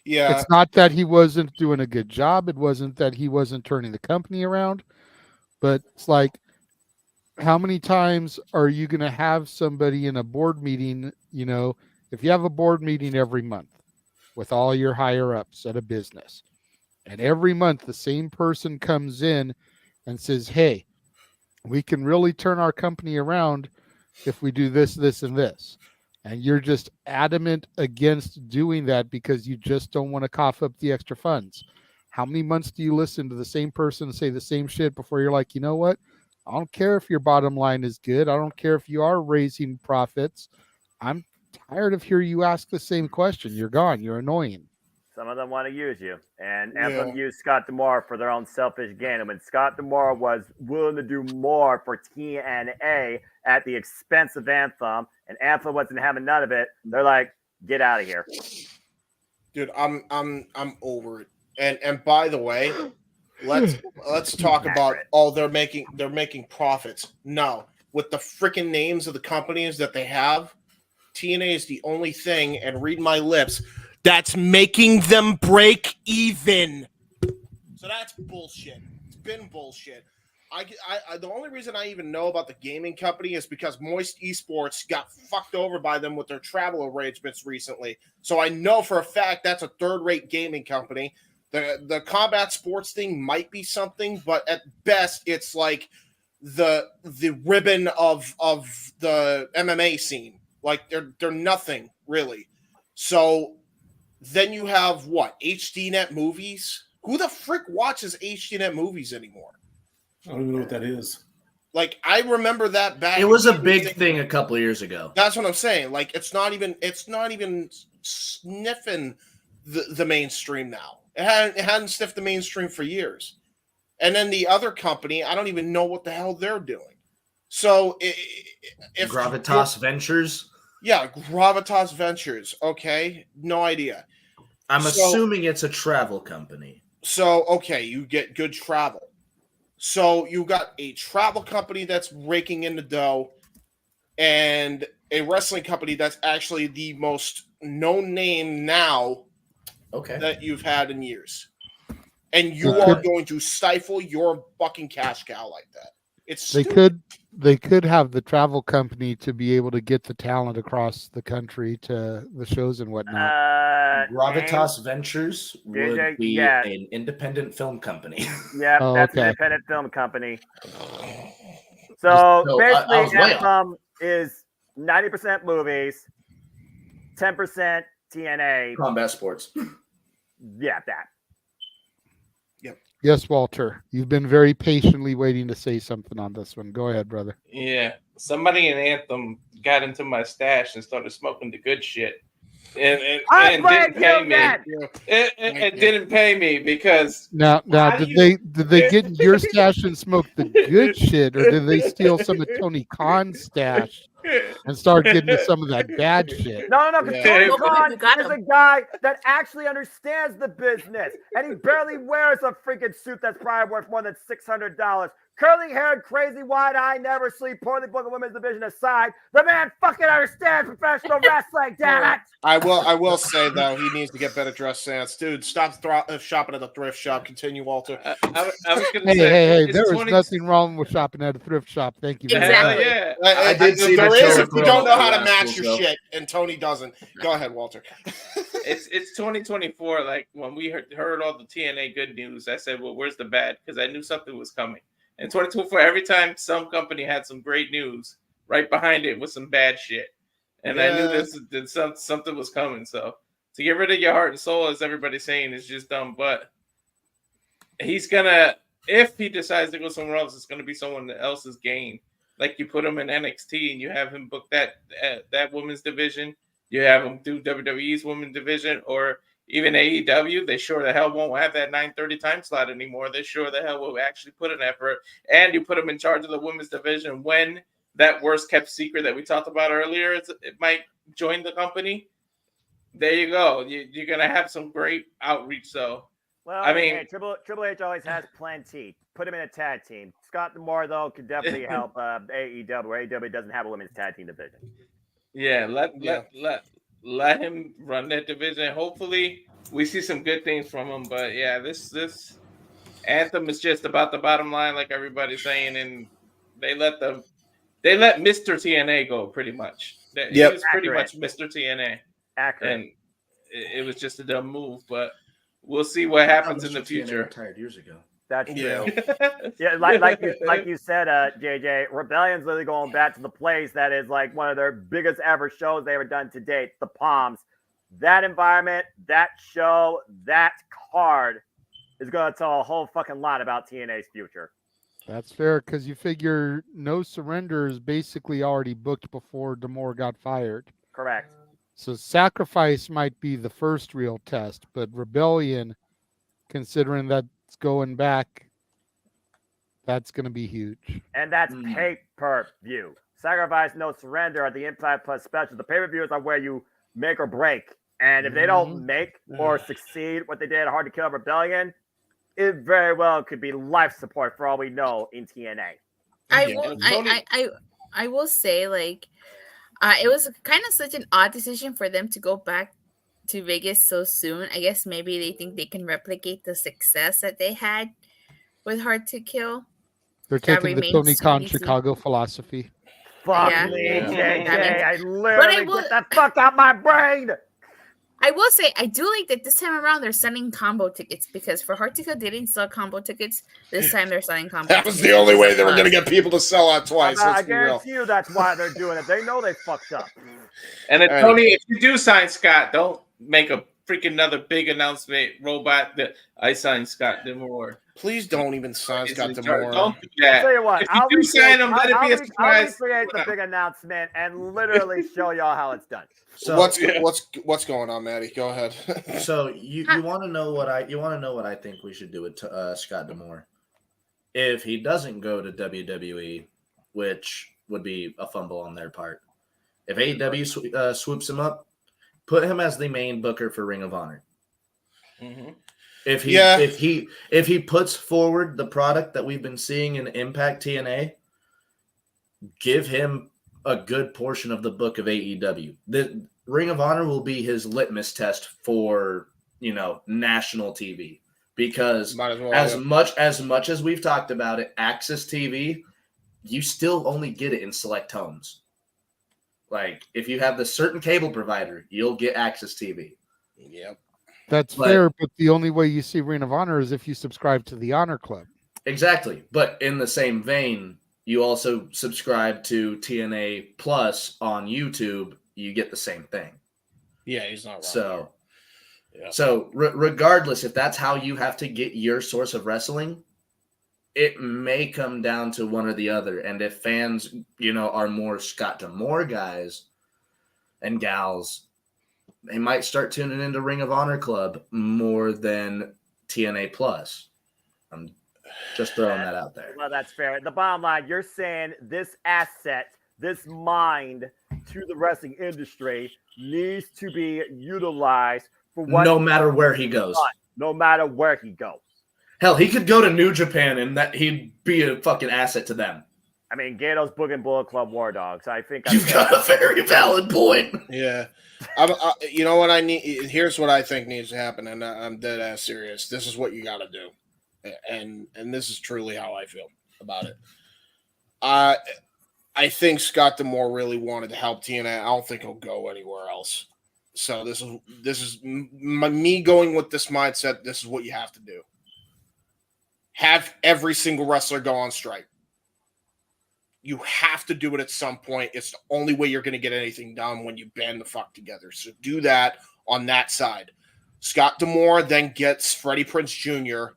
Yeah. It's not that he wasn't doing a good job. It wasn't that he wasn't turning the company around. But it's like, how many times are you going to have somebody in a board meeting? You know, if you have a board meeting every month with all your higher ups at a business, and every month the same person comes in and says, hey, we can really turn our company around if we do this, this, and this. And you're just adamant against doing that because you just don't want to cough up the extra funds. How many months do you listen to the same person say the same shit before you're like, you know what? I don't care if your bottom line is good. I don't care if you are raising profits. I'm tired of hearing you ask the same question. You're gone. You're annoying. Some of them want to use you. And Anthem used Scott D'Amore for their own selfish gain. And when Scott D'Amore was willing to do more for TNA at the expense of Anthem, and Anthem wasn't having none of it, they're like, get out of here. Dude, I'm over it. And by the way, let's talk about they're making profits. No. With the freaking names of the companies that they have, TNA is the only thing, and read my lips, that's making them break even. So that's bullshit. It's been bullshit. I the only reason I even know about the gaming company is because Moist Esports got fucked over by them with their travel arrangements recently. So I know for a fact that's a third-rate gaming company. The combat sports thing might be something, but at best it's like the ribbon of the MMA scene. Like they're nothing really. So then you have what? HDNet movies? Who the frick watches HDNet movies anymore? I don't even know what that is. Like, I remember that back. It was a big thing a couple of years ago. That's what I'm saying. Like, it's not even sniffing the mainstream now. It hadn't sniffed the mainstream for years. And then the other company, I don't even know what the hell they're doing. So if Gravitas Ventures. Yeah, Gravitas Ventures. Okay, no idea. I'm assuming it's a travel company. So, okay, you get good travel. So you got a travel company that's raking in the dough and a wrestling company that's actually the most known name now that you've had in years. And you are going to stifle your fucking cash cow like that. It's stupid. They could have the travel company to be able to get the talent across the country to the shows and whatnot. Gravitas Ventures would be an independent film company. Yeah, that's an independent film company. So basically, Anthem is 90% movies, 10% TNA. Combat sports. Yeah, that. Yes, Walter. You've been very patiently waiting to say something on this one. Go ahead, brother. Yeah. Somebody in Anthem got into my stash and started smoking the good shit. And didn't pay me. It didn't pay me because now did they get in your stash and smoke the good shit, or did they steal some of Tony Khan's stash and start getting to some of that bad shit? No. Tony Khan is a guy that actually understands the business, and he barely wears a freaking suit that's probably worth more than $600. Curly-haired, crazy, wide-eyed, never sleep, poorly booked women's division aside, the man fucking understands professional wrestling, damn it! I will say, though, he needs to get better dress sense. Dude, stop shopping at the thrift shop. Continue, Walter. I was going to say... Hey, there is nothing wrong with shopping at a thrift shop. Thank you. Exactly. Yeah. I did see there is if you don't know how to match your shit, and Tony doesn't. Go ahead, Walter. It's 2024. Like, when we heard all the TNA good news, I said, well, where's the bad? Because I knew something was coming. In 2024, every time some company had some great news, right behind it was some bad shit. And I knew something was coming. So to get rid of your heart and soul, as everybody's saying, is just dumb. But he's gonna, if he decides to go somewhere else, it's gonna be someone else's gain. Like you put him in NXT and you have him book that women's division, You have them do WWE's women's division or even AEW. They sure the hell won't have that 9:30 time slot anymore. They sure the hell will actually put an effort. And you put them in charge of the women's division when that worst kept secret that we talked about earlier, it might join the company. There you go. You're going to have some great outreach. So, Well, I mean, hey, Triple H always has plenty. Put him in a tag team. Scott D'Amore, though, could definitely help AEW, where AEW doesn't have a women's tag team division. Yeah, let him run that division. Hopefully, we see some good things from him. But yeah, this Anthem is just about the bottom line, like everybody's saying, and they let Mr. TNA go pretty much. He was pretty much Mr. TNA. Accurate. And it was just a dumb move, but we'll see what happens in the future. Retired years ago. That's true. Yeah, like you said, JJ, Rebellion's literally going back to the place that is like one of their biggest ever shows they ever done to date, the Palms. That environment, that show, that card is going to tell a whole fucking lot about TNA's future. That's fair, because you figure No Surrender is basically already booked before D'Amore got fired. Correct. So Sacrifice might be the first real test, but Rebellion, considering that's going back, that's going to be huge. And that's pay-per-view. Sacrifice, No Surrender are the Impact Plus special. The pay-per-views are where you make or break. And if they don't make or succeed what they did at Hard to Kill Rebellion, it very well could be life support for all we know in TNA. I will say, like, it was kind of such an odd decision for them to go back to Vegas so soon. I guess maybe they think they can replicate the success that they had with Hard to Kill. They're taking the Tony Khan Chicago philosophy. Fuck me, JJ. I literally get the fuck out my brain. I will say, I do like that this time around they're selling combo tickets, because for Hard to Kill they didn't sell combo tickets. This time they're selling combo tickets. That was the only way they were going to get people to sell out twice. I guarantee you that's why they're doing it. They know they fucked up. And then, Tony, if you do sign Scott, don't make a freaking another big announcement, robot, that I signed Scott D'Amore. Please don't even sign Scott D'Amore. Don't do that. I'll tell you what, if you do sign him, let it be a surprise. I'll recreate the big announcement and literally show y'all how it's done. So what's going on, Maddie? Go ahead. So you want to know what I think we should do with Scott D'Amore. If he doesn't go to WWE, which would be a fumble on their part, if AEW swoops him up, put him as the main booker for Ring of Honor. Mm-hmm. If he puts forward the product that we've been seeing in Impact TNA, give him a good portion of the book of AEW. The Ring of Honor will be his litmus test for, national TV, because as much as we've talked about it, Access TV, you still only get it in select homes. Like, if you have the certain cable provider, you'll get Access TV. Yep. That's fair, but the only way you see Ring of Honor is if you subscribe to the Honor Club. Exactly. But in the same vein, you also subscribe to TNA Plus on YouTube, you get the same thing. Yeah, he's not wrong. So regardless, if that's how you have to get your source of wrestling, it may come down to one or the other. And if fans, are more Scott D'Amore guys and gals, they might start tuning into Ring of Honor Club more than TNA Plus. I'm just throwing that out there. Well, that's fair. The bottom line, you're saying this asset, this mind to the wrestling industry needs to be utilized for what no matter where he goes. No matter where he goes. Hell, he could go to New Japan and that he'd be a fucking asset to them. I mean, Gato's booking Bullet Club War Dogs. I think you've got a very valid point. Yeah, you know what I need? Here's what I think needs to happen, and I'm dead ass serious. This is what you got to do, and this is truly how I feel about it. I think Scott D'Amore really wanted to help TNA. I don't think he'll go anywhere else. So this is me going with this mindset. This is what you have to do. Have every single wrestler go on strike. You have to do it at some point. It's the only way you're going to get anything done when you band the fuck together. So do that on that side. Scott D'Amore then gets Freddie Prinze Jr.,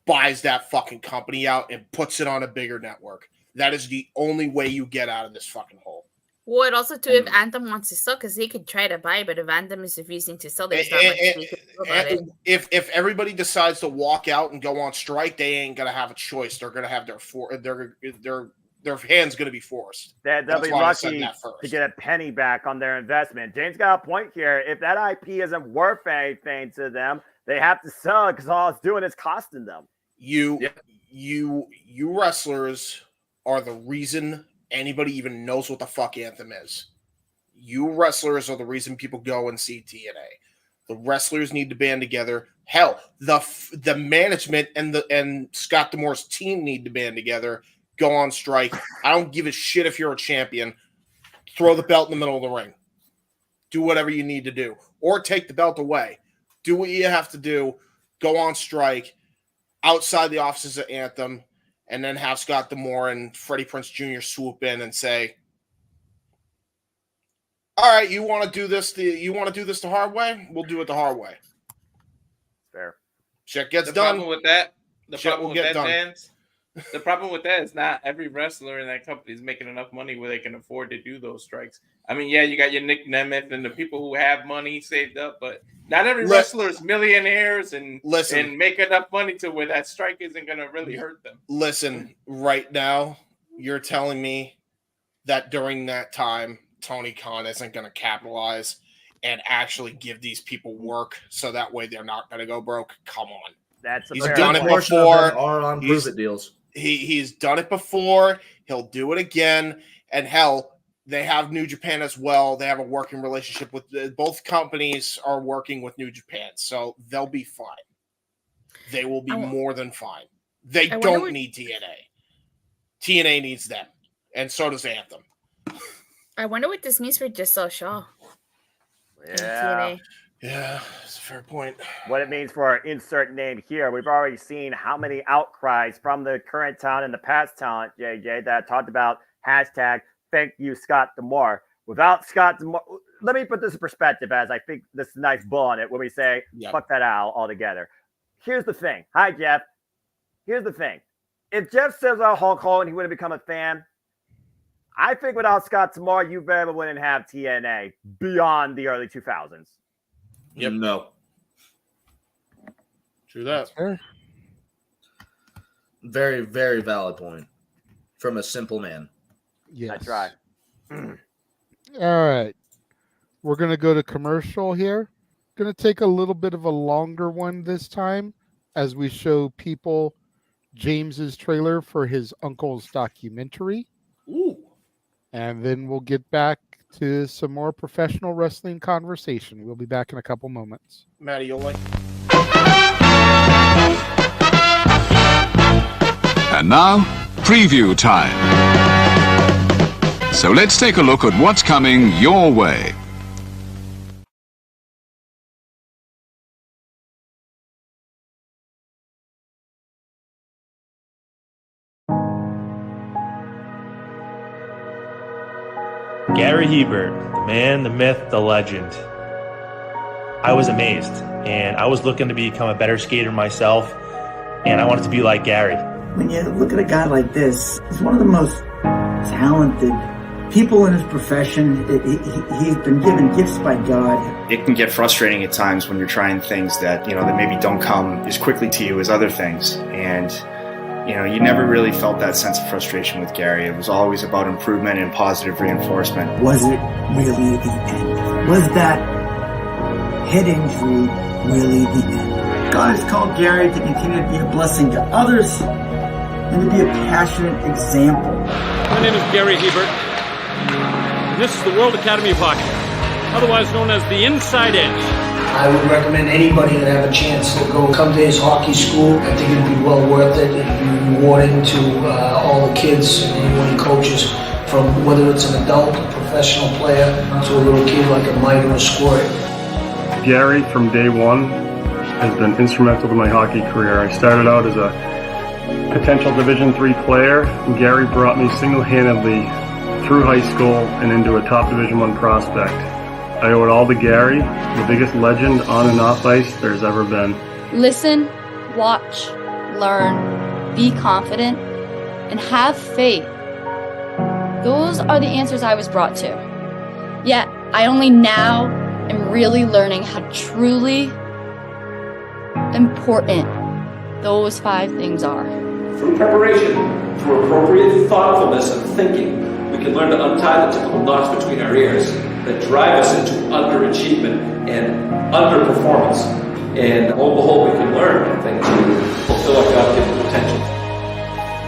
buys that fucking company out, and puts it on a bigger network. That is the only way you get out of this fucking hole. Well, also too, if Anthem wants to sell, because they could try to buy, but if Anthem is refusing to sell, there's not much we can do about it. If everybody decides to walk out and go on strike, they ain't gonna have a choice. They're gonna have their hands gonna be forced. They'll be lucky to get a penny back on their investment. James got a point here. If that IP isn't worth anything to them, they have to sell it because all it's doing is costing them. You wrestlers are the reason anybody even knows what the fuck Anthem is. You wrestlers are the reason people go and see TNA. The wrestlers need to band together. Hell, the management and Scott D'Amore's team need to band together. Go on strike. I don't give a shit if you're a champion. Throw the belt in the middle of the ring. Do whatever you need to do, or take the belt away. Do what you have to do. Go on strike outside the offices of Anthem. And then have Scott D'Amore and Freddie Prinze Jr. swoop in and say, "All right, you want to do this? You want to do this the hard way? We'll do it the hard way." Fair. Shit gets the done. Problem with that, done. Dance, the problem with that is not every wrestler in that company is making enough money where they can afford to do those strikes. I mean, yeah, you got your Nick Nemeth and the people who have money saved up, but not every wrestler is millionaires and make enough money to where that strike isn't going to really hurt them. Listen, right now, you're telling me that during that time, Tony Khan isn't going to capitalize and actually give these people work so that way they're not going to go broke? Come on. He's done it before. Are on prove it deals. He's done it before. He'll do it again. And hell, they have New Japan as well. They have a working relationship with both companies are working with New Japan, so they'll be fine. They will be more than fine. They don't need TNA. TNA needs them, and so does Anthem. I wonder what this means for Giselle Shaw. Yeah. Yeah, that's a fair point. What it means for our insert name here. We've already seen how many outcries from the current talent and the past talent, JJ, that talked about hashtag thank you, Scott D'Amore. Without Scott D'Amore, let me put this in perspective as I think this is a nice bull on it when we say, fuck that out altogether. Here's the thing. Hi, Jeff. Here's the thing. If Jeff says about Hulk Hogan, he would have become a fan. I think without Scott D'Amore, you very well wouldn't have TNA beyond the early 2000s. Yep. No. True that. Very, very valid point from a simple man. Yes. That's right. All right. We're going to go to commercial here. Going to take a little bit of a longer one this time as we show people James's trailer for his uncle's documentary. Ooh. And then we'll get back to some more professional wrestling conversation. We'll be back in a couple moments. Matty, you'll like. And now, preview time. So let's take a look at what's coming your way. Gary Hebert, the man, the myth, the legend. I was amazed, and I was looking to become a better skater myself, and I wanted to be like Gary. When you look at a guy like this, he's one of the most talented people in his profession. He's been given gifts by God. It can get frustrating at times when you're trying things that, that maybe don't come as quickly to you as other things. And, you never really felt that sense of frustration with Gary. It was always about improvement and positive reinforcement. Was it really the end? Was that head injury really the end? God has called Gary to continue to be a blessing to others and to be a passionate example. My name is Gary Hebert, and this is the World Academy of Hockey, otherwise known as the Inside Edge. I would recommend anybody that have a chance to come to his hockey school. I think it'd be well worth it. It'd be rewarding to all the kids and anyone he coaches, from whether it's an adult, a professional player, to a little kid like a Mike or a Squirt. Gary, from day one, has been instrumental to my hockey career. I started out as a potential Division III player, and Gary brought me single-handedly through high school and into a top Division I prospect. I owe it all to Gary, the biggest legend on and off ice there's ever been. Listen, watch, learn, be confident, and have faith. Those are the answers I was brought to. Yet, I only now am really learning how truly important those 5 things are. Through preparation, through appropriate thoughtfulness and thinking, we can learn to untie the typical knots between our ears that drive us into underachievement and underperformance. And lo and behold, we can learn things to fulfill our God-given potential.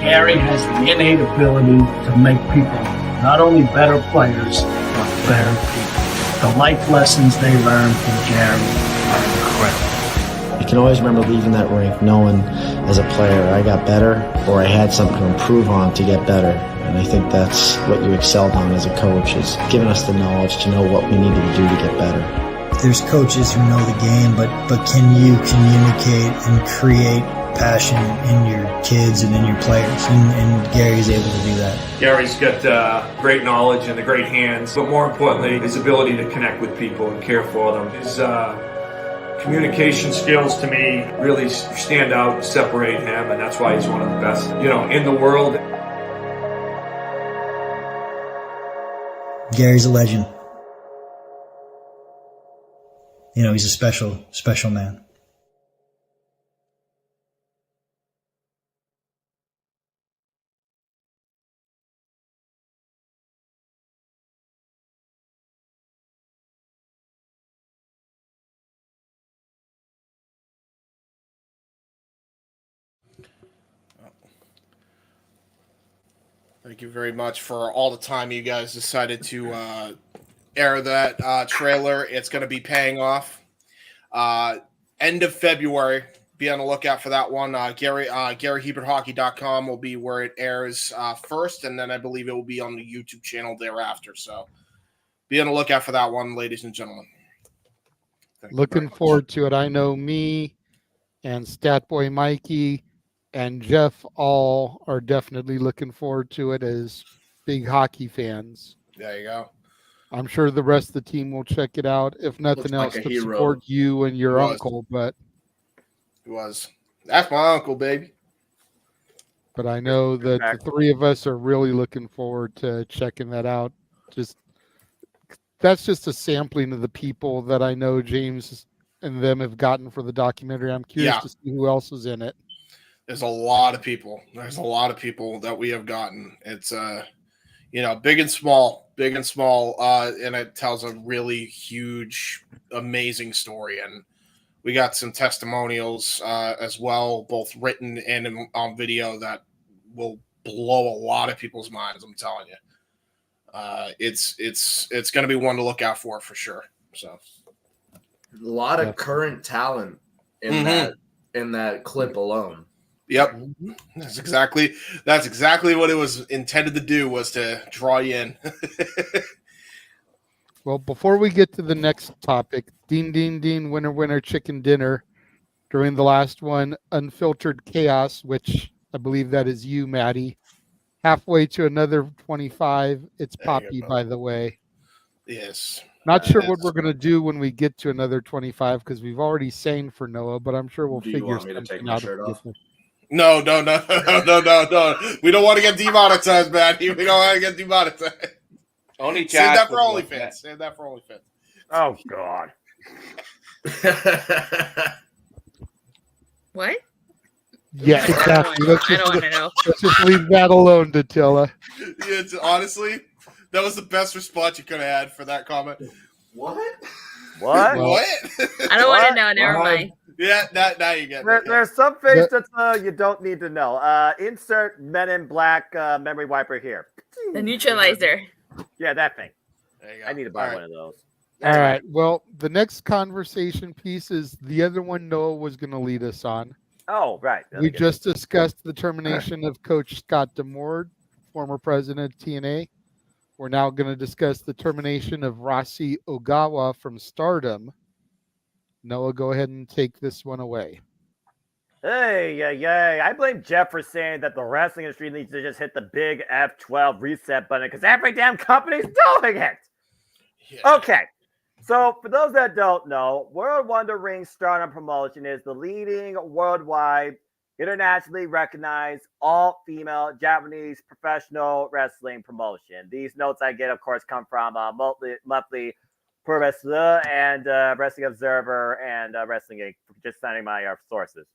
Gary has the innate ability to make people not only better players, but better people. The life lessons they learn from Gary are incredible. I can always remember leaving that rink knowing as a player I got better or I had something to improve on to get better. And I think that's what you excelled on as a coach, is giving us the knowledge to know what we needed to do to get better. There's coaches who know the game, but can you communicate and create passion in your kids and in your players? And Gary's able to do that. Gary's got great knowledge and the great hands, but more importantly, his ability to connect with people and care for them. His communication skills, to me, really stand out and separate him, and that's why he's one of the best, in the world. Gary's a legend. He's a special, special man. Thank you very much for all the time you guys decided to air that trailer. It's going to be paying off. End of February. Be on the lookout for that one. GaryHebertHockey.com will be where it airs first, and then I believe it will be on the YouTube channel thereafter. So be on the lookout for that one, ladies and gentlemen. Looking forward to it. I know me and Statboy Mikey and Jeff all are definitely looking forward to it as big hockey fans. There you go. I'm sure the rest of the team will check it out, if nothing else, to support you and your uncle. But it was. That's my uncle, baby. But I know that the 3 of us are really looking forward to checking that out. That's just a sampling of the people that I know James and them have gotten for the documentary. I'm curious to see who else is in it. There's a lot of people. That we have gotten. It's big and small, and it tells a really huge, amazing story. And we got some testimonials as well, both written and on video, that will blow a lot of people's minds. I'm telling you, it's going to be one to look out for sure. So, a lot of current talent in that clip alone. Yep, that's exactly what it was intended to do, was to draw you in. Well, before we get to the next topic, Dean, winner, chicken dinner. During the last one, Unfiltered Chaos, which I believe that is you, Maddie. Halfway to another 25. It's Poppy, by the way. Yes. Not sure what we're going to do when we get to another 25, because we've already sang for Noah, but I'm sure we'll figure something out. No. We don't want to get demonetized, Maddie. We don't want to get demonetized. Only Save that for OnlyFans. Oh, God. What? Yeah, exactly. I don't want to know. Let's just leave that alone, Datilla. Yeah, honestly, that was the best response you could have had for that comment. What? What? I don't want to know. Never mind. Yeah, now you get it. There's some things that you don't need to know. Insert Men in Black memory wiper here. The neutralizer. Yeah, that thing. There you go. I need to buy one of those. All right. Well, the next conversation piece is the other one Noah was going to lead us on. Oh, right. We just discussed the termination of Coach Scott Demord, former president of TNA. We're now going to discuss the termination of Rossi Ogawa from Stardom. Noah, go ahead and take this one away. Hey, I blame Jeff for saying that the wrestling industry needs to just hit the big F12 reset button because every damn company's doing it. Yeah. Okay, so for those that don't know, World Wonder Ring Stardom Promotion is the leading worldwide internationally recognized all-female Japanese professional wrestling promotion. These notes I get, of course, come from monthly Pro Wrestler and Wrestling Observer and Wrestling Inc. Just citing my sources.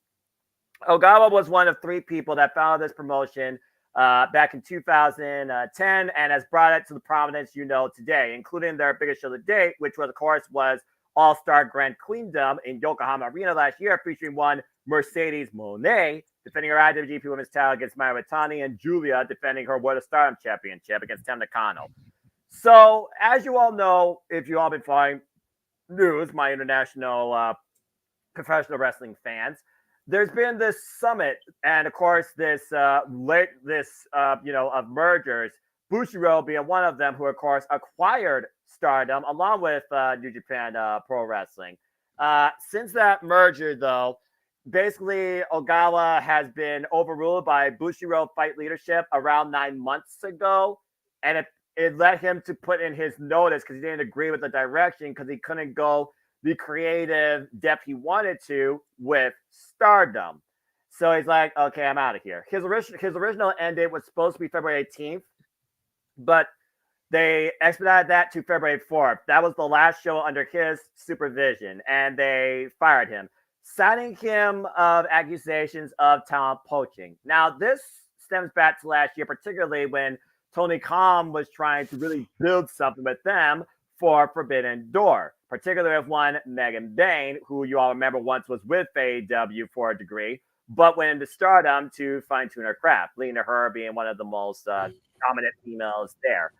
Ogawa was one of 3 people that founded this promotion back in 2010 and has brought it to the prominence you know today, including their biggest show to date, which was, of course, was All-Star Grand Queendom in Yokohama Arena last year, featuring one Mercedes Moné defending her IWGP Women's title against Mayu Iwatani, and Julia defending her World of Stardom Championship against Tam Nakano. So, as you all know, if you all been following news, my international professional wrestling fans, there's been this summit, and of course, this of mergers. Bushiroad being one of them, who of course acquired Stardom along with New Japan Pro Wrestling. Since that merger, though, basically Ogawa has been overruled by Bushiroad Fight Leadership around 9 months ago, and it led him to put in his notice because he didn't agree with the direction because he couldn't go the creative depth he wanted to with Stardom. So he's like, okay, I'm out of here. His original end date was supposed to be February 18th, but they expedited that to February 4th. That was the last show under his supervision, and they fired him, citing him of accusations of talent poaching. Now, this stems back to last year, particularly when Tony Khan was trying to really build something with them for Forbidden Door, particularly with one Megan Bain, who you all remember once was with AEW for a degree, but went into Stardom to fine-tune her craft, leading to her being one of the most dominant females there.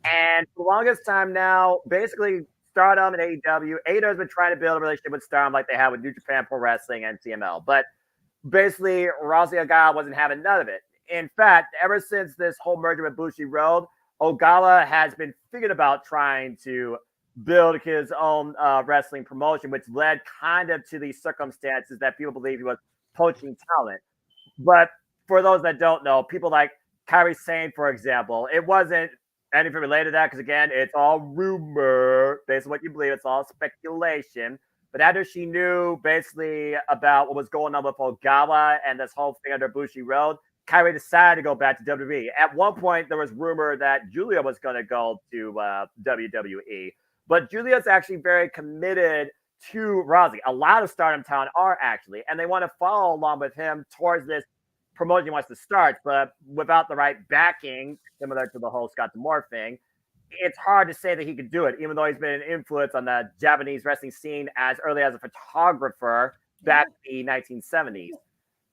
And for the longest time now, basically Stardom and AEW has been trying to build a relationship with Stardom like they had with New Japan Pro Wrestling and CML. But basically, Rousey Ogawa wasn't having none of it. In fact, ever since this whole merger with Bushiroad, Ogawa has been thinking about trying to build his own wrestling promotion, which led kind of to these circumstances that people believe he was poaching talent. But for those that don't know, people like Kairi Sane, for example, it wasn't anything related to that because, again, it's all rumor based on what you believe. It's all speculation. But after she knew basically about what was going on with Ogawa and this whole thing under Bushiroad, Kairi decided to go back to WWE. At one point, there was rumor that Julia was going to go to WWE. But Julia's actually very committed to Rousey. A lot of Stardom talent are actually, and they want to follow along with him towards this promotion he wants to start, but without the right backing, similar to the whole Scott D'Amore thing, it's hard to say that he could do it, even though he's been an influence on the Japanese wrestling scene as early as a photographer back in the 1970s.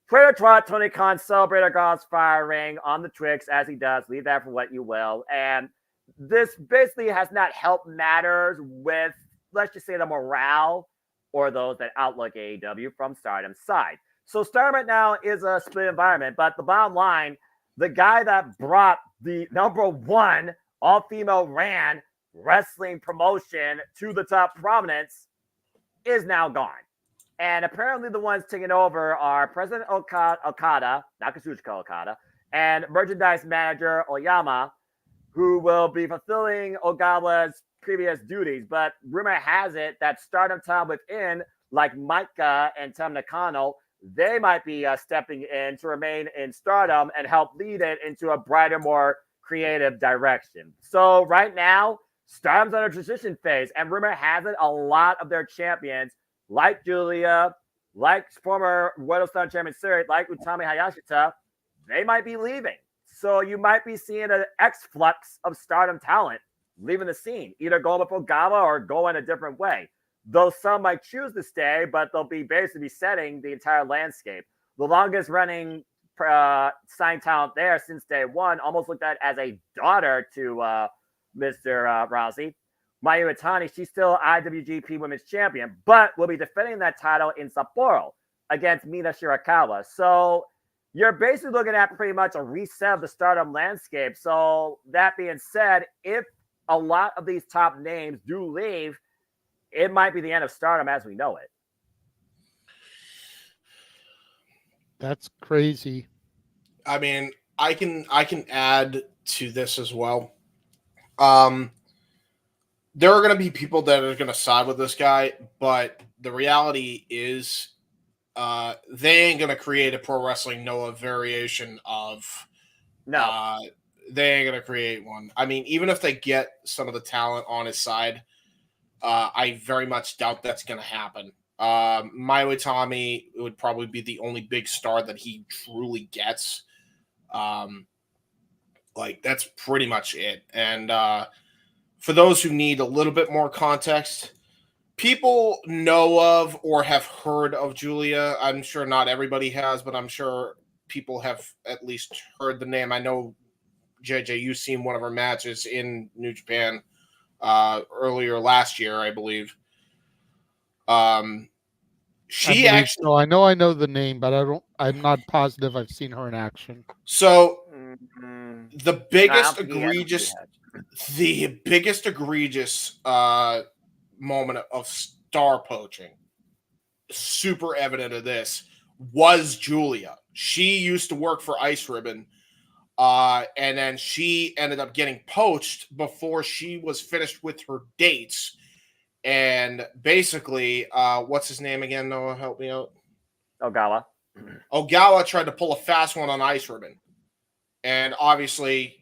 Twitter twat Tony Khan celebrated Ogawa's firing on the Twix, as he does. Leave that for what you will. And this basically has not helped matters with, let's just say, the morale or those that outlook AEW from Stardom's side. So Stardom right now is a split environment, but the bottom line, the guy that brought the #1 all-female ran wrestling promotion to the top prominence is now gone. And apparently the ones taking over are President Okada, not Kazuchika Okada, and merchandise manager Oyama, who will be fulfilling Ogawa's previous duties. But rumor has it that Stardom talent within, like Micah and Tam Nakano, they might be stepping in to remain in Stardom and help lead it into a brighter, more creative direction. So right now, Stardom's on a transition phase, and rumor has it a lot of their champions, like Julia, like former World of Stardom champion Suri, like Utami Hayashita, they might be leaving. So you might be seeing an exflux of Stardom talent leaving the scene, either going with Ogawa or going a different way. Though some might choose to stay, but they'll be basically setting the entire landscape. The longest running signed talent there since day one, almost looked at as a daughter to Mr. Rousey. Mayu Iwatani, she's still IWGP Women's Champion, but will be defending that title in Sapporo against Mina Shirakawa. So you're basically looking at pretty much a reset of the Stardom landscape. So that being said, if a lot of these top names do leave, it might be the end of Stardom as we know it. That's crazy. I mean, I can add to this as well. There are going to be people that are going to side with this guy, but the reality is they ain't gonna create a Pro Wrestling Noah variation of. No. They ain't gonna create one. I mean, even if they get some of the talent on his side, I very much doubt that's gonna happen. Mayu Itami would probably be the only big star that he truly gets. Like that's pretty much it. And for those who need a little bit more context, people know of or have heard of Julia. I'm sure not everybody has, but I'm sure people have at least heard the name. I know, JJ, you've seen one of her matches in New Japan earlier last year, I believe. She actually. So I know the name, but I'm not positive I've seen her in action. So Mm-hmm. the biggest egregious moment of star poaching, super evident of this, was Julia. She used to work for Ice Ribbon, and then she ended up getting poached before she was finished with her dates. And basically, what's his name again, Noah? Help me out. Ogawa. Ogawa tried to pull a fast one on Ice Ribbon. And obviously,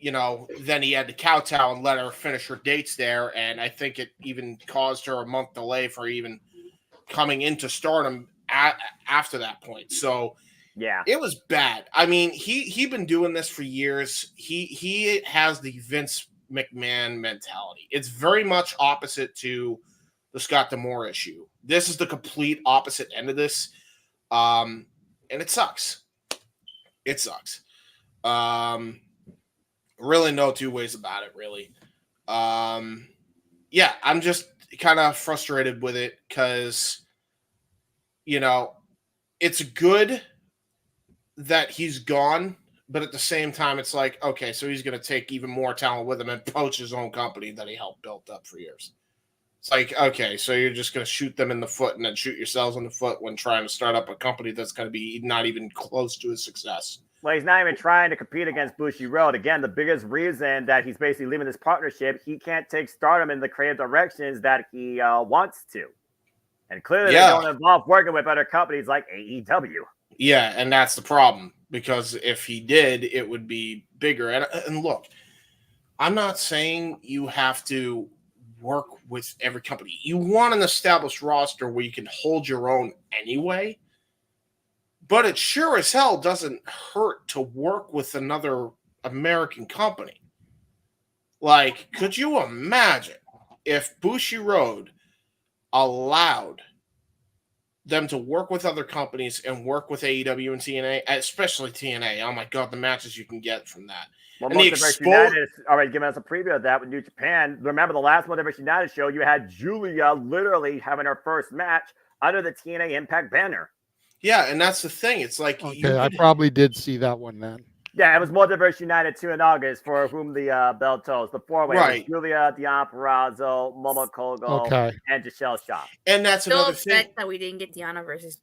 then he had to kowtow and let her finish her dates there. And I think it even caused her a month delay for even coming into Stardom after that point. So yeah, it was bad. I mean, he'd been doing this for years. He has the Vince McMahon mentality. It's very much opposite to the Scott D'Amore issue. This is the complete opposite end of this. And it sucks. It sucks. Really no two ways about it, really. Yeah, I'm just kind of frustrated with it because, it's good that he's gone, but at the same time, it's like, okay, so he's going to take even more talent with him and poach his own company that he helped build up for years. It's like, okay, so you're just going to shoot them in the foot and then shoot yourselves in the foot when trying to start up a company that's going to be not even close to a success. Well, he's not even trying to compete against Bushiroad. Again, the biggest reason that he's basically leaving this partnership, he can't take Stardom in the creative directions that he wants to. And clearly they don't involve working with other companies like AEW. Yeah, and that's the problem. Because if he did, it would be bigger. And look, I'm not saying you have to work with every company. You want an established roster where you can hold your own anyway. But it sure as hell doesn't hurt to work with another American company. Like, could you imagine if Bushiroad allowed them to work with other companies and work with AEW and TNA, especially TNA? Oh my God, the matches you can get from that. Well, Multiverse United is already giving us a preview of that with New Japan. Remember the last Multiverse United show, you had Julia literally having her first match under the TNA Impact banner. Yeah, and that's the thing. It's like, okay, I probably did see that one then. Yeah, it was Multiverse United 2 in August, for whom the bell tolls. The four-way was Julia, Dion Purrazzo, Momo Kogo, and Giselle Shaw. And that's another thing. That we didn't get Diana versus.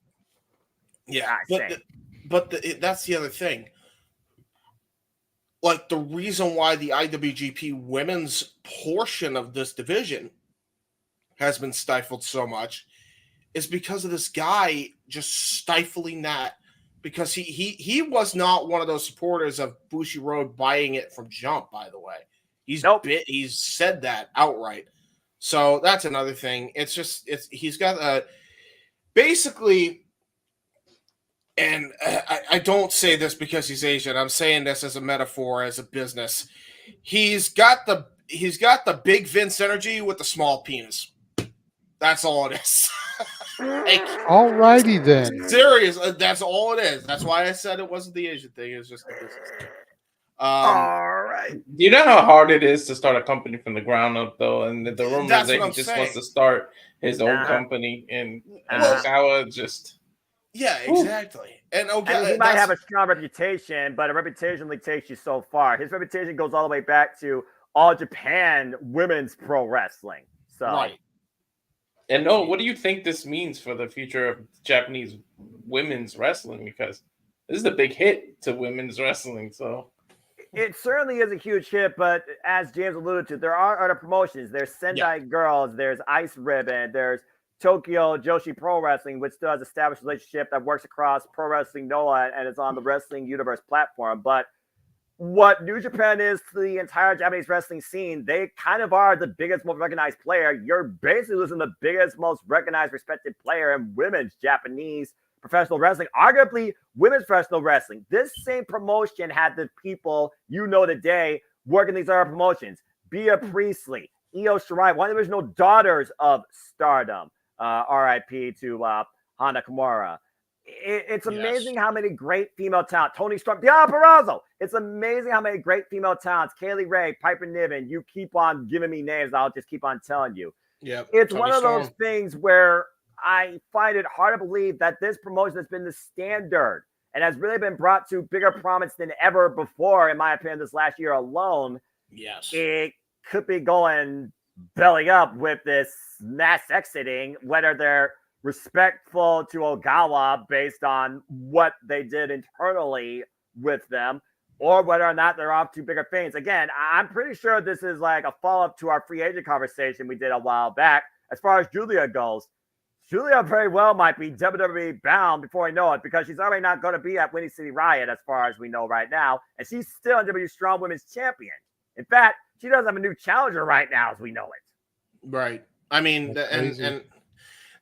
Yeah, but that's the other thing. Like, the reason why the IWGP women's portion of this division has been stifled so much is because of this guy just stifling that. Because he was not one of those supporters of Bushiroad buying it from Jump, by the way. He's said that outright. So that's another thing. He's got basically, and I don't say this because he's Asian. I'm saying this as a metaphor, as a business. He's got the big Vince energy with the small penis. That's all it is. Like, alrighty then. Serious. That's all it is. That's why I said it wasn't the Asian thing. It was just the business thing. All right. You know how hard it is to start a company from the ground up, though, and the rumors that he just wants to start his own company, and Ogawa just. Yeah, exactly. And he might have a strong reputation, but a reputation only takes you so far. His reputation goes all the way back to All Japan Women's Pro Wrestling. So. Right. And no, what do you think this means for the future of Japanese women's wrestling? Because this is a big hit to women's wrestling. So it certainly is a huge hit, but as James alluded to, there are other promotions. There's Sendai Girls, there's Ice Ribbon, there's Tokyo Joshi Pro Wrestling, which still has established relationship that works across Pro Wrestling Noah and is on the Wrestling Universe platform. But what New Japan is to the entire Japanese wrestling scene, they kind of are the biggest, most recognized player. You're basically losing the biggest, most recognized, respected player in women's Japanese professional wrestling, arguably women's professional wrestling. This same promotion had the people you know today working these other promotions. Bea Priestley, Io Shirai, one of the original daughters of Stardom. RIP to Hana Kimura. It's amazing how many great female talent. Tony Storm, Diana Perazzo. It's amazing how many great female talents. Kaylee Ray, Piper Niven. You keep on giving me names. I'll just keep on telling you. Yep. It's Tony one of Storm. those things where I find it hard to believe that this promotion has been the standard and has really been brought to bigger prominence than ever before, in my opinion, this last year alone. Yes. It could be going belly up with this mass exiting, whether they're respectful to Ogawa based on what they did internally with them, or whether or not they're off to bigger things. Again, I'm pretty sure this is like a follow-up to our free agent conversation we did a while back. As far as Julia goes, Julia very well might be WWE bound before I know it, because she's already not going to be at Windy City Riot as far as we know right now, and she's still WWE Strong Women's Champion. In fact, she doesn't have a new challenger right now as we know it. Right. I mean, That's and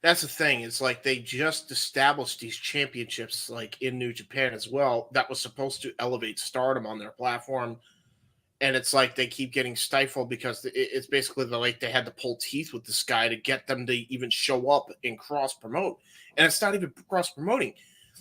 that's the thing. It's like they just established these championships like in New Japan as well. That was supposed to elevate Stardom on their platform. And it's like they keep getting stifled because it's basically like they had to pull teeth with this guy to get them to even show up and cross promote. And it's not even cross promoting.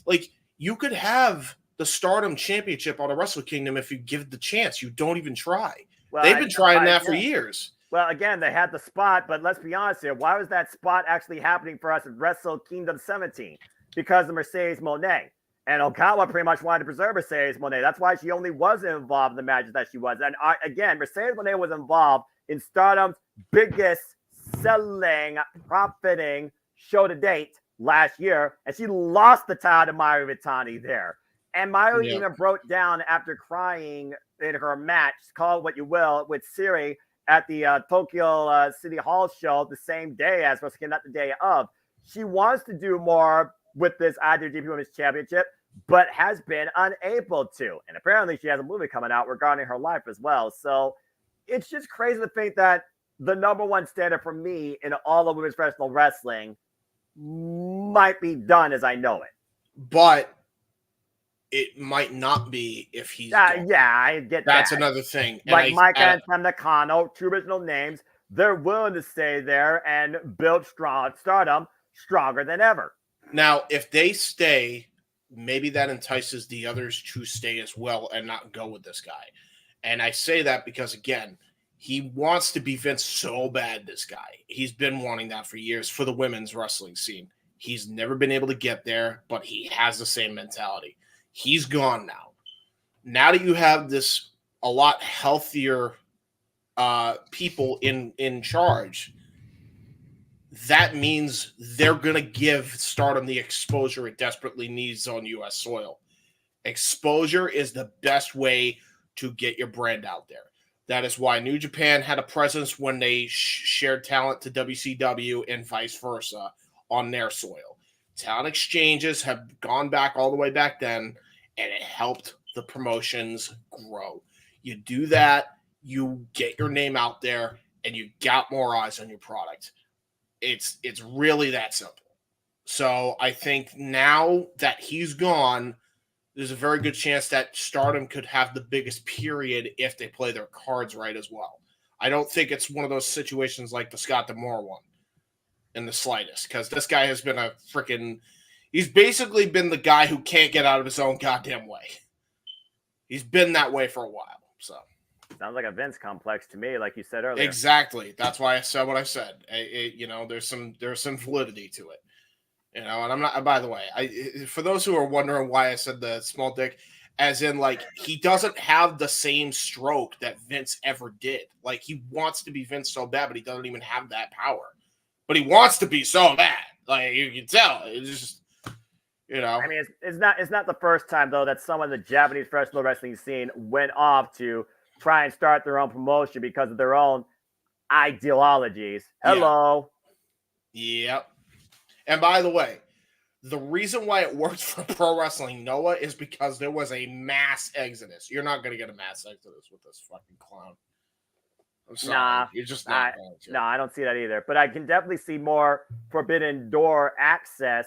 Like, you could have the Stardom Championship on the Wrestle Kingdom if you give the chance. You don't even try. Well, They've been trying that for years. Well, again, they had the spot, but let's be honest here. Why was that spot actually happening for us at Wrestle Kingdom 17? Because of Mercedes Moné. And Ogawa pretty much wanted to preserve Mercedes Moné. That's why she only was involved in the matches that she was. And again, Mercedes Moné was involved in Stardom's biggest selling, profiting show to date last year. And she lost the title to Mayu Iwatani there. And Mayu even broke down after crying in her match, call it what you will, with Siri at the Tokyo City Hall show the same day as Wrestle Kingdom, not the day of. She wants to do more with this IWGP Women's Championship, but has been unable to. And apparently she has a movie coming out regarding her life as well. So it's just crazy to think that the number one standard for me in all of women's professional wrestling might be done as I know it. But it might not be if he's gone. Yeah, I get that. That's another thing. And Like Mike and Sam Nakano, two original names, they're willing to stay there and build strong Stardom stronger than ever. Now, if they stay, maybe that entices the others to stay as well and not go with this guy. And I say that because, again, he wants to be Vince so bad, this guy. He's been wanting that for years for the women's wrestling scene. He's never been able to get there, but he has the same mentality. He's gone now. Now that you have this a lot healthier people in charge, that means they're going to give Stardom the exposure it desperately needs on U.S. soil. Exposure is the best way to get your brand out there. That is why New Japan had a presence when they shared talent to WCW and vice versa on their soil. Talent exchanges have gone back all the way back then, and it helped the promotions grow. You do that, you get your name out there, and you got more eyes on your product. It's really that simple. So I think now that he's gone, there's a very good chance that Stardom could have the biggest period if they play their cards right as well. I don't think it's one of those situations like the Scott D'Amore one in the slightest, because this guy has been he's basically been the guy who can't get out of his own goddamn way. He's been that way for a while. So sounds like a Vince complex to me, like you said earlier. Exactly. That's why I said what I said. There's some validity to it. And I'm not. By the way, for those who are wondering why I said the small dick, as in like he doesn't have the same stroke that Vince ever did. Like he wants to be Vince so bad, but he doesn't even have that power. But he wants to be so bad. Like you can tell. It's just. I mean, it's not the first time though that someone in the Japanese professional wrestling scene went off to try and start their own promotion because of their own ideologies. Hello. Yep. And by the way, the reason why it worked for Pro Wrestling Noah is because there was a mass exodus. You're not going to get a mass exodus with this fucking clown. I'm sorry. Nah, you're just not going to. No, I don't see that either. But I can definitely see more Forbidden Door access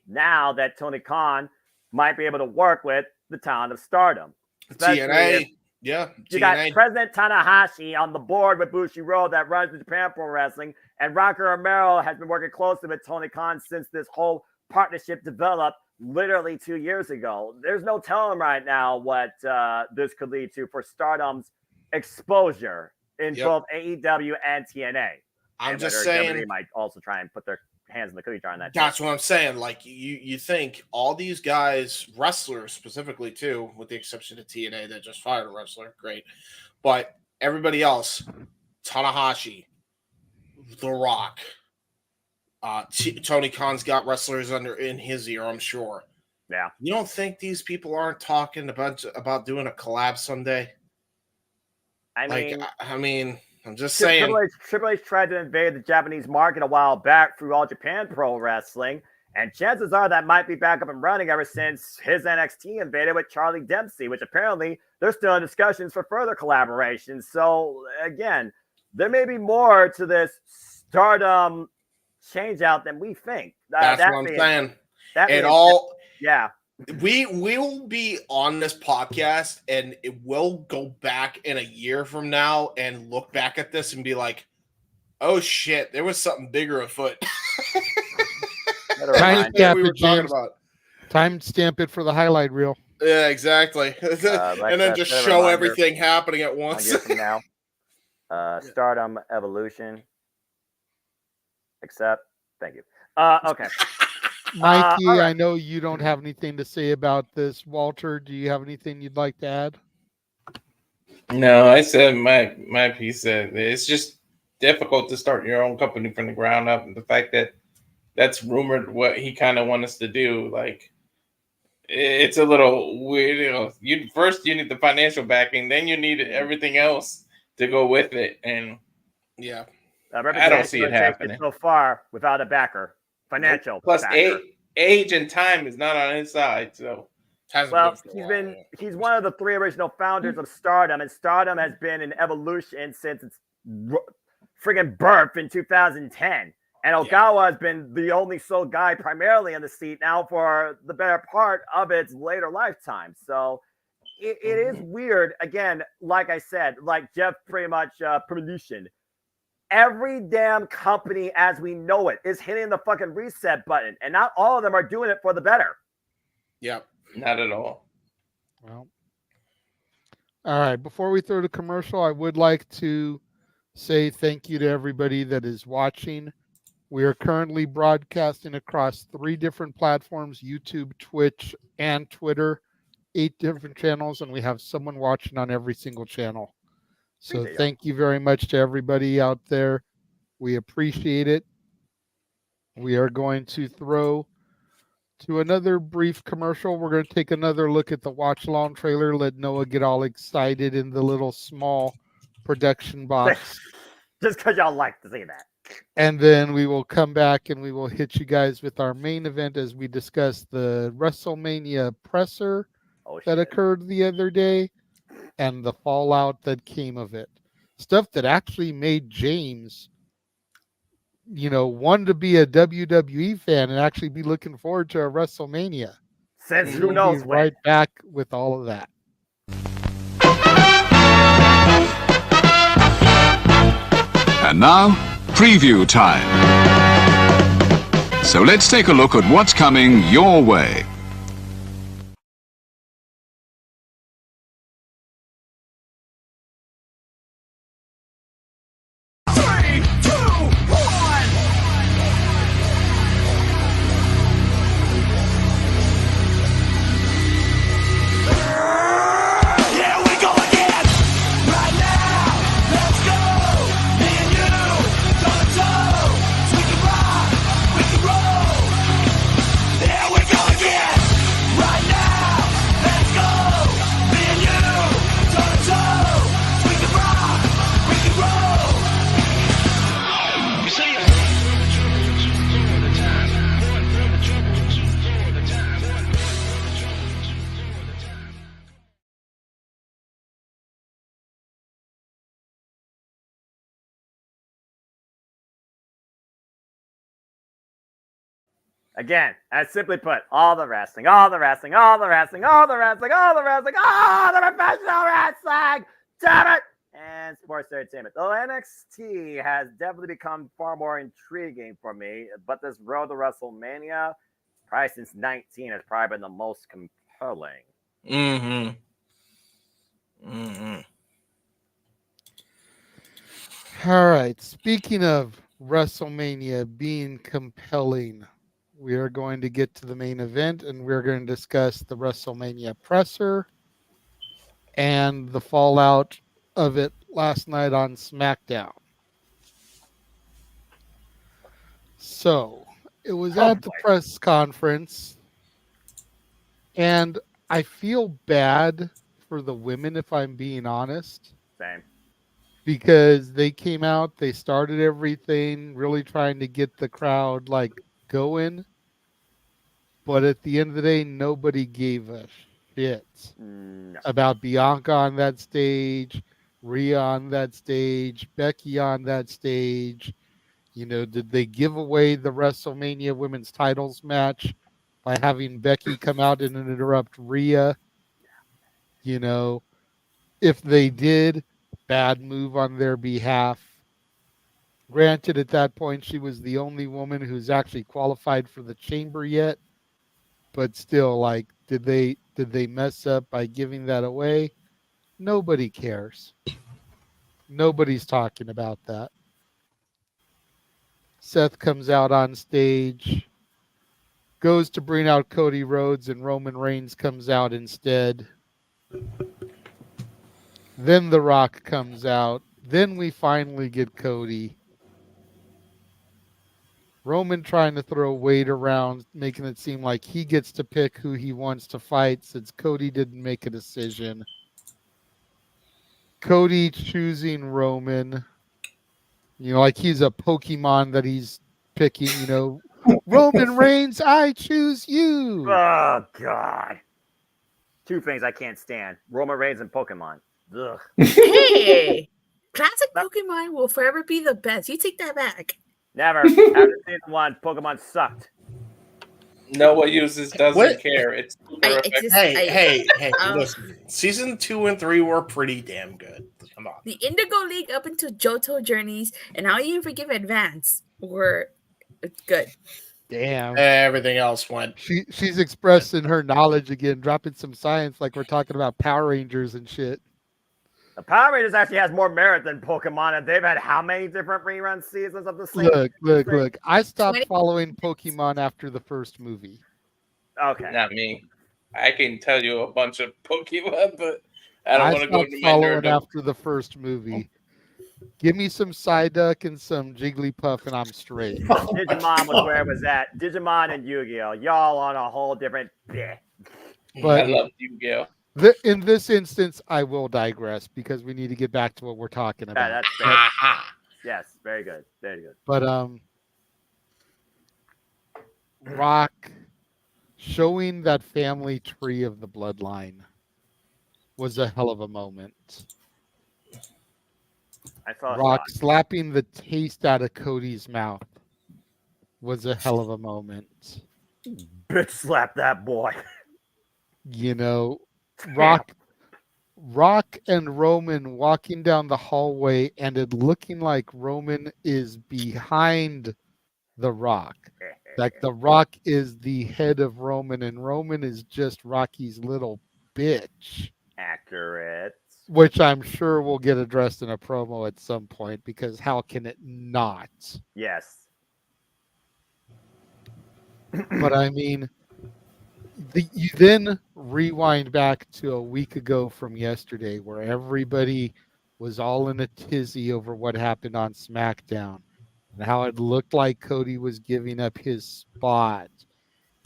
now that Tony Khan might be able to work with the Town of Stardom. TNA. Yeah. You got President Tanahashi on the board with Bushiroad that runs the Japan Pro Wrestling, and Rocky Romero has been working closely with Tony Khan since this whole partnership developed literally 2 years ago. There's no telling right now what this could lead to for Stardom's exposure in both AEW and TNA. I'm and just saying they might also try and put their hands in the cookie jar on that. That's what I'm saying. Like you think all these guys, wrestlers specifically too, with the exception of TNA that just fired a wrestler, great, but everybody else, Tanahashi, The Rock, Tony Khan's got wrestlers in his ear, I'm sure. Yeah. You don't think these people aren't talking about doing a collab someday? I mean, I'm just saying. Triple H tried to invade the Japanese market a while back through All Japan Pro Wrestling, and chances are that might be back up and running ever since his NXT invaded with Charlie Dempsey, which apparently they're still in discussions for further collaborations. So again, there may be more to this Stardom change out than we think. That's what I'm saying. We will be on this podcast and it will go back in a year from now and look back at this and be like, oh shit, there was something bigger afoot. Timestamp it for the highlight reel. Yeah, exactly. And then just show everything happening at once. From now. Stardom Evolution. Accept. Thank you. Okay. Mikey, I know you don't have anything to say about this. Walter, do you have anything you'd like to add? No, I said my piece. It's just difficult to start your own company from the ground up, and the fact that that's rumored what he kind of wants us to do, like it's a little weird. You know, you need the financial backing, then you need everything else to go with it, and yeah, I don't see it happening so far without a backer. Financial plus backer. age and time is not on his side. So, he's one of the three original founders of Stardom, and Stardom has been in evolution since its friggin' birth in 2010. And Ogawa has been the only sole guy primarily in the seat now for the better part of its later lifetime. So it is weird. Again, like I said, like Jeff pretty much mentioned, every damn company as we know it is hitting the fucking reset button, and not all of them are doing it for the better. Yep. Not at all. Well, all right. Before we throw the commercial, I would like to say thank you to everybody that is watching. We are currently broadcasting across 3 different platforms, YouTube, Twitch, and Twitter, 8 different channels, and we have someone watching on every single channel. So thank you very much to everybody out there. We appreciate it. We are going to throw to another brief commercial. We're going to take another look at the watch along trailer, let Noah get all excited in the little small production box. Just because y'all like to see that. And then we will come back and we will hit you guys with our main event as we discuss the WrestleMania presser that occurred the other day and the fallout that came of it. Stuff that actually made James, want to be a WWE fan and actually be looking forward to a WrestleMania. Since who knows when. Right back with all of that. And now, preview time. So let's take a look at what's coming your way. Here we go again! Again, as simply put, all the wrestling, all the wrestling, all the wrestling, all the wrestling, all the wrestling, all the professional wrestling. Damn it! And sports entertainment. Though NXT has definitely become far more intriguing for me, but this road to WrestleMania, probably since 19, has probably been the most compelling. Mm-hmm. Mm-hmm. All right. Speaking of WrestleMania being compelling, we are going to get to the main event and we're going to discuss the WrestleMania presser and the fallout of it last night on SmackDown. So it was at the press conference, and I feel bad for the women, if I'm being honest. Same. Because they came out, they started everything, really trying to get the crowd like going. But at the end of the day, nobody gave a shit about Bianca on that stage, Rhea on that stage, Becky on that stage. You know, did they give away the WrestleMania women's titles match by having Becky come out and interrupt Rhea? You know, if they did, bad move on their behalf. Granted, at that point, she was the only woman who's actually qualified for the chamber yet. But still, like, did they mess up by giving that away? Nobody cares. Nobody's talking about that. Seth comes out on stage, goes to bring out Cody Rhodes, and Roman Reigns comes out instead. Then The Rock comes out. Then we finally get Cody. Roman trying to throw weight around, making it seem like he gets to pick who he wants to fight since Cody didn't make a decision. Cody choosing Roman, you know, like he's a Pokemon that he's picking, you know, Roman Reigns, I choose you. Oh, God. Two things I can't stand. Roman Reigns and Pokemon. Ugh. Hey, classic Pokemon will forever be the best. You take that back. Never. After season 1, Pokemon sucked. Noah uses doesn't care. It's super effective. Hey, listen. Season 2 and 3 were pretty damn good. Come on. The Indigo League up into Johto Journeys, and I'll even forgive Advance were good. Damn. Everything else went. She's expressing her knowledge again, dropping some science like we're talking about Power Rangers and shit. The Power Rangers actually has more merit than Pokemon, and they've had how many different rerun seasons of the same? Look. I stopped following Pokemon after the first movie. Okay. Not me. I can tell you a bunch of Pokemon, but I don't want to go into my following nerd. after the first movie. Give me some Psyduck and some Jigglypuff, and I'm straight. Digimon was where it was at. Digimon and Yu-Gi-Oh! Y'all on a whole different. But I love Yu-Gi-Oh! In this instance, I will digress because we need to get back to what we're talking about. Yeah, that's fair. Yes, very good. Very good. But Rock showing that family tree of the bloodline was a hell of a moment. I saw Rock slapping the taste out of Cody's mouth was a hell of a moment. Bitch slap that boy. You know, Rock and Roman walking down the hallway and it looking like Roman is behind the Rock. Like the Rock is the head of Roman and Roman is just Rocky's little bitch. Accurate. Which I'm sure will get addressed in a promo at some point because how can it not? Yes. But I mean, you then rewind back to a week ago from yesterday where everybody was all in a tizzy over what happened on SmackDown and how it looked like Cody was giving up his spot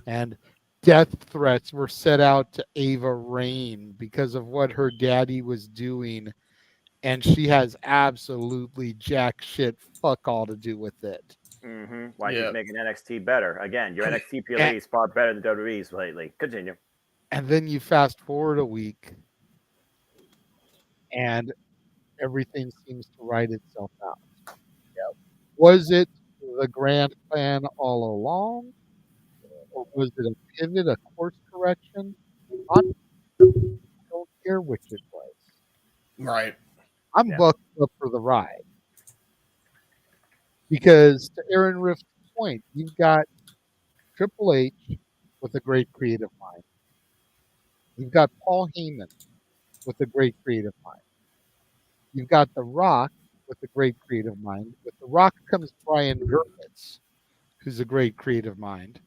and death threats were set out to Ava Rain because of what her daddy was doing and she has absolutely jack shit fuck all to do with it. Mm-hmm. Why she's making NXT better. Again, your NXT PLE is far better than WWE's lately. Continue. And then you fast forward a week and everything seems to write itself out. Was it the grand plan all along? or was it a pivot, a course correction? I don't care which it was. Right. I'm bucked up for the ride. Because to Aaron Riff's point, you've got Triple H with a great creative mind. You've got Paul Heyman with a great creative mind. You've got The Rock with a great creative mind. With The Rock comes Brian Gervitz, who's a great creative mind.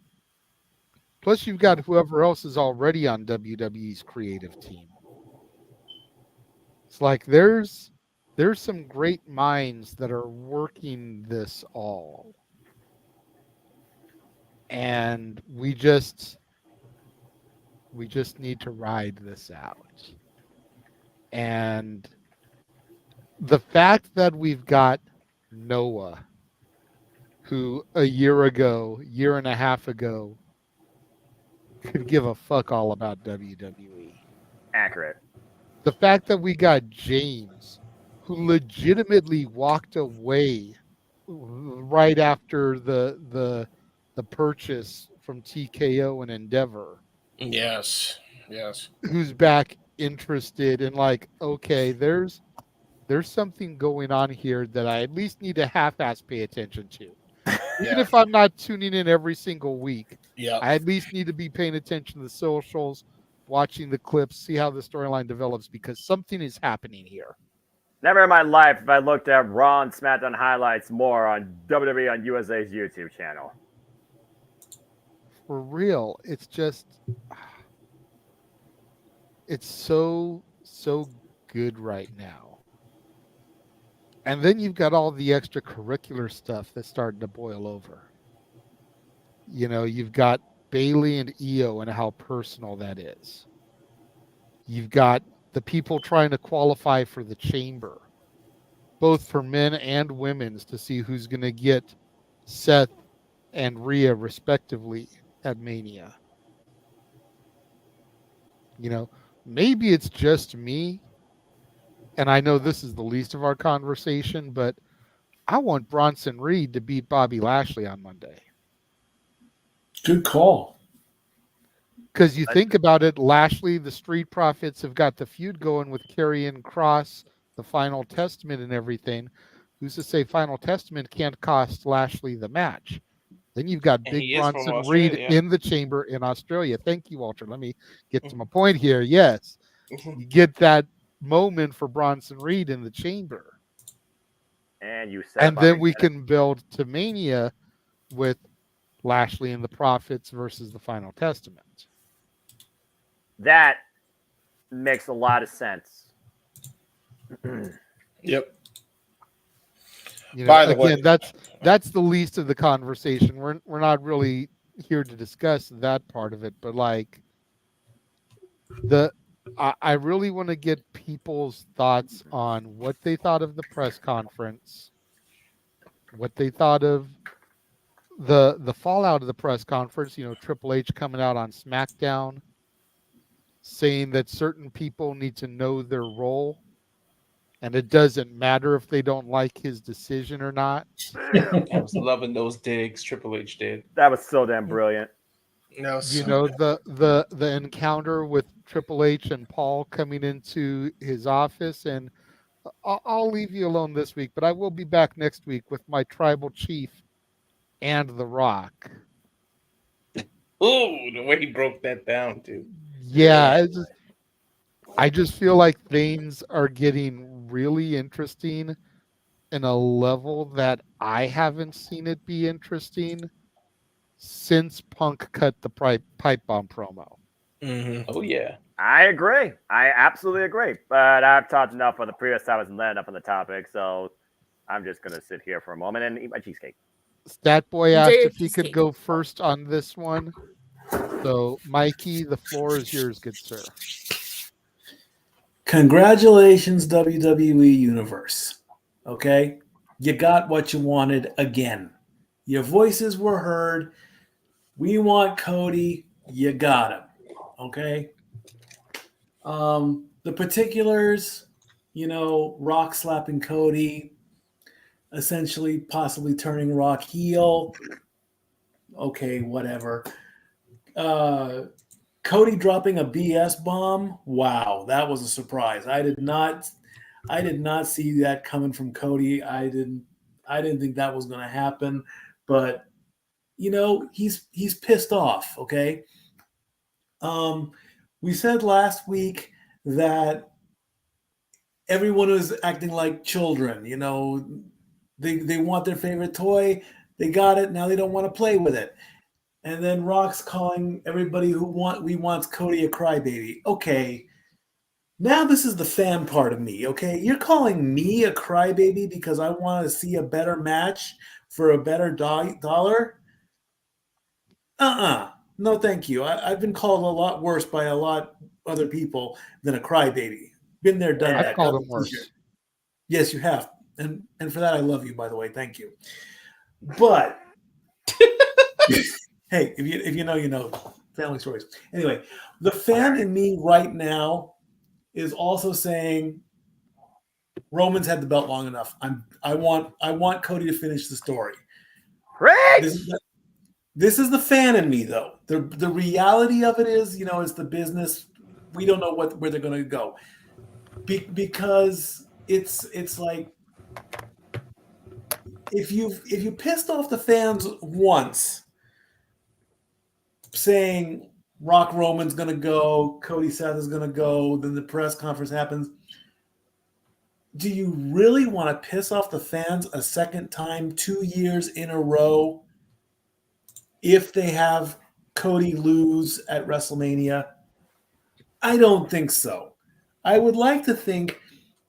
Plus, you've got whoever else is already on WWE's creative team. It's like there's some great minds that are working this all. And we just need to ride this out. And the fact that we've got Noah, who a year and a half ago, could give a fuck all about WWE. Accurate. The fact that we got James, who legitimately walked away right after the purchase from TKO and Endeavor. Yes. Yes. Who's back interested in like, okay, there's something going on here that I at least need to half-ass pay attention to. Even if I'm not tuning in every single week, I at least need to be paying attention to the socials, watching the clips, see how the storyline develops, because something is happening here. Never in my life have I looked at Raw and SmackDown highlights more on WWE on USA's YouTube channel. For real, it's just, it's so good right now. And then you've got all the extracurricular stuff that's starting to boil over. You know, you've got Bailey and Io and how personal that is. You've got the people trying to qualify for the chamber, both for men and women's, to see who's going to get Seth and Rhea respectively at Mania. You know, maybe it's just me, and I know this is the least of our conversation, but I want Bronson Reed to beat Bobby Lashley on Monday. Good call. Because you think about it, Lashley, the Street Profits have got the feud going with Karrion Kross, the Final Testament and everything. Who's to say Final Testament can't cost Lashley the match? Then you've got Big Bronson Reed in the chamber in Australia. Thank you, Walter. Let me get to my point here. Yes, you get that moment for Bronson Reed in the chamber. And then we can build to Mania with Lashley and the Prophets versus the Final Testament. That makes a lot of sense. Yep. You know, By the again, way, that's the least of the conversation. We're not really here to discuss that part of it, but like I really want to get people's thoughts on what they thought of the press conference, what they thought of the fallout of the press conference. You know, Triple H coming out on SmackDown saying that certain people need to know their role, and it doesn't matter if they don't like his decision or not. I was loving those digs Triple H did. That was so damn brilliant. You know, the encounter with Triple H and Paul coming into his office, and I'll leave you alone this week, but I will be back next week with my tribal chief and The Rock. Oh, the way he broke that down, too. Yeah, I just feel like things are getting really interesting in a level that I haven't seen it be interesting since Punk cut the pipe bomb promo. Mm-hmm. Oh, yeah. I agree. I absolutely agree. But I've talked enough on the previous time I was landing up on the topic, so I'm just going to sit here for a moment and eat my cheesecake. Stat Boy asked if he could go first on this one. So, Mikey, the floor is yours, good sir. Congratulations, WWE Universe. Okay? You got what you wanted again. Your voices were heard. We want Cody. You got him. Okay? The particulars, you know, Rock slapping Cody, essentially possibly turning Rock heel. Okay, whatever. Cody dropping a BS bomb. Wow, that was a surprise. I did not see that coming from Cody. I didn't think that was going to happen, but he's pissed off, okay? We said last week that everyone was acting like children, they want their favorite toy, they got it, now they don't want to play with it. And then Rock's calling everybody wants Cody a crybaby. Okay, now this is the fan part of me, okay? You're calling me a crybaby because I want to see a better match for a better dollar? No, thank you. I've been called a lot worse by a lot other people than a crybaby. Been there, done that. I've called him worse. Yes, you have. And for that, I love you, by the way. Thank you. But... Hey, if you know, you know. Family stories. Anyway, the fan in me right now is also saying Roman's had the belt long enough. I want Cody to finish the story. This is the fan in me, though. The reality of it is, it's the business. We don't know where they're going to go, because it's like if you pissed off the fans once, saying Rock Roman's going to go, Cody Seth is going to go, then the press conference happens. Do you really want to piss off the fans a second time, 2 years in a row, if they have Cody lose at WrestleMania? I don't think so. I would like to think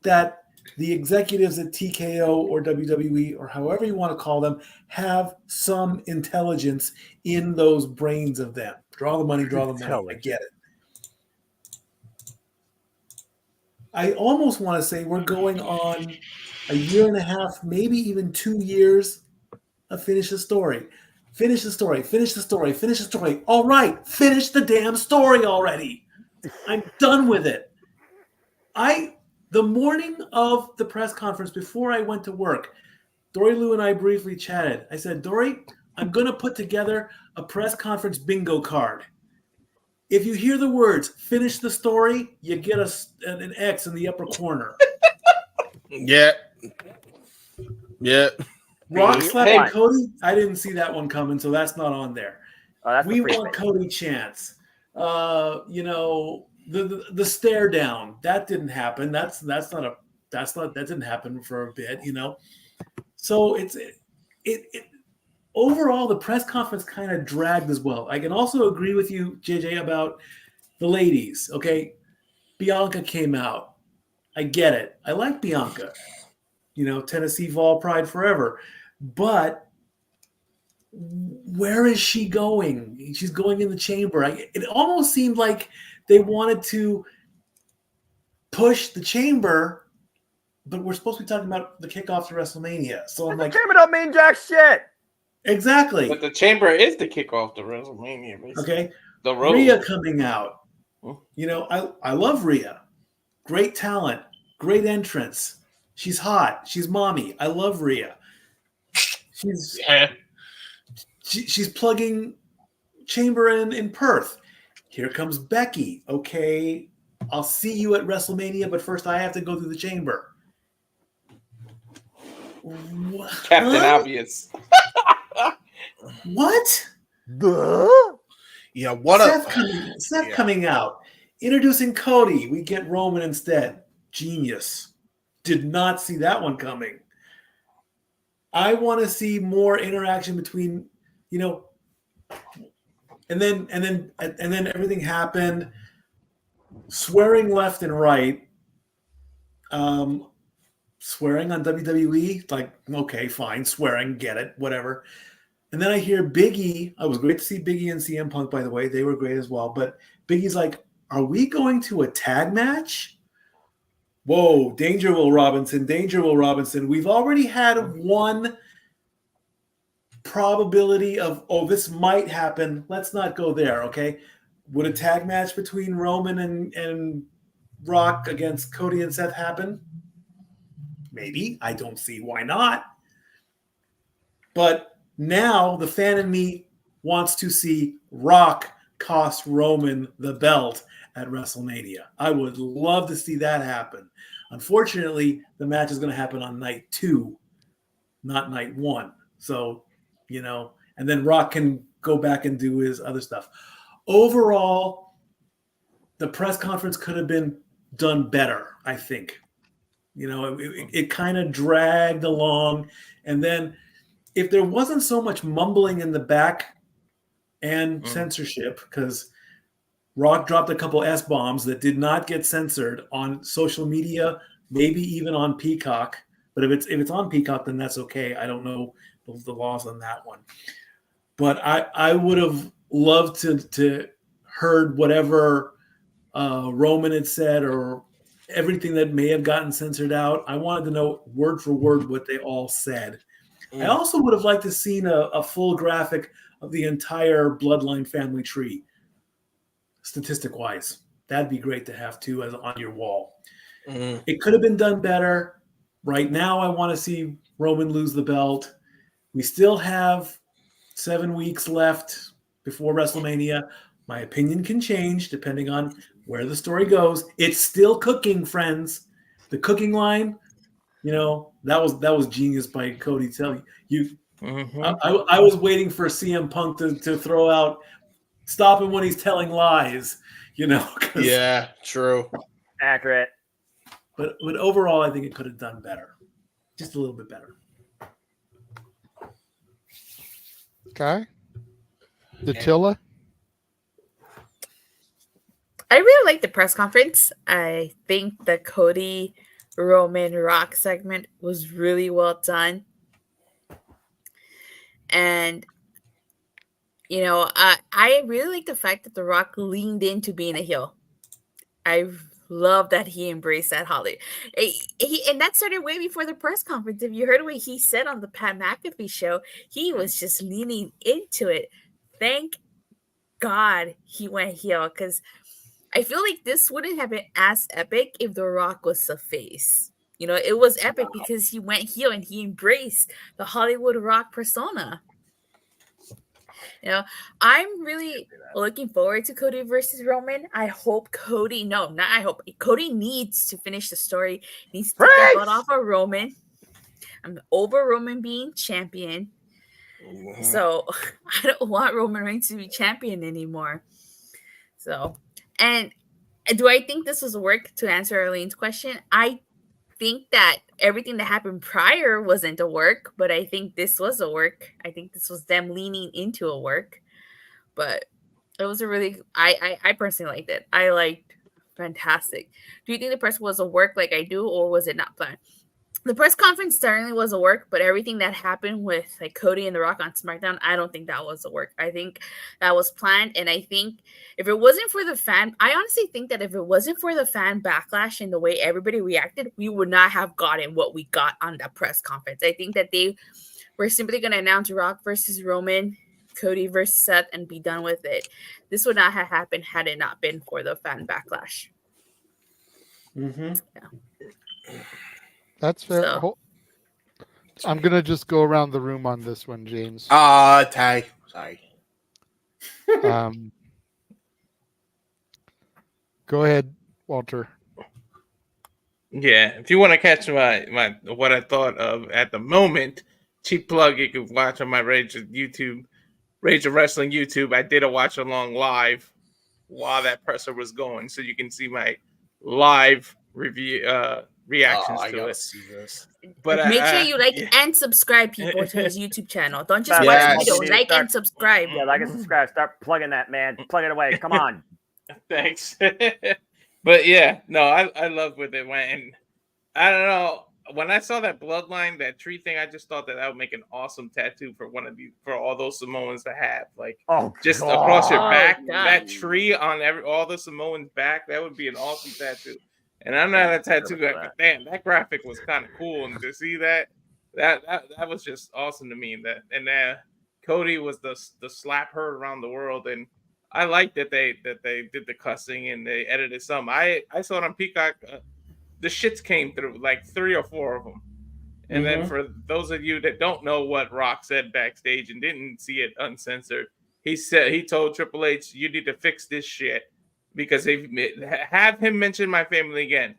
that the executives at TKO or WWE, or however you want to call them, have some intelligence in those brains of them. Draw the money. I get it. I almost want to say we're going on a year and a half, maybe even 2 years of finish the story. Finish the story. All right, finish the damn story already. I'm done with it. The morning of the press conference, before I went to work, Dory Lou and I briefly chatted. I said, Dory, I'm going to put together a press conference bingo card. If you hear the words, finish the story, you get an X in the upper corner. Yeah. Rock slapping Cody, I didn't see that one coming, so that's not on there. We want Cody chance. The stare down, that didn't happen. That didn't happen for a bit, So it overall, the press conference kind of dragged as well. I can also agree with you, JJ, about the ladies. Okay, Bianca came out. I get it. I like Bianca. Tennessee Vol Pride forever. But where is she going? She's going in the chamber. It almost seemed like they wanted to push the chamber, but we're supposed to be talking about the kickoff to WrestleMania. So I'm like, the chamber don't mean jack shit. Exactly. But the chamber is the kickoff to WrestleMania. Basically. Okay. The road. Rhea coming out. I love Rhea. Great talent. Great entrance. She's hot. She's mommy. I love Rhea. She's plugging chamber in Perth. Here comes Becky. Okay, I'll see you at WrestleMania, but first I have to go through the chamber. Captain Obvious. What? Yeah, what Seth coming out. Introducing Cody. We get Roman instead. Genius. Did not see that one coming. I want to see more interaction between, and then everything happened. Swearing left and right. Swearing on WWE, like, okay, fine, swearing, get it, whatever. And then I hear Big E. It was great to see Big E and CM Punk, by the way. They were great as well. But Big E's like, are we going to a tag match? Whoa, Danger Will Robinson. We've already had one probability of, this might happen. Let's not go there, okay? Would a tag match between Roman and Rock against Cody and Seth happen? Maybe. I don't see why not. But now the fan in me wants to see Rock cost Roman the belt at WrestleMania. I would love to see that happen. Unfortunately, the match is going to happen on night 2, not night 1. So, and then Rock can go back and do his other stuff. Overall, the press conference could have been done better, I think. It kind of dragged along. And then if there wasn't so much mumbling in the back and censorship, because Rock dropped a couple S-bombs that did not get censored on social media, maybe even on Peacock. But if it's on Peacock, then that's okay. I don't know the laws on that one. But I would have loved to heard whatever Roman had said or everything that may have gotten censored out. I wanted to know word for word what they all said. I also would have liked to seen a full graphic of the entire Bloodline family tree, statistic-wise. That'd be great to have too as on your wall. It could have been done better. Right now, I want to see Roman lose the belt. We still have 7 weeks left before WrestleMania. My opinion can change depending on where the story goes. It's still cooking, friends. The cooking line, that was genius by Cody. Tell you, I was waiting for CM Punk to throw out, stop him when he's telling lies. Yeah, true, accurate. But overall, I think it could have done better, just a little bit better. Okay, Datilla. I really like the press conference. I think the Cody Roman Rock segment was really well done. And, I really like the fact that The Rock leaned into being a heel. I love that he embraced that holiday. And that started way before the press conference. If you heard what he said on the Pat McAfee show, he was just leaning into it. Thank God he went heel, because I feel like this wouldn't have been as epic if The Rock was a face. It was epic because he went heel and he embraced the Hollywood Rock persona. I'm really looking forward to Cody versus Roman. I hope Cody needs to finish the story. He needs to get that butt off of Roman. I'm over Roman being champion. So I don't want Roman Reigns to be champion anymore. So, and do I think this was a work, to answer Arlene's question? I think that everything that happened prior wasn't a work, but I think this was a work. I think this was them leaning into a work. But it was a really, I personally liked it. I liked fantastic. Do you think the press was a work like I do, or was it not planned? The press conference certainly was a work, but everything that happened with like Cody and The Rock on SmackDown, I don't think that was a work. I think that was planned, and I think if it wasn't for the fan, I honestly think that if it wasn't for the fan backlash and the way everybody reacted, we would not have gotten what we got on that press conference. I think that they were simply going to announce Rock versus Roman, Cody versus Seth, and be done with it. This would not have happened had it not been for the fan backlash. Yeah. That's fair. So, I'm going to just go around the room on this one, James. Ty. Sorry. Go ahead, Walter. Yeah, if you want to catch my what I thought of at the moment, cheap plug, you can watch on my Rage of Wrestling YouTube. I did a watch along live while that presser was going, so you can see my live review reactions to it. See this. But make sure you like and subscribe, people, to his YouTube channel. Don't just watch the video. Like and subscribe. Yeah, like and subscribe. Start plugging that, man. Plug it away. Come on. Thanks. But yeah, no, I love what it went. And I don't know. When I saw that bloodline, that tree thing, I just thought that would make an awesome tattoo for all those Samoans to have. Like, just across your back, that tree on all the Samoans' back, that would be an awesome tattoo. And I'm not a tattoo guy, but damn, that graphic was kind of cool. And to see that was just awesome to me. And Cody was the slap heard around the world, and I like that they did the cussing and they edited some. I saw it on Peacock. The shits came through, like 3 or 4 of them. And then for those of you that don't know what Rock said backstage and didn't see it uncensored, he told Triple H, "You need to fix this shit because have him mention my family again.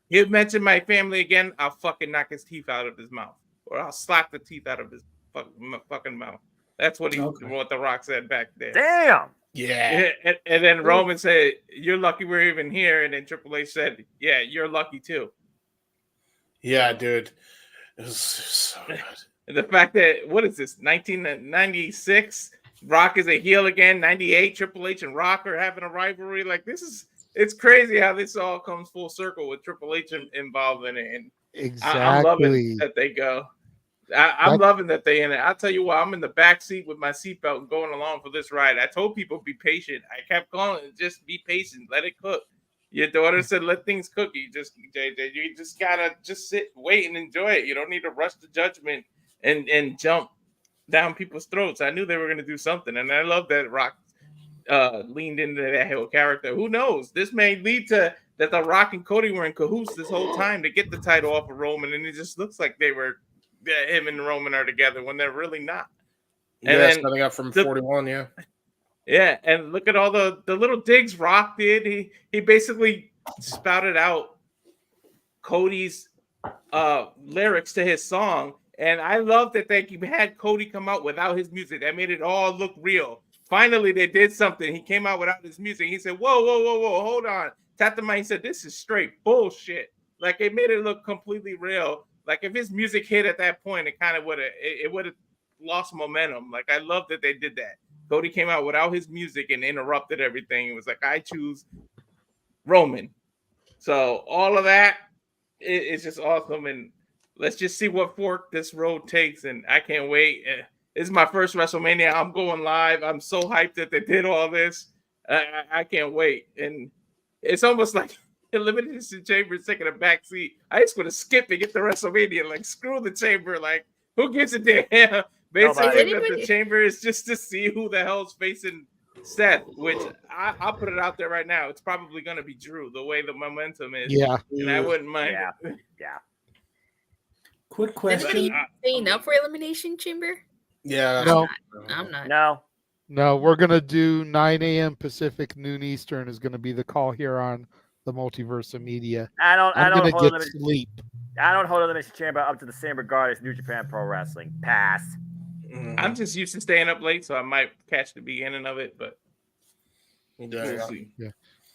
You mention my family again, I'll fucking knock his teeth out of his mouth, or I'll slap the teeth out of his fucking mouth." That's what what The Rock said back there. Damn. Yeah. And then Roman said, "You're lucky we're even here." And then Triple H said, "Yeah, you're lucky too." Yeah, dude. It was so good. And the fact that, what is this, 1996? Rock is a heel again. 98, Triple H and Rock are having a rivalry. Like, it's crazy how this all comes full circle with Triple H involved in it. And I'm loving that they go. I'm loving that they in it. I'll tell you what, I'm in the back seat with my seatbelt and going along for this ride. I told people be patient. I kept calling, just be patient, let it cook. Your daughter said, "Let things cook." You just gotta just sit, wait, and enjoy it. You don't need to rush the judgment and jump down people's throats. I knew they were gonna do something, and I love that Rock leaned into that whole character. Who knows? This may lead to that The Rock and Cody were in cahoots this whole time to get the title off of Roman, and it just looks like him and Roman are together when they're really not. And then setting up from 41, yeah. Yeah, and look at all the little digs Rock did. He basically spouted out Cody's lyrics to his song, and I love that they had Cody come out without his music. That made it all look real. Finally, they did something. He came out without his music. He said, "Whoa, whoa, whoa, whoa, hold on." Tapped the mic. He said, "This is straight bullshit." Like, it made it look completely real. Like, if his music hit at that point, it kind of would have lost momentum. Like, I love that they did that. Cody came out without his music and interrupted everything. It was like, I choose Roman. So all of that is just awesome. And let's just see what fork this road takes. And I can't wait. This is my first WrestleMania. I'm going live. I'm so hyped that they did all this. I can't wait. And it's almost like Elimination Chamber is taking a back seat. I just want to skip and get to WrestleMania. Like, screw the Chamber. Like, who gives a damn? Basically, the Chamber is just to see who the hell's facing Seth, which I'll put it out there right now. It's probably going to be Drew, the way the momentum is. Yeah. And I wouldn't mind. Yeah. Quick question. Anybody staying up for Elimination Chamber? Yeah. No. I'm not. No, we're going to do 9 a.m. Pacific, noon Eastern is going to be the call here on the Multiverse of Media. I'm going to get sleep. I don't hold Elimination Chamber up to the same regard as New Japan Pro Wrestling. Pass. I'm just used to staying up late, so I might catch the beginning of it, but we'll see. Yeah.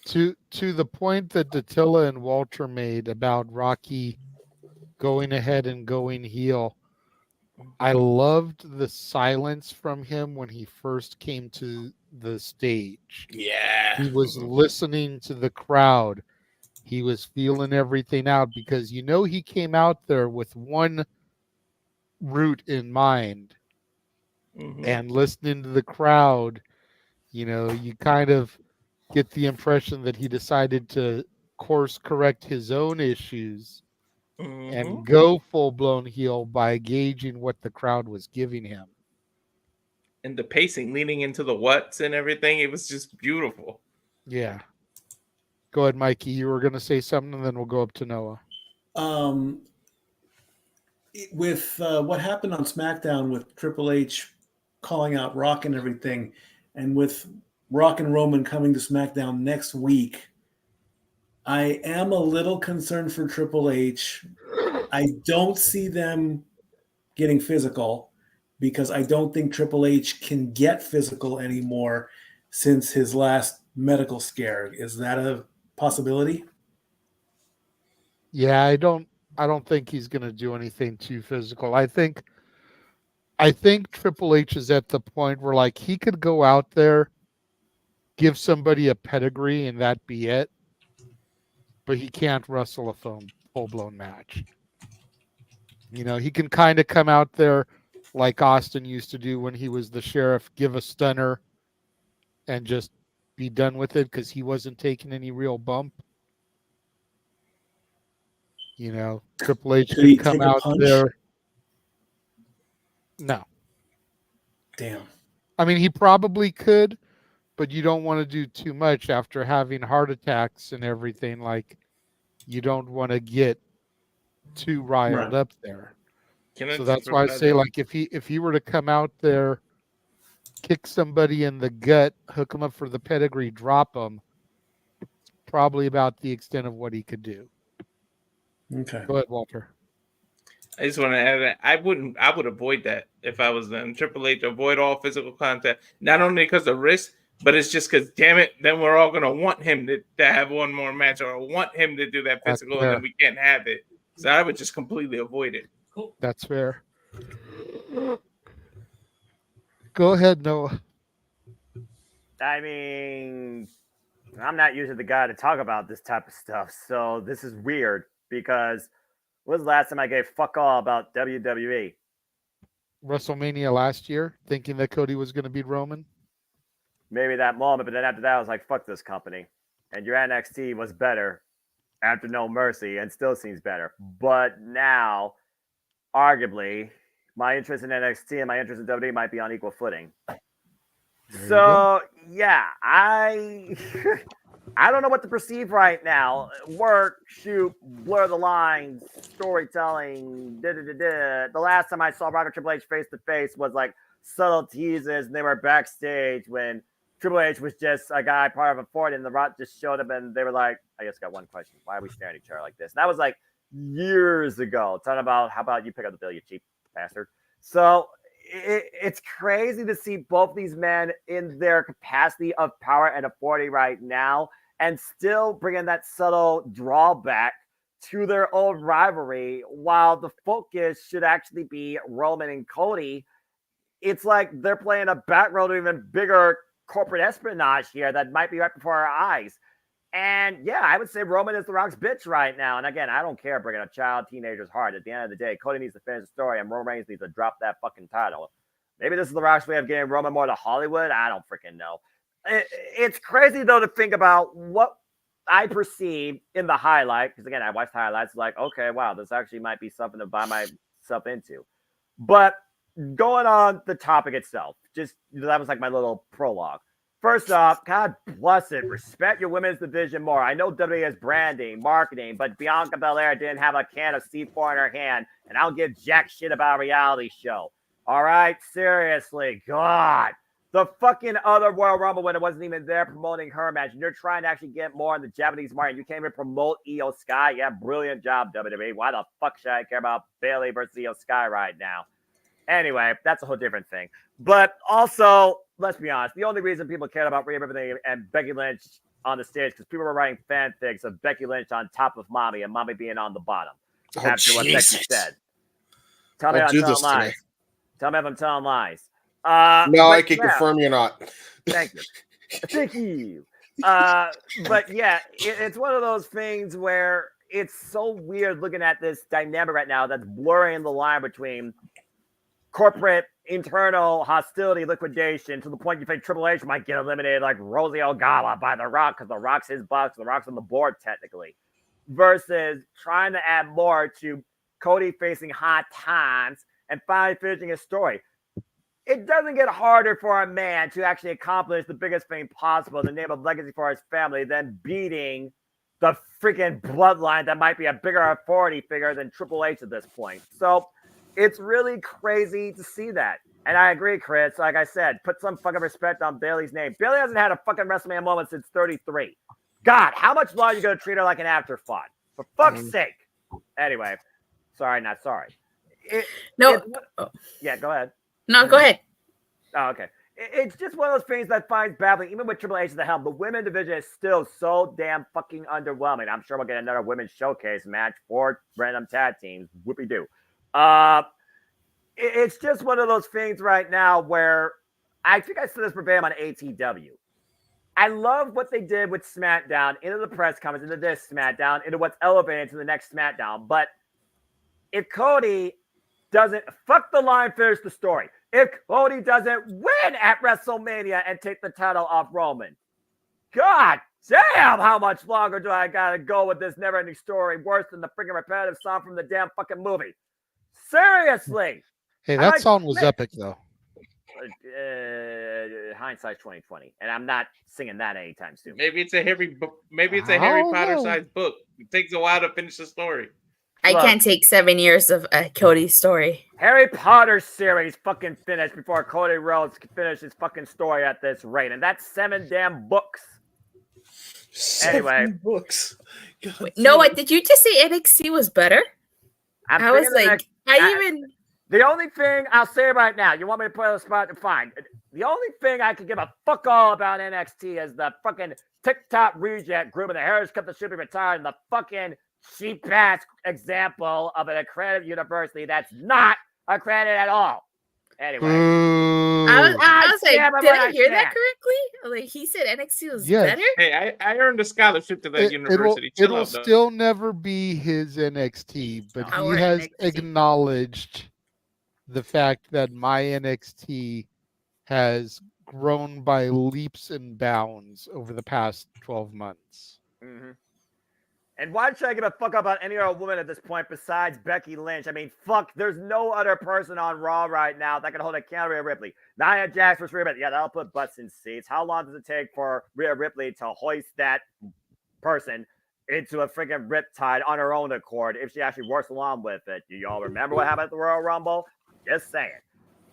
To the point that Dattila and Walter made about Rocky going ahead and going heel, I loved the silence from him when he first came to the stage. Yeah. He was listening to the crowd. He was feeling everything out because, he came out there with one route in mind. And listening to the crowd, you kind of get the impression that he decided to course correct his own issues and go full-blown heel by gauging what the crowd was giving him. And the pacing, leaning into the whats and everything, it was just beautiful. Yeah. Go ahead, Mikey. You were going to say something, and then we'll go up to Noah. With what happened on SmackDown with Triple H calling out Rock and everything, and with Rock and Roman coming to SmackDown next week, I am a little concerned for Triple H. I don't see them getting physical because I don't think Triple H can get physical anymore since his last medical scare. Is that a possibility? Yeah, I don't think he's going to do anything too physical. I think Triple H is at the point where, like, he could go out there, give somebody a pedigree, and that be it. But he can't wrestle a full-blown match. He can kind of come out there like Austin used to do when he was the sheriff, give a stunner, and just be done with it because he wasn't taking any real bump. Triple H could come out there. No. Damn. I mean, he probably could, but you don't want to do too much after having heart attacks and everything. Like, you don't want to get too riled up there. So that's why I say, like, if he were to come out there kick somebody in the gut, hook them up for the pedigree, drop them. Probably about the extent of what he could do. Okay. Go ahead, Walter. I just want to add that I would avoid that if I was them. Triple H, avoid all physical contact, not only because of risk, but it's just because, damn it, then we're all gonna want him to have one more match or want him to do that That's physical, fair. and then we can't have it. So I would just completely avoid it. Cool. That's fair. Go ahead, Noah. I mean, I'm not usually the guy to talk about this type of stuff, so this is weird because when was the last time I gave fuck all about WWE? WrestleMania last year, thinking that Cody was going to beat Roman. Maybe that moment, but then after that, I was like, fuck this company. And your NXT was better after No Mercy and still seems better. But now, arguably, my interest in NXT and my interest in WWE might be on equal footing. So, yeah, I don't know what to perceive right now. Work, shoot, blur the lines, storytelling, The last time I saw Rock and Triple H face to face was like subtle teases, and they were backstage when Triple H was just a guy part of a fort, and The Rock just showed up, and they were like, I just got one question. Why are we staring at each other like this? And that was like years ago. Talking about, how about you pick up the bill, you cheap bastard? So it's crazy to see both these men in their capacity of power and authority right now, and still bringing that subtle drawback to their own rivalry, while the focus should actually be Roman and Cody. It's like they're playing a back row to even bigger corporate espionage here that might be right before our eyes. And yeah, I would say Roman is The Rock's bitch right now. And again, I don't care bringing a child, teenager's heart. At the end of the day, Cody needs to finish the story, and Roman Reigns needs to drop that fucking title. Maybe this is The Rock's way of getting Roman more to Hollywood. I don't freaking know. It's crazy, though, to think about what I perceive in the highlight. Because again, I watched highlights like, okay, wow, this actually might be something to buy myself into. But going on the topic itself, just that was like my little prologue. First off, God bless it. Respect your women's division more. I know WWE has branding, marketing, but Bianca Belair didn't have a can of C4 in her hand, and I don't give jack shit about a reality show. All right? Seriously. God. The fucking other Royal Rumble winner wasn't even there promoting her match, and you're trying to actually get more in the Japanese market. You can't even promote Io Sky. Yeah, brilliant job, WWE. Why the fuck should I care about Bayley versus Io Sky right now? Anyway, that's a whole different thing. But also, let's be honest, the only reason people cared about Rhea Ripley and Becky Lynch on the stage because people were writing fanfics of Becky Lynch on top of Mommy and Mommy being on the bottom after what Becky said. Tell me if I'm telling lies. Tell me if I'm telling lies. No, I can confirm you're not. Thank you. Thank you. But yeah, it's one of those things where it's so weird looking at this dynamic right now that's blurring the line between corporate internal hostility liquidation to the point you think Triple H might get eliminated like Rosie Ogala by The Rock because The Rock's his boss, The Rock's on the board technically, versus trying to add more to Cody facing hot times and finally finishing his story. It doesn't get harder for a man to actually accomplish the biggest thing possible in the name of legacy for his family than beating the freaking bloodline that might be a bigger authority figure than Triple H at this point. So it's really crazy to see that. And I agree, Chris. Like I said, put some fucking respect on Bayley's name. Bayley hasn't had a fucking WrestleMania moment since 33. God, how much longer are you going to treat her like an afterthought? For fuck's sake. Anyway, sorry, not sorry. Yeah, go ahead. No, go ahead. Oh, okay. It's just one of those things that finds baffling. Even with Triple H at the helm, the women's division is still so damn fucking underwhelming. I'm sure we'll get another women's showcase match for random tag teams. Whoopie-doo. It's just one of those things right now where I think I said this verbatim on ATW. I love what they did with SmackDown into the press conference, into this SmackDown, into what's elevated to the next SmackDown. But if Cody doesn't fuck the line, finish the story. If Cody doesn't win at WrestleMania and take the title off Roman, God damn, how much longer do I gotta go with this never-ending story? Worse than the freaking repetitive song from the damn fucking movie. Seriously. Hey, that song was epic, though. Hindsight's 2020, and I'm not singing that anytime soon. Maybe it's a Harry Potter-sized book. It takes a while to finish the story. I Look, can't take 7 years of Cody's story. Harry Potter series fucking finished before Cody Rhodes could finish his fucking story at this rate, and that's 7 damn books. Anyway, books. Wait, Noah, did you just say NXT was better? I was like, the only thing I'll say right now, you want me to put on the spot? Fine. The only thing I can give a fuck all about NXT is the fucking TikTok reject group and the Harris Cup that should be retired and the fucking cheap ass example of an accredited university that's not accredited at all. Anyway. I was like, stand by did what I hear that stand. correctly? Like, he said NXT was Yes. better? Hey, I earned a scholarship to that university. Chill It'll out, though. still never be his NXT, but Our he has NXT. acknowledged the fact that my NXT has grown by leaps and bounds over the past 12 months. Mm-hmm. And why should I give a fuck about any other woman at this point besides Becky Lynch? I mean, fuck, there's no other person on Raw right now that can hold a counter Rhea Ripley. Nia Jax versus Rhea Ripley. Yeah, that'll put butts in seats. How long does it take for Rhea Ripley to hoist that person into a freaking riptide on her own accord if she actually works along with it? Do y'all remember what happened at the Royal Rumble? Just saying.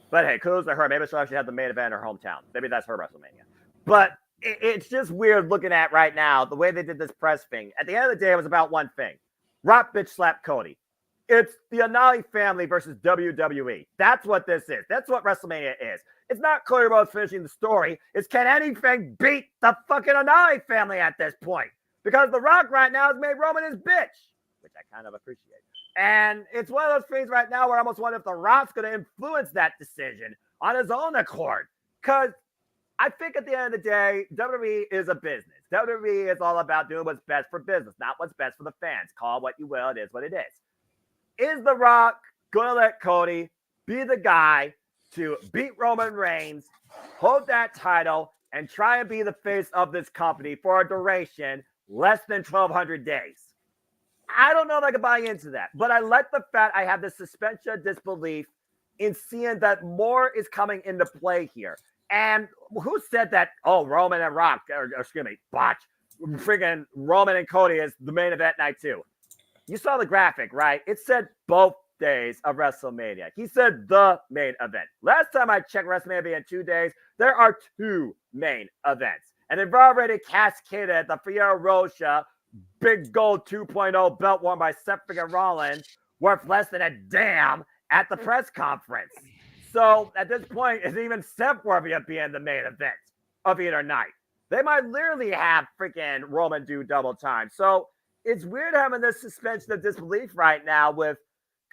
But hey, kudos to her. Maybe she'll actually have the main event in her hometown. Maybe that's her WrestleMania. But it's just weird looking at right now the way they did this press thing. At the end of the day, it was about one thing. Rock bitch slap Cody. It's the Anali family versus WWE. That's what this is. That's what WrestleMania is. It's not Cody Rhodes finishing the story. It's can anything beat the fucking Anali family at this point? Because The Rock right now has made Roman his bitch, which I kind of appreciate. And it's one of those things right now where I almost wonder if The Rock's going to influence that decision on his own accord. Because I think at the end of the day, WWE is a business. WWE is all about doing what's best for business, not what's best for the fans. Call it what you will. It is what it is. Is The Rock going to let Cody be the guy to beat Roman Reigns, hold that title, and try and be the face of this company for a duration less than 1,200 days? I don't know if I can buy into that, but I like the fact I have the suspension of disbelief in seeing that more is coming into play here. And who said that? Oh, Roman and Rock, or excuse me, botch. Friggin' Roman and Cody is the main event night too. You saw the graphic, right? It said both days of WrestleMania. He said the main event. Last time I checked WrestleMania in 2 days, there are 2 main events. And they've already cascaded the Fiora Rocha big gold 2.0 belt worn by Seth friggin' Rollins worth less than a damn at the press conference. So at this point, is even Seth worthy of being the main event of either night? They might literally have freaking Roman do double time. So it's weird having this suspension of disbelief right now with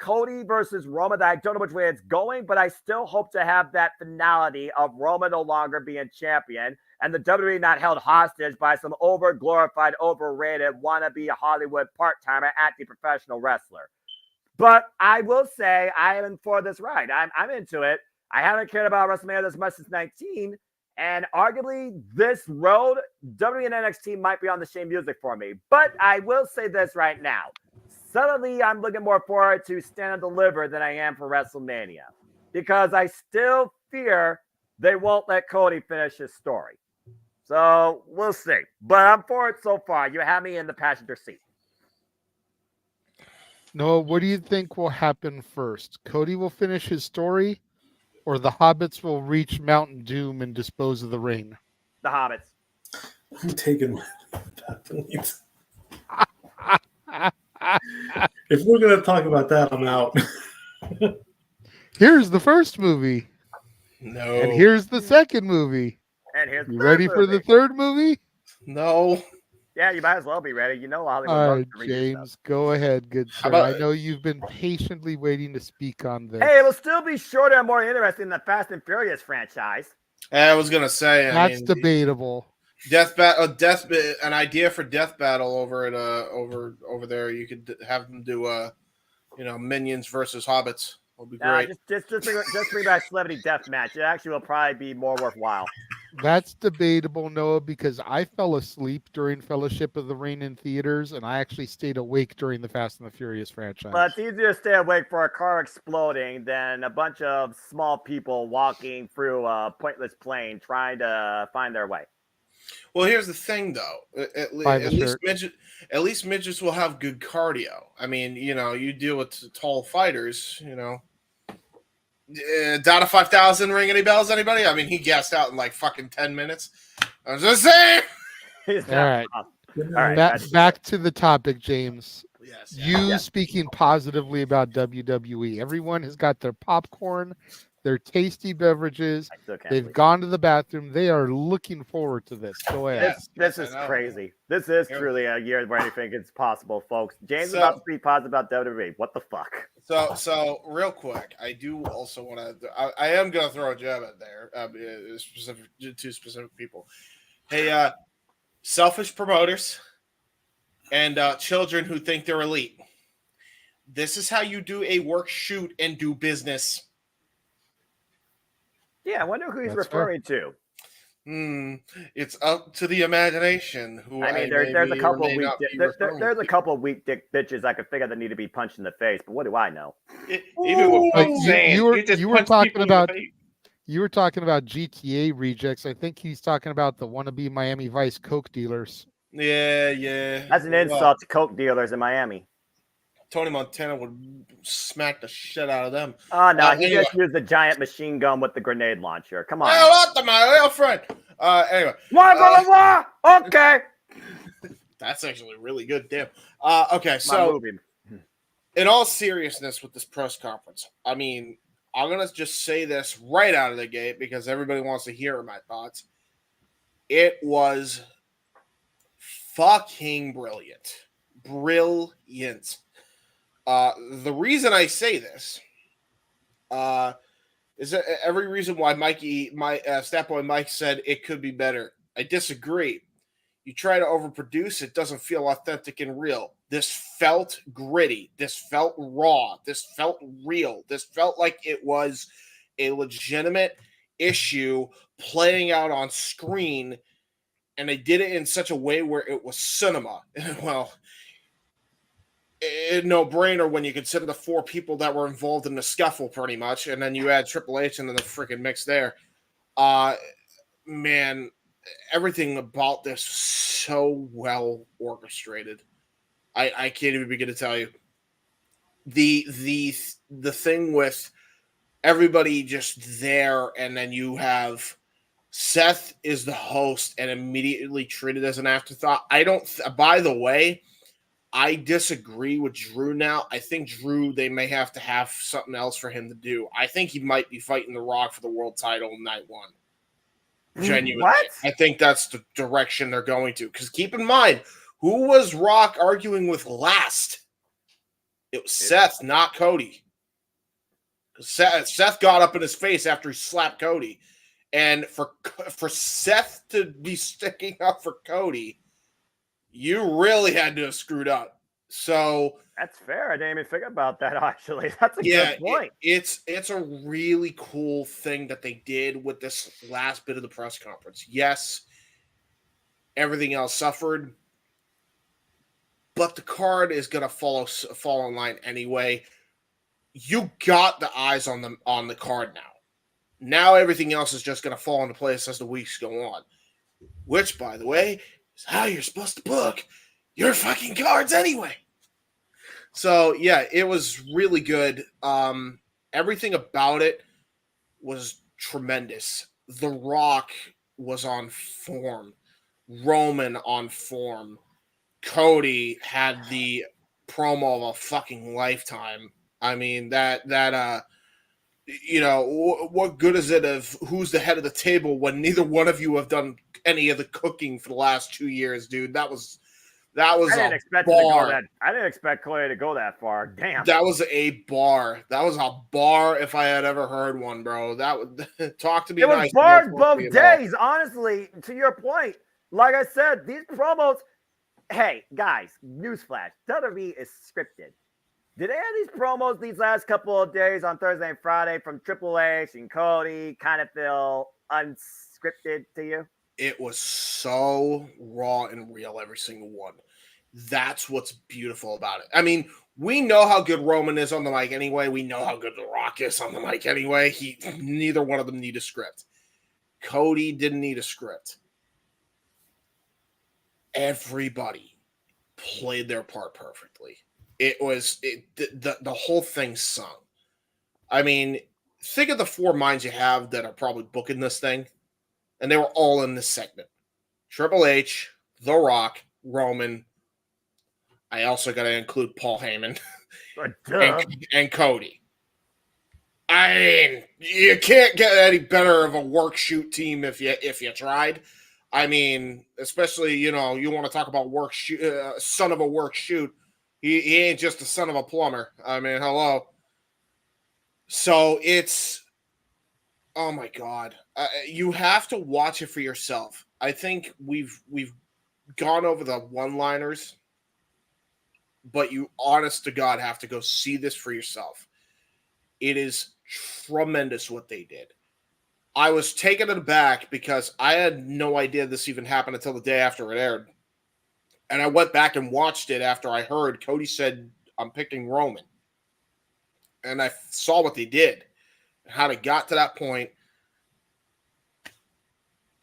Cody versus Roman. I don't know which way it's going, but I still hope to have that finality of Roman no longer being champion and the WWE not held hostage by some over-glorified, overrated, wannabe Hollywood part-timer anti-professional wrestler. But I will say I am for this ride. I'm into it. I haven't cared about WrestleMania this much since 19, and arguably this road, WWE and NXT might be on the same music for me. But I will say this right now. Suddenly, I'm looking more forward to Stand and Deliver than I am for WrestleMania because I still fear they won't let Cody finish his story. So we'll see. But I'm for it so far. You have me in the passenger seat. Noah, what do you think will happen first? Cody will finish his story, or the Hobbits will reach Mount Doom and dispose of the ring? The Hobbits. I'm taking that point. If we're going to talk about that, I'm out. Here's the first movie. No. And here's the second movie. And here's You ready for the third movie? No. Yeah, you might as well be ready. You know Hollywood. All right, James, go ahead, good sir. about- I know you've been patiently waiting to speak on this. Hey, it will still be shorter and more interesting than the Fast and Furious franchise. I was gonna say That's debatable. An idea for Death Battle over at over there. You could have them do Minions versus Hobbits. Will be great. Just bring back Celebrity Death Match. It actually will probably be more worthwhile. That's debatable, Noah, because I fell asleep during Fellowship of the Ring in theaters, and I actually stayed awake during the Fast and the Furious franchise. But it's easier to stay awake for a car exploding than a bunch of small people walking through a pointless plane trying to find their way. Well, here's the thing, though. At least midgets will have good cardio. I mean, you deal with tall fighters. Data 5000 ring any bells? Anybody? I mean, he gassed out in like fucking 10 minutes. I was just saying. All right. Back to the topic, James. Yes. Speaking positively about WWE. Everyone has got their popcorn, their tasty beverages. They've gone to the bathroom. They are looking forward to this. Go ahead. This is crazy. This is truly a year where anything is possible, folks. James is about to be positive about WWE. What the fuck? So real quick, I do also want to. I am going to throw a jab at there, to specific people. Hey, selfish promoters and children who think they're elite. This is how you do a work shoot and do business. Yeah, I wonder who he's referring to. It's up to the imagination. There's a couple of weak there's a couple of weak dick bitches I could figure that need to be punched in the face, but what do I know? Even with you were talking about GTA rejects. I think he's talking about the wannabe Miami Vice Coke dealers. Yeah. That's an insult to Coke dealers in Miami. Tony Montana would smack the shit out of them. Oh, no, he just used the giant machine gun with the grenade launcher. Come on. Hey, what my little friend? Anyway. Okay. That's actually really good. Damn. Okay, so in all seriousness with this press conference, I mean, I'm going to just say this right out of the gate because everybody wants to hear my thoughts. It was fucking brilliant. Brilliant. The reason I say this is that every reason why Statboy Mike said it could be better. I disagree. You try to overproduce, it doesn't feel authentic and real. This felt gritty. This felt raw. This felt real. This felt like it was a legitimate issue playing out on screen, and they did it in such a way where it was cinema. Well, no-brainer when you consider the 4 people that were involved in the scuffle, pretty much, and then you add Triple H into the freaking mix there. Man, everything about this was so well orchestrated. I can't even begin to tell you. The thing with everybody just there, and then you have Seth is the host and immediately treated as an afterthought. By the way, I disagree with Drew now. I think Drew, they may have to have something else for him to do. I think he might be fighting The Rock for the world title in night 1. Genuinely. What? I think that's the direction they're going to. Because keep in mind, who was Rock arguing with last? It was Seth, not Cody. Seth got up in his face after he slapped Cody. And for Seth to be sticking up for Cody, you really had to have screwed up. So that's fair. I didn't even think about that, actually. That's a good point. It's a really cool thing that they did with this last bit of the press conference. Yes, everything else suffered, but the card is going to fall in line anyway. You got the eyes on the card now. Now everything else is just going to fall into place as the weeks go on, which, by the way, is how you're supposed to book your fucking cards anyway. So, yeah, it was really good. Everything about it was tremendous. The Rock was on form. Roman on form. Cody had the promo of a fucking lifetime. I mean, what good is it of who's the head of the table when neither one of you have done any of the cooking for the last 2 years, dude? That was I didn't expect Cody to go that far. Damn. That was a bar. That was a bar if I had ever heard one, bro. That would talk to me. It was bars both days, honestly, to your point. Like I said, these promos, hey, guys, newsflash, WWE is scripted. Did any of these promos these last couple of days on Thursday and Friday from Triple H and Cody kind of feel unscripted to you? It was so raw and real, every single one. That's what's beautiful about it. I mean, we know how good Roman is on the mic anyway. We know how good The Rock is on the mic anyway. Neither one of them need a script. Cody didn't need a script. everybody played their part perfectly. The whole thing sung. I mean, think of the 4 minds you have that are probably booking this thing, and they were all in this segment. Triple H, The Rock, Roman. I also got to include Paul Heyman and Cody. I mean, you can't get any better of a work shoot team if you tried. I mean, especially, you want to talk about work shoot, son of a work shoot. He ain't just a son of a plumber. I mean, hello. So it's, oh my God, you have to watch it for yourself. I think we've gone over the one-liners, but you, honest to God, have to go see this for yourself. It is tremendous what they did. I was taken aback because I had no idea this even happened until the day after it aired. And I went back and watched it after I heard Cody said, I'm picking Roman. And I saw what they did, how they got to that point.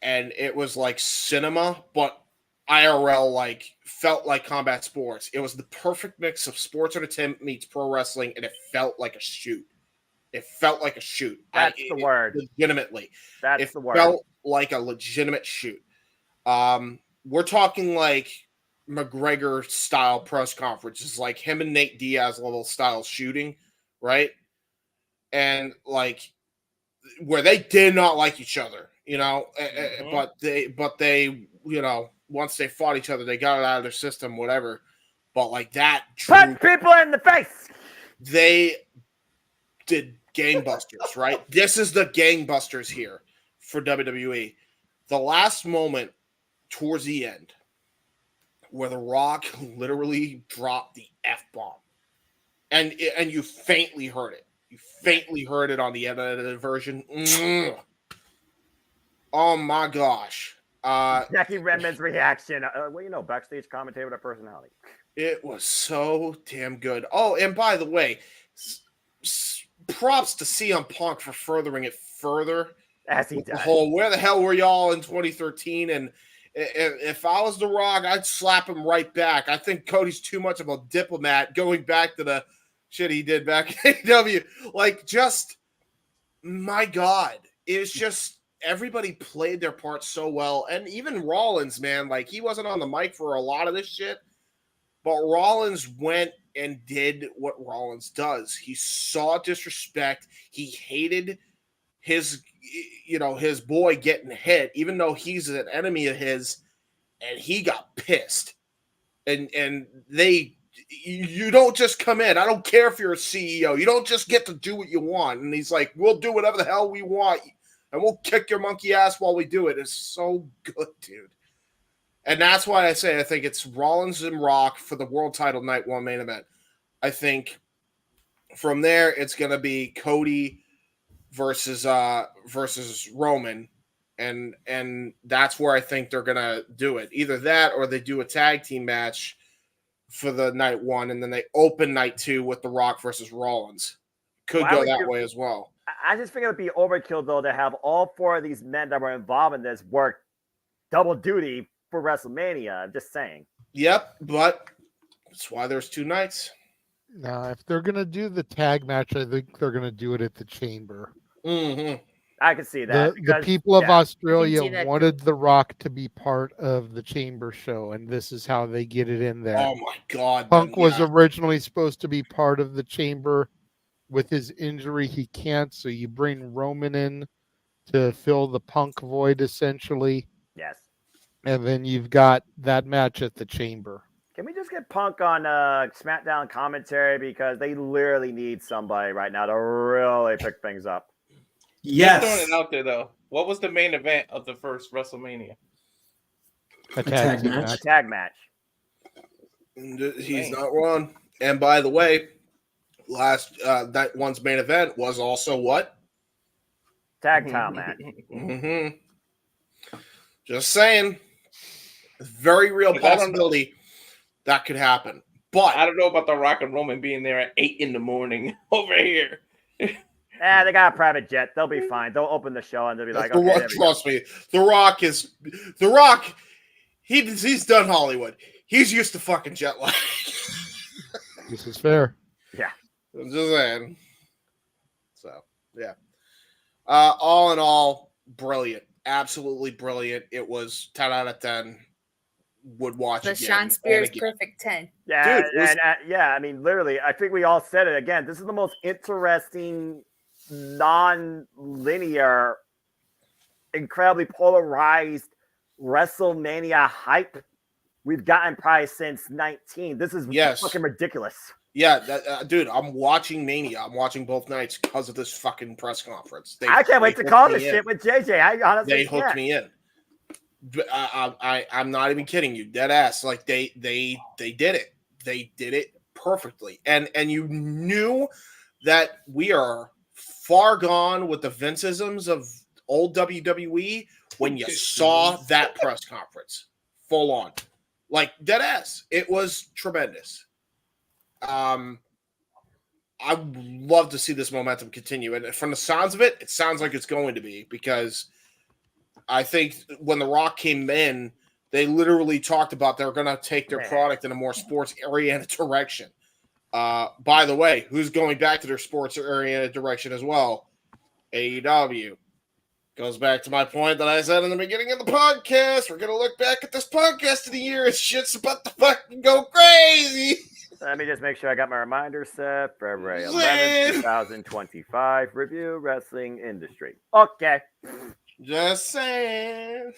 And it was like cinema, but IRL, like, felt like combat sports. It was the perfect mix of sports entertainment meets pro wrestling, and it felt like a shoot. It felt like a shoot. That's the word. Legitimately. That's the word. It felt like a legitimate shoot. We're talking like McGregor style press conferences, like him and Nate Diaz level style shooting, right? And like where they did not like each other, but they, once they fought each other, they got it out of their system, whatever. But like that, punch people in the face. They did gangbusters, right? This is the gangbusters here for WWE. The last moment towards the end where The Rock literally dropped the F-bomb. And you faintly heard it. You faintly heard it on the edited version. Oh my gosh. Jackie Redmond's reaction. Backstage commentator with a personality. It was so damn good. Oh, and by the way, props to CM Punk for furthering it further. As he does. Where the hell were y'all in 2013? And if I was The Rock, I'd slap him right back. I think Cody's too much of a diplomat going back to the shit he did back in AEW. Like, just, my God. It's just, everybody played their part so well. And even Rollins, man, like, he wasn't on the mic for a lot of this shit. But Rollins went and did what Rollins does. He saw disrespect. He hated his boy getting hit, even though he's an enemy of his, and he got pissed. And you don't just come in. I don't care if you're a CEO. You don't just get to do what you want. And he's like, we'll do whatever the hell we want, and we'll kick your monkey ass while we do it. It's so good, dude. And that's why I say I think it's Rollins and Rock for the world title night 1 main event. I think from there it's going to be Cody versus Roman, and that's where I think they're going to do it. Either that or they do a tag team match for the night 1, and then they open night 2 with The Rock versus Rollins. Could go that way as well. I just think it would be overkill, though, to have all 4 of these men that were involved in this work double duty for WrestleMania. I'm just saying. Yep, but that's why there's 2 nights. Now, if they're going to do the tag match, I think they're going to do it at the Chamber. Mm-hmm. I can see that. The people of Australia wanted The Rock to be part of the Chamber show, and this is how they get it in there. Oh, my God. Punk was originally supposed to be part of the Chamber. With his injury, he can't, so you bring Roman in to fill the Punk void, essentially. Yes. And then you've got that match at the Chamber. Can we just get Punk on SmackDown commentary, because they literally need somebody right now to really pick things up? Yes. Just throwing it out there, though. What was the main event of the first WrestleMania? A tag match. A tag match. He's not wrong. And by the way, that one's main event was also what? Tag title match. Mm-hmm. Just saying. Very real possibility that could happen. But I don't know about The Rock and Roman being there at 8 a.m. over here. They got a private jet. They'll be fine. They'll open the show and they'll be like, okay, Trust me, The Rock He's done Hollywood. He's used to fucking jet lag. This is fair. Yeah. I'm just saying. So, yeah. All in all, brilliant. Absolutely brilliant. It was 10 out of 10. Would watch The again. Sean Spears perfect 10. Yeah, Dude, and yeah, I mean, literally, I think we all said it again. This is the most interesting, non-linear, incredibly polarized WrestleMania hype we've gotten probably since 19. This is fucking ridiculous. Yeah, dude, I'm watching Mania. I'm watching both nights because of this fucking press conference. I can't wait to call this shit with JJ. I honestly They hooked me in. I'm not even kidding you, dead ass. Like they did it. They did it perfectly, and you knew that we are far gone with the Vinceisms of old WWE when you saw that press conference, full on, like dead ass. It was tremendous. I would love to see this momentum continue, and from the sounds of it, it sounds like it's going to be because. I think when The Rock came in, they literally talked about they're going to take their product in a more sports-oriented direction. By the way, who's going back to their sports-oriented direction as well? AEW. Goes back to my point that I said in the beginning of the podcast. We're going to look back at this podcast of the year and shit's about to fucking go crazy. Let me just make sure I got my reminder set. February 11th, 2025. Review wrestling industry. Okay. Just saying.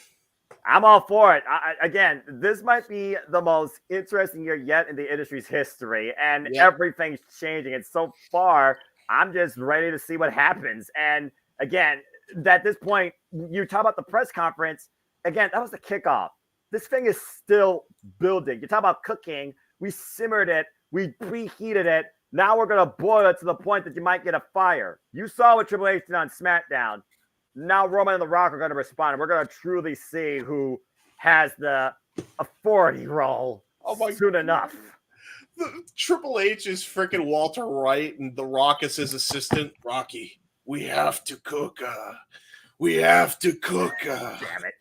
I'm all for it. Again, this might be the most interesting year yet in the industry's history, and everything's changing. And so far, I'm just ready to see what happens. And again, at this point, you talk about the press conference. Again, that was the kickoff. This thing is still building. You talk about cooking. We simmered it. We preheated it. Now we're going to boil it to the point that you might get a fire. You saw what Triple H did on SmackDown. Now Roman and The Rock are going to respond. We're going to truly see who has the authority role soon enough. Triple H is freaking Walter White, and The Rock is his assistant. Rocky, we have to cook. We have to cook. Damn it.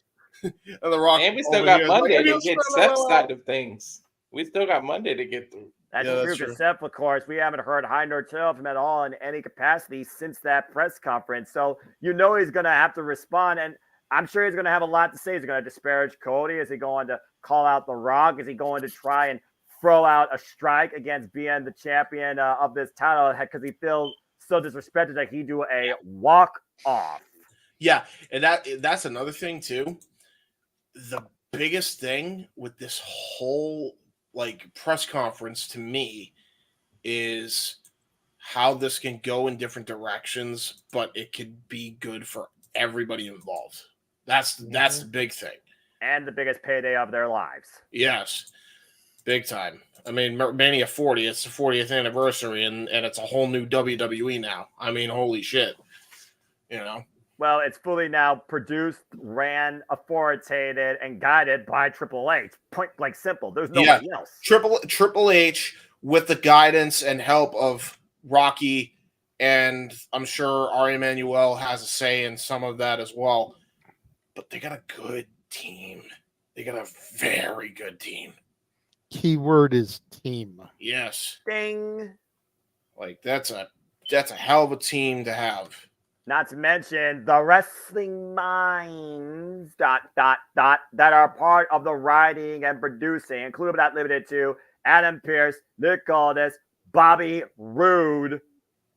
And The Rock, and we still got Monday to get Seth's side of things. We still got Monday to get through. That's true. For Seth, of course, we haven't heard high nor tail of him at all in any capacity since that press conference. So you know he's going to have to respond, and I'm sure he's going to have a lot to say. Is he going to disparage Cody? Is he going to call out The Rock? Is he going to try and throw out a strike against being the champion of this title because he feels so disrespected that he do a walk-off? Yeah, and that's another thing, too. The biggest thing with this whole press conference to me is how this can go in different directions, but it could be good for everybody involved. That's the big thing. And the biggest payday of their lives. Yes. Big time. I mean, Mania 40, it's the 40th anniversary, and it's a whole new WWE now. I mean, holy shit. You know? Well, it's fully now produced, ran, authoritated, and guided by Triple H. Point blank simple. There's nobody else. Triple H with the guidance and help of Rocky, and I'm sure Ari Emanuel has a say in some of that as well. But they got a good team. They got a very good team. Keyword is team. Yes. Ding. That's a hell of a team to have. Not to mention the wrestling minds ... that are part of the writing and producing, including but not limited to Adam Pearce, Nick Aldis, Bobby Roode,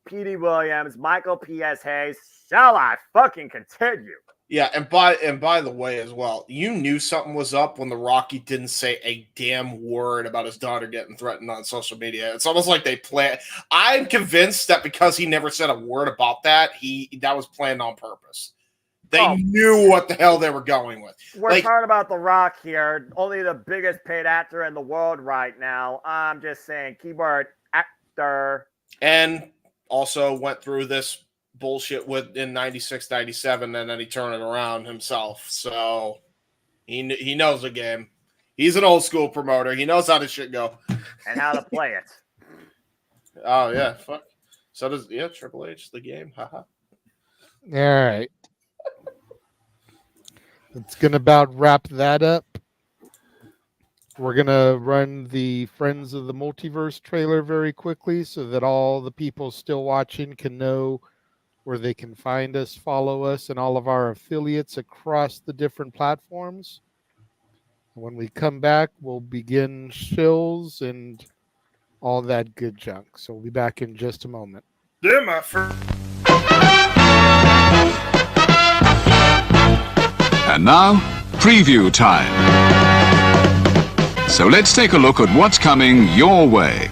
Petey Williams, Michael P.S. Hayes. Shall I fucking continue? Yeah, and by the way as well, you knew something was up when the Rocky didn't say a damn word about his daughter getting threatened on social media. It's almost like they planned. I'm convinced that because he never said a word about that, that was planned on purpose. They knew what the hell they were going with. We're talking about The Rock here, only the biggest paid actor in the world right now. I'm just saying, keyword actor. And also went through this bullshit in 96, 97, and then he turned it around himself. So he knows the game. He's an old school promoter. He knows how this shit go. And how to play it. Oh, yeah. Fuck. So does, Triple H, the game. Haha. All right. It's going to about wrap that up. We're going to run the Friends of the Multiverse trailer very quickly so that all the people still watching can know where they can find us, follow us, and all of our affiliates across the different platforms. When we come back, we'll begin shills and all that good junk. So we'll be back in just a moment. Yeah, my friend. And now, preview time. So let's take a look at what's coming your way.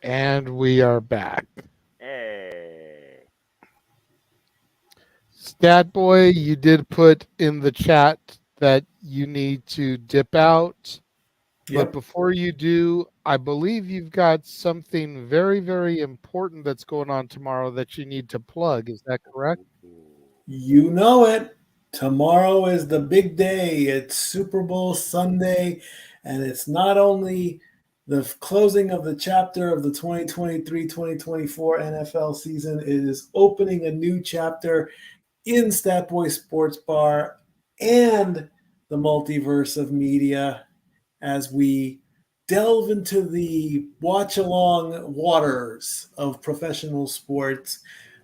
And we are back. Hey. Stat Boy, you did put in the chat that you need to dip out. Yep. But before you do, I believe you've got something very, very important that's going on tomorrow that you need to plug. Is that correct? You know it. Tomorrow is the big day. It's Super Bowl Sunday, and it's not only the closing of the chapter of the 2023-2024 NFL season, it is opening a new chapter in Statboy Sports Bar and the multiverse of media as we delve into the watch-along waters of professional sports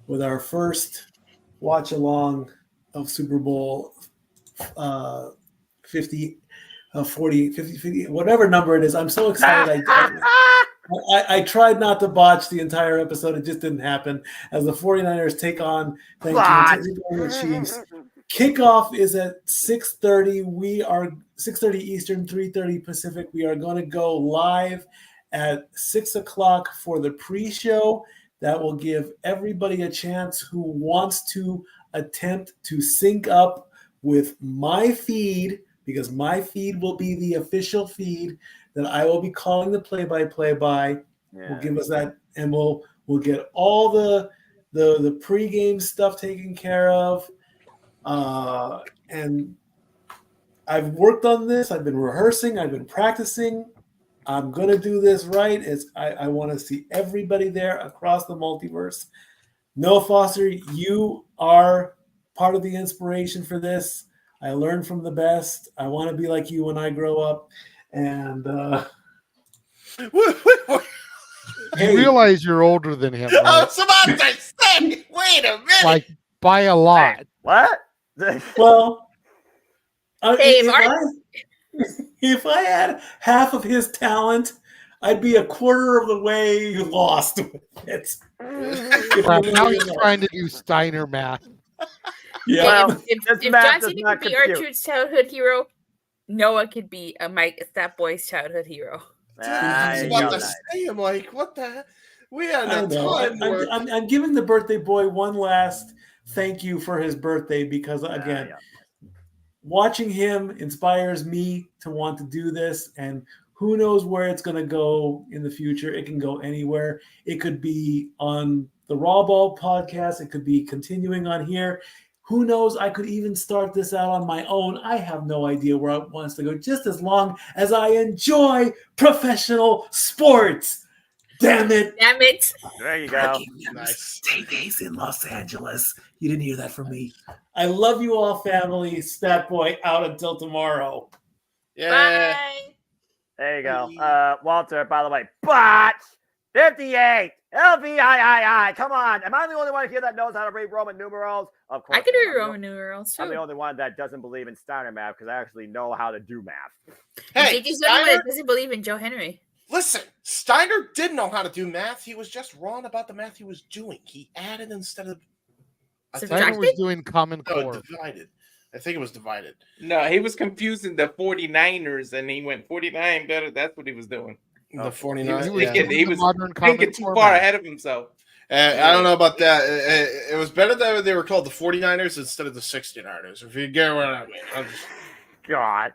with our first watch-along of Super Bowl 50, 40, 50, 50, whatever number it is. I'm so excited. I tried not to botch the entire episode. It just didn't happen. As the 49ers take on the Chiefs. Kickoff is at 6:30. We are 6:30 Eastern, 3:30 Pacific. We are going to go live at 6 o'clock for the pre-show. That will give everybody a chance who wants to attempt to sync up with my feed, because my feed will be the official feed that I will be calling the play-by-play by. Yeah. Will give us that, and we'll get all the pregame stuff taken care of. And I've worked on this. I've been rehearsing. I've been practicing. I'm going to do this right. I want to see everybody there across the multiverse. Noah Foster, you are part of the inspiration for this. I learned from the best. I want to be like you when I grow up. And you realize you're older than him, right? I was about to say, wait a minute. Like by a lot. What? Well, Hey, if I had half of his talent, I'd be a quarter of the way lost with it. Now he's trying to do Steiner math. Yeah. Well, if Johnson could be Archer's childhood hero, Noah could be that boy's childhood hero. I was about to say, I'm like, what the? We had a ton. I'm giving the birthday boy one last thank you for his birthday, because again, watching him inspires me to want to do this, and who knows where it's going to go in the future. It can go anywhere. It could be on the Raw Ball podcast. It could be continuing on here. Who knows? I could even start this out on my own. I have no idea where it wants to go, just as long as I enjoy professional sports. Damn it. Damn it. There you go. Nice. 10 days in Los Angeles. You didn't hear that from me. I love you all, family. Stat Boy out until tomorrow. Yeah. Bye. There you go. Walter, by the way, botch 58. LVIII. Come on. Am I the only one here that knows how to read Roman numerals? Of course. I can read Roman numerals too. I'm the only one that doesn't believe in Steiner math because I actually know how to do math. Hey, JJ's the only one that doesn't believe in Joe Henry. Listen, Steiner did know how to do math. He was just wrong about the math he was doing. He added instead of Steiner was doing Common No, Core. divided. I think it was divided. No, he was confusing the 49ers, and he went 49 better. That's what he was doing. The 49. He was thinking too far ahead of himself. I don't know about that. It was better that they were called the 49ers instead of the 69ers. If you get what I mean. God.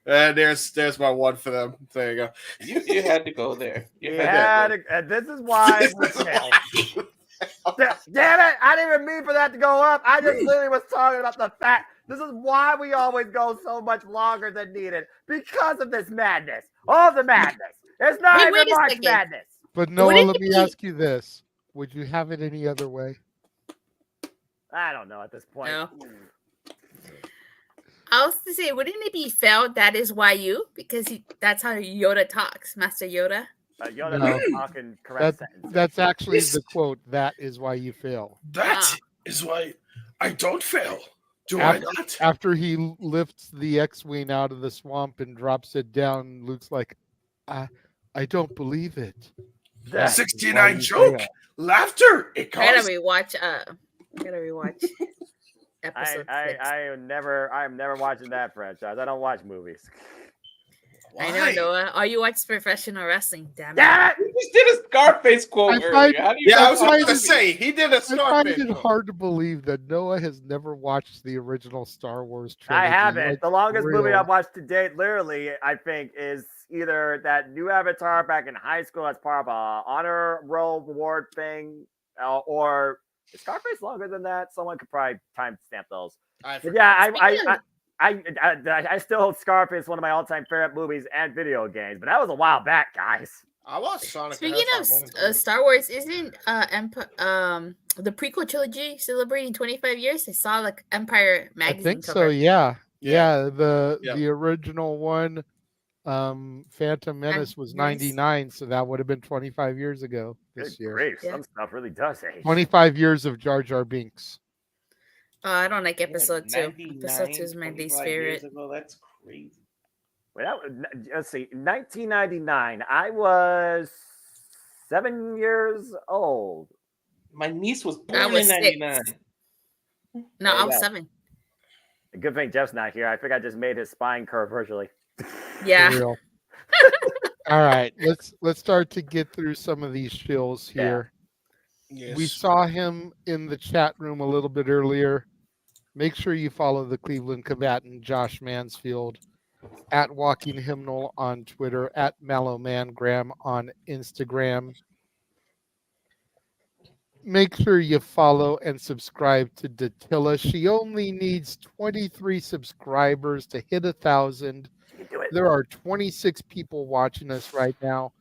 There's my one for them. There you go. You had to go there. And this is why we failed. Damn it! I didn't even mean for that to go up. I just literally was talking about the fact. This is why we always go so much longer than needed because of this madness. All the madness. It's not even March Madness. But Noah, let me ask you this: would you have it any other way? I don't know at this point. No. I was to say, wouldn't it be felt that is why you? Because that's how Yoda talks, Master Yoda. Yoda No. talking correct sentence. That's actually the quote. That is why you fail. That is why I don't fail. Do after, I not? After he lifts the X-wing out of the swamp and drops it down, Luke's like, I don't believe it. That 69 joke. Fail. Laughter. It I costs. gotta rewatch episode 6. I am never watching that franchise. I don't watch movies. I know, Noah. All you watch is professional wrestling. Damn it. Damn it! You just did a Scarface quote earlier. How do you I was about to say he did a I find Scarface it quote. hard to believe that Noah has never watched the original Star Wars trilogy. I haven't. Like, The longest movie real. I've watched to date, literally, I think, is either that new Avatar back in high school as part of a honor roll reward thing, or is Scarface longer than that? Someone could probably timestamp those. But yeah, I still hold Scarface one of my all-time favorite movies and video games, but that was a while back, guys. I watched Sonic. Speaking of Star Wars, isn't the prequel trilogy celebrating 25 years? I saw like Empire I magazine think cover. so. Yeah. Yeah. The original one, Phantom Menace was 99, so that would have been 25 years ago this Good year. grief, some stuff really does age. 25 years of Jar Jar Binks. I don't like episode 2. 99, Episode 2 is my least 25 years favorite. ago, that's crazy. Wait, let's see, 1999. I was 7 years old. My niece was I born was in 6. 99. No, I was Yeah. 7. Good thing Jeff's not here. I think I just made his spine curve virtually. Yeah. For real. All right, let's start to get through some of these shills here. Yes. We saw him in the chat room a little bit earlier. Make sure you follow the Cleveland combatant Josh Mansfield at Walking Hymnal on Twitter, at Mellowmangram on Instagram. Make sure you follow and subscribe to Datilla. She only needs 23 subscribers to hit 1,000. There are 26 people watching us right now.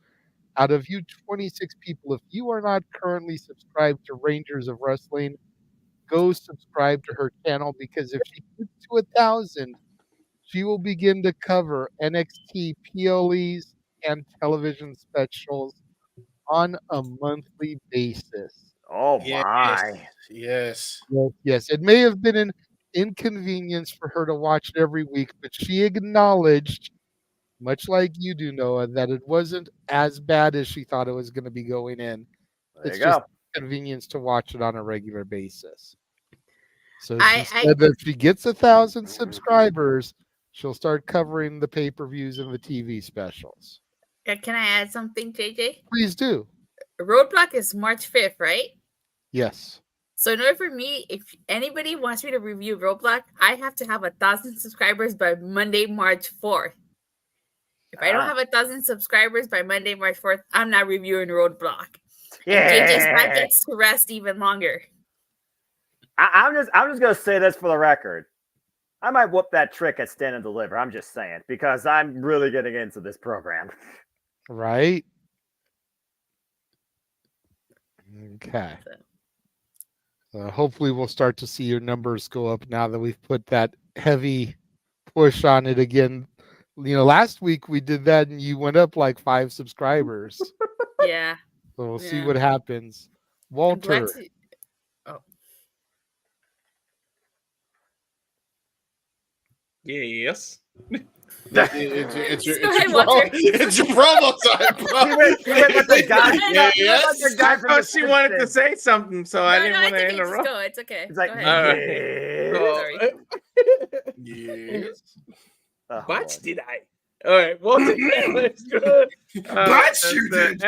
Out of you 26 people, if you are not currently subscribed to Rangers of Wrestling, go subscribe to her channel, because if she gets to 1,000, she will begin to cover NXT PLEs and television specials on a monthly basis. Oh Yes. my. Yes. Yes, it may have been an inconvenience for her to watch it every week, but she acknowledged, much like you do, Noah, that it wasn't as bad as she thought it was going to be going in. There It's you just go. convenience to watch it on a regular basis. So I- she said that if she gets 1,000 subscribers, she'll start covering the pay-per-views and the TV specials. Can I add something, JJ? Please do. Roadblock is March 5th, right? Yes. So in order for me, if anybody wants me to review Roadblock, I have to have 1,000 subscribers by Monday, March 4th. If I don't have 1,000 subscribers by Monday, March 4th, I'm not reviewing Roadblock. Yeah. And JJ's back gets to rest even longer. I'm just gonna say this for the record. I might whoop that trick at Stand and Deliver. I'm just saying, because I'm really getting into this program. Right? Okay. Hopefully we'll start to see your numbers go up now that we've put that heavy push on it again. You know, last week we did that and you went up like 5 subscribers. Yeah. So we'll see Yeah. what happens. Walter. Yes. It's your Go ahead, promo. Walter. It's your promo time, bro. He went with the guy. Yes. I thought she wanted to say something, so I didn't want to Just interrupt. go. It's okay. It's like, go ahead. All right. Sorry. Yes. But did I? All right, Walter. Let's go. But you did.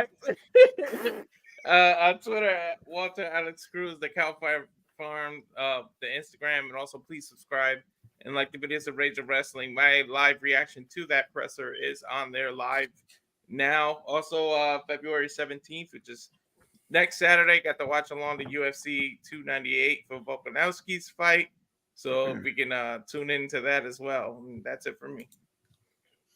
On Twitter at Walter Alex Cruz, the Cow Farm, the Instagram, and also please subscribe and like the videos of Rage of Wrestling. My live reaction to that presser is on there live now. Also, February 17th, which is next Saturday, got to watch along the UFC 298 for Volkanovski's fight. So if we can tune into that as well. And that's it for me.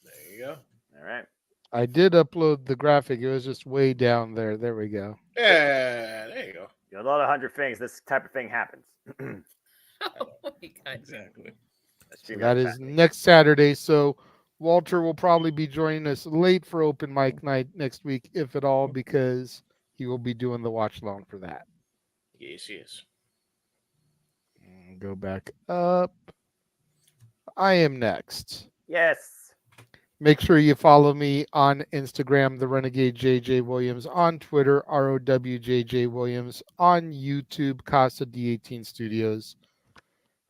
There you go. All right. I did upload the graphic. It was just way down there. There we go. Yeah, there you go. You know, a lot of 100 things. This type of thing happens. Oh my God. Exactly. So that is next Saturday. So Walter will probably be joining us late for open mic night next week, if at all, because he will be doing the watch along for that. Yes. Go back up. I am next. Yes. Make sure you follow me on Instagram, the Renegade JJ Williams, on Twitter, ROWJJ Williams, on YouTube, Casa D18 Studios.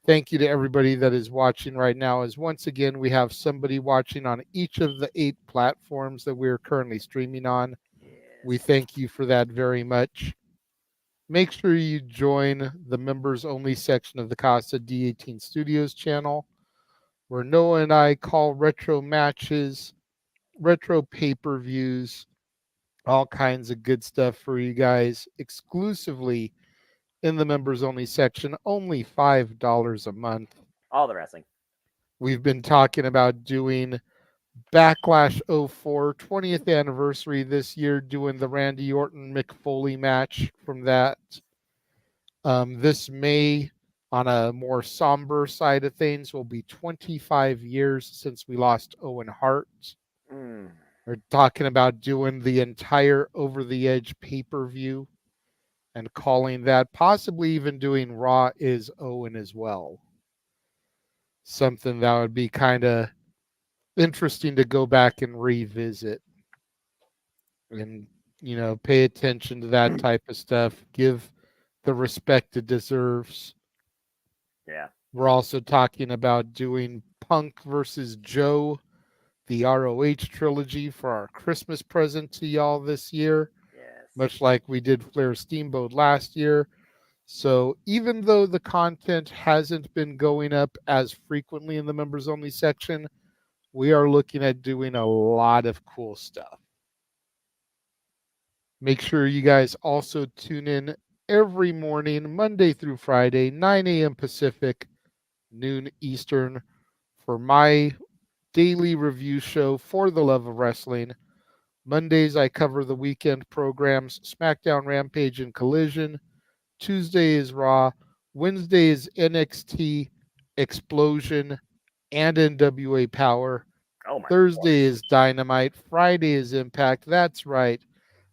Thank you to everybody that is watching right now. As once again, we have somebody watching on each of the 8 platforms that we're currently streaming on. Yes. We thank you for that very much. Make sure you join the members only section of the Casa D18 Studios channel, where Noah and I call retro matches, retro pay-per-views, all kinds of good stuff for you guys exclusively in the members only section, only $5 a month. All the wrestling. We've been talking about doing Backlash 04 20th anniversary this year, doing the Randy Orton Mick Foley match from that. This May, on a more somber side of things, will be 25 years since we lost Owen Hart. We're talking about doing the entire Over the Edge pay-per-view and calling that, possibly even doing Raw is Owen as well. Something that would be kind of interesting to go back and revisit and, you know, pay attention to that type of stuff. Give the respect it deserves. Yeah. We're also talking about doing Punk versus Joe, the ROH trilogy, for our Christmas present to y'all this year. Yes. Much like we did Flair Steamboat last year. So even though the content hasn't been going up as frequently in the members only section, we are looking at doing a lot of cool stuff. Make sure you guys also tune in every morning, Monday through Friday, 9 a.m. Pacific, noon Eastern, for my daily review show, For the Love of Wrestling. Mondays, I cover the weekend programs, SmackDown, Rampage, and Collision. Tuesday is Raw. Wednesday is NXT, Explosion, and NWA Power. Thursday is Dynamite. Friday is Impact. That's right.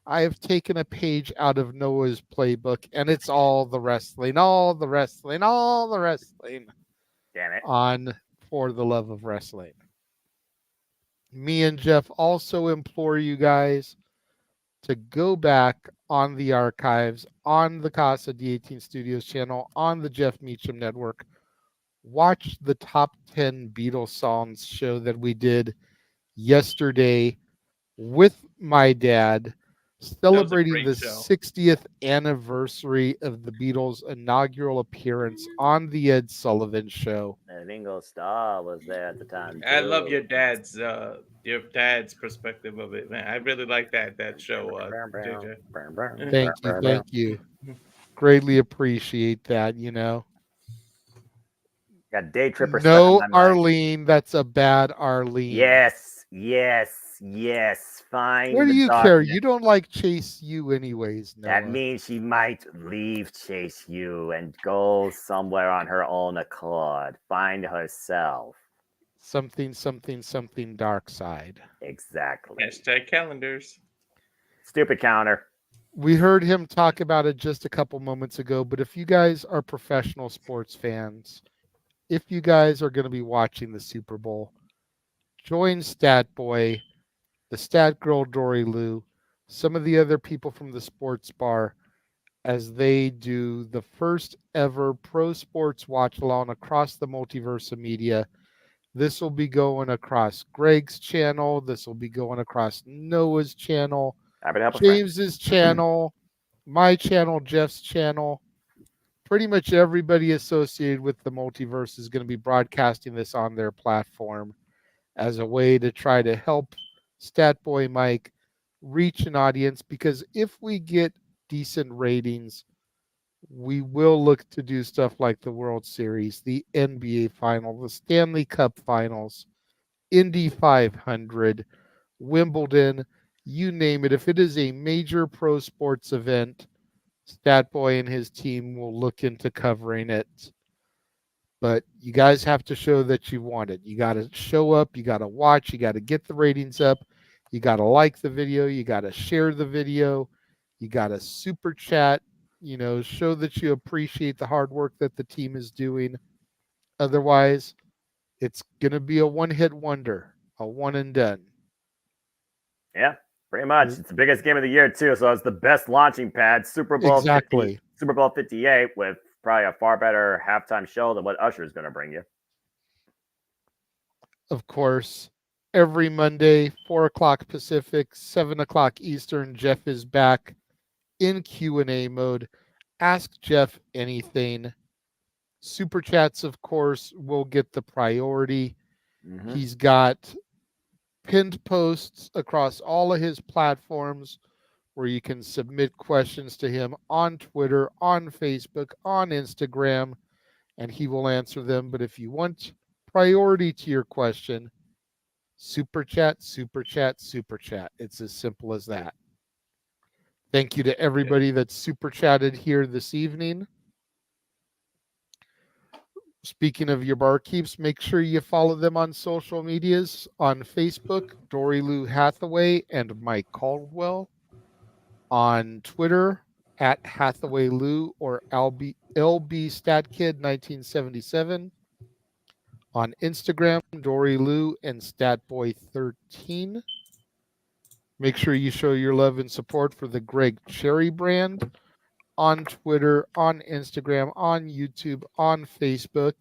I have taken a page out of Noah's playbook, and it's all the wrestling, all the wrestling, all the wrestling. Damn it. On For the Love of Wrestling. Me and Jeff also implore you guys to go back on the archives, on the Casa D18 Studios channel, on the Jeff Meacham Network. Watch the top 10 Beatles songs show that we did yesterday with my dad, celebrating the 60th anniversary of the Beatles' inaugural appearance on the Ed Sullivan Show. And Ringo Starr was there at the time. I love your dad's perspective of it, man. I really like that show, JJ. Thank you. Greatly appreciate that, you know. Got Day Tripper. No, Arlene, that's a bad Arlene. Yes. Fine. What do you care? You don't like Chase U anyways, Noah. That means she might leave Chase U and go somewhere on her own accord. Find herself. Something dark side. Exactly. Hashtag calendars. Stupid counter. We heard him talk about it just a couple moments ago, but if you guys are professional sports fans, if you guys are going to be watching the Super Bowl, join Stat Boy, the Stat Girl Dory Lou, some of the other people from the sports bar as they do the first ever pro sports watch along across the multiverse of media. This will be going across Greg's channel. This will be going across Noah's channel, James's channel, my channel, Jeff's channel. Pretty much everybody associated with the multiverse is going to be broadcasting this on their platform as a way to try to help Statboy Mike reach an audience, because if we get decent ratings, we will look to do stuff like the World Series, the NBA Final, the Stanley Cup Finals, Indy 500, Wimbledon, you name it. If it is a major pro sports event, Statboy and his team will look into covering it. But you guys have to show that you want it. You got to show up. You got to watch. You got to get the ratings up. You got to like the video. You got to share the video. You got to super chat. Show that you appreciate the hard work that the team is doing. Otherwise, it's going to be a one-hit wonder, a one and done. Yeah, pretty much. It's the biggest game of the year, too. So it's the best launching pad. Super Bowl 58 with probably a far better halftime show than what Usher is going to bring you. Of course, every Monday, 4 o'clock Pacific, 7 o'clock Eastern, Jeff is back in Q&A mode. Ask Jeff anything. Super chats, of course, will get the priority. He's got pinned posts across all of his platforms where you can submit questions to him on Twitter, on Facebook, on Instagram, and he will answer them. But if you want priority to your question, super chat, super chat, super chat. It's as simple as that. Thank you to everybody that super chatted here this evening. Speaking of your barkeeps, make sure you follow them on social medias. On Facebook, Dory Lou Hathaway and Mike Caldwell. On Twitter, at Hathaway Lou or LB StatKid 1977. On Instagram, Dory Lou and Statboy13. Make sure you show your love and support for the Greg Cherry brand on Twitter, on Instagram, on YouTube, on Facebook.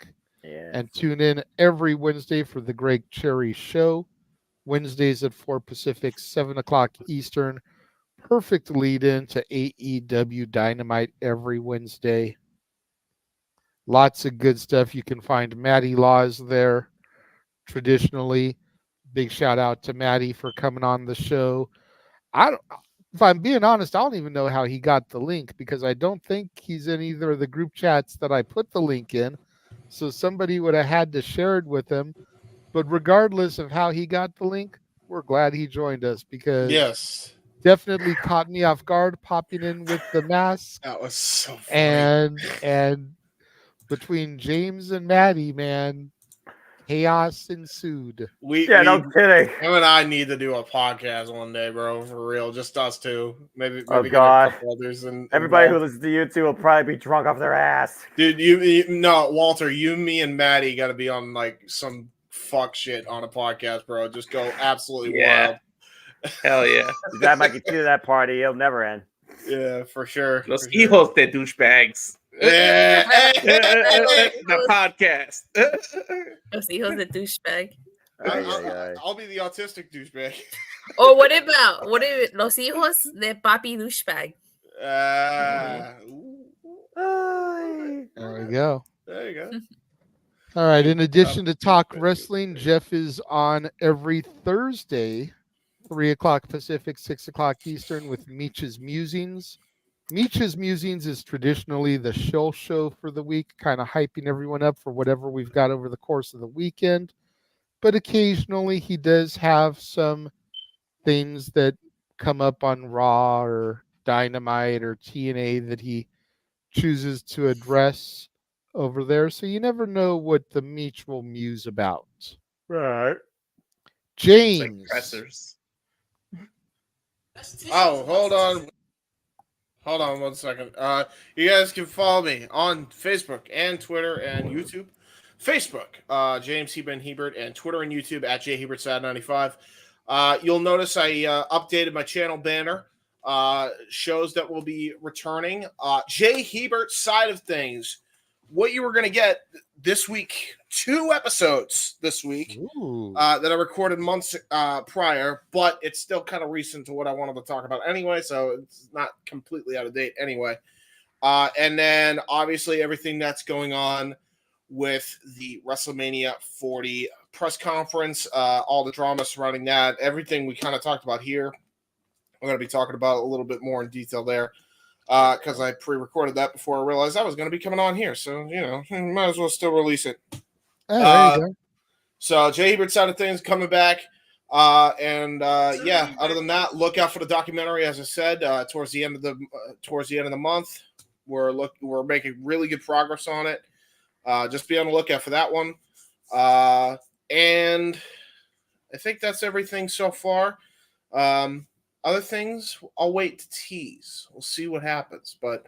And tune in every Wednesday for the Greg Cherry Show. Wednesdays at 4 Pacific, 7 o'clock Eastern. Perfect lead in to AEW Dynamite every Wednesday. Lots of good stuff. You can find Maddie Laws there traditionally. Big shout out to Maddie for coming on the show. If I'm being honest, I don't even know how he got the link, because I don't think he's in either of the group chats that I put the link in. So somebody would have had to share it with him. But regardless of how he got the link, we're glad he joined us, because definitely caught me off guard popping in with the mask. That was so funny. And between James and Maddie, man, chaos ensued. No kidding. Him and I need to do a podcast one day, bro, for real. Just us two. Maybe Oh, get God. a couple others. And Everybody who listens to you two will probably be drunk off their ass. Dude, Walter, you, me, and Maddie got to be on like some fuck shit on a podcast, bro. Just go absolutely wild. Hell yeah. That might get you to that party. It'll never end. Yeah, for sure. Los hijos de douchebags. The podcast. Los hijos de douchebag. I'll be the autistic douchebag. Or what about los hijos de papi douchebag? There we go. There you go. All right. In addition to Talk Wrestling, Jeff is on every Thursday, 3 o'clock Pacific, 6 o'clock Eastern, with Meech's Musings. Meech's Musings is traditionally the show for the week, kind of hyping everyone up for whatever we've got over the course of the weekend. But occasionally he does have some things that come up on Raw or Dynamite or TNA that he chooses to address over there. So you never know what the Meech will muse about. Right. James. Oh, hold on. Hold on 1 second. You guys can follow me on Facebook and Twitter and YouTube. Facebook, James Hebert, and Twitter and YouTube at jhebertsad95. You'll notice I updated my channel banner. Shows that will be returning. Jay Hebert's side of things. What you were going to get this week, 2 episodes this week that I recorded months prior, but it's still kind of recent to what I wanted to talk about anyway, so it's not completely out of date anyway. And then obviously everything that's going on with the WrestleMania 40 press conference, all the drama surrounding that, everything we kind of talked about here. I'm going to be talking about a little bit more in detail there because I pre-recorded that before I realized I was going to be coming on here. So, might as well still release it. There you go. So Jay Hebert's side of things coming back. Other than that, look out for the documentary, as I said, towards the end of the month. We're making really good progress on it. Just be on the lookout for that one. And I think that's everything so far. Other things, I'll wait to tease. We'll see what happens. But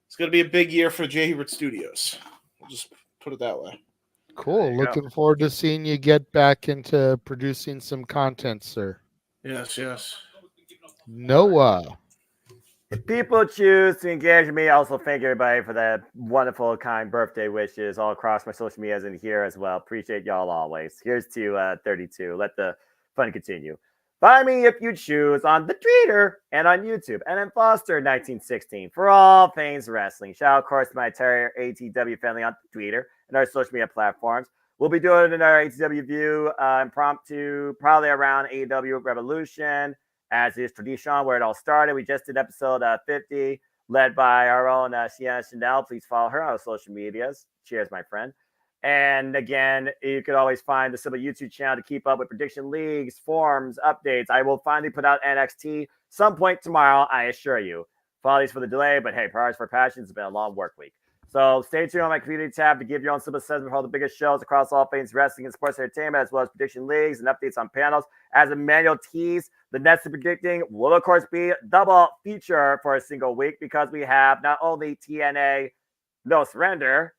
it's going to be a big year for Jay Hebert Studios. We'll just put it that way. Cool. Looking forward to seeing you get back into producing some content, sir. Yes. Noah. If people choose to engage with me, I also thank everybody for the wonderful, kind birthday wishes all across my social medias and here as well. Appreciate y'all always. Here's to 32. Let the fun continue. Find me if you choose on the Twitter and on YouTube. And then Foster 1916 for all things wrestling. Shout out, of course, to my entire ATW family on Twitter and our social media platforms. We'll be doing another ATW view impromptu, probably around AEW Revolution, as is tradition, where it all started. We just did episode 50, led by our own Sienna Chanel. Please follow her on our social medias. Cheers, my friend. And again, you could always find the Simple YouTube channel to keep up with prediction leagues, forums, updates. I will finally put out NXT some point tomorrow, I assure you. Apologies for the delay, but hey, priorities for passion. It's been a long work week. So stay tuned on my community tab to give your own simple assessment for all the biggest shows across all things wrestling and sports entertainment, as well as prediction leagues and updates on panels. As a manual tease, the next predicting will, of course, be double feature for a single week because we have not only TNA No Surrender,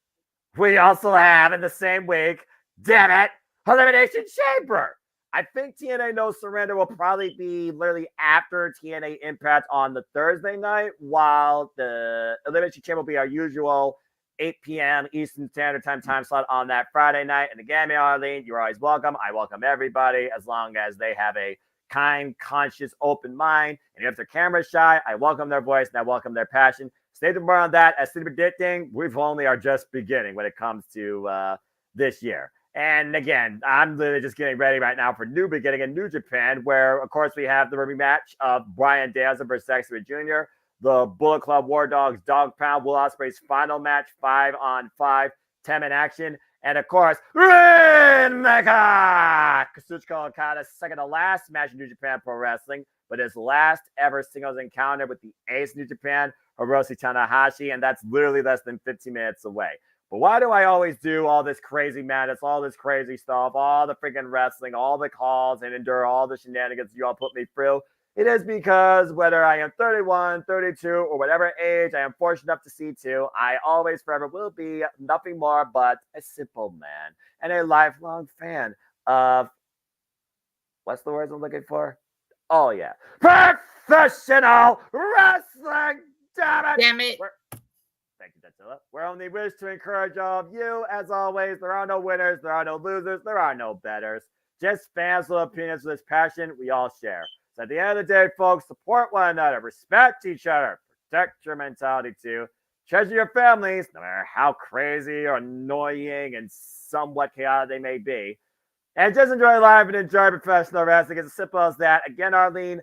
we also have in the same week, damn it, Elimination Chamber. I think TNA No Surrender will probably be literally after TNA Impact on the Thursday night, while the Elimination Chamber will be our usual 8 p.m. Eastern Standard time slot on that Friday night. And again, Arlene, you're always welcome. I welcome everybody as long as they have a kind, conscious, open mind. And if they're camera shy, I welcome their voice and I welcome their passion. Stay tuned more on that. As City predicting, we've only are just beginning when it comes to this year. And again, I'm literally just getting ready right now for New Beginning in New Japan, where, of course, we have the rematch of Brian Danielson versus Dexter Jr., the Bullet Club War Dogs Dog Pound, Will Ospreay's final match, 5-on-5, 10-man action. And, of course, Renegade Kazuchika Okada's second to last match in New Japan Pro Wrestling, but his last ever singles encounter with the ace of New Japan, Hiroshi Tanahashi, and that's literally less than 15 minutes away. But why do I always do all this crazy madness, all this crazy stuff, all the freaking wrestling, all the calls, and endure all the shenanigans you all put me through? It is because whether I am 31, 32, or whatever age I am fortunate enough to see to, I always forever will be nothing more but a simple man and a lifelong fan of, what's the words I'm looking for? Oh, yeah. Professional wrestling! Damn it! Thank you, Datzilla. We only wish to encourage all of you. As always, there are no winners, there are no losers, there are no betters. Just fans with opinions with this passion we all share. So at the end of the day, folks, support one another, respect each other, protect your mentality too, treasure your families, no matter how crazy or annoying and somewhat chaotic they may be. And just enjoy life and enjoy professional wrestling. It's as simple as that. Again, Arlene,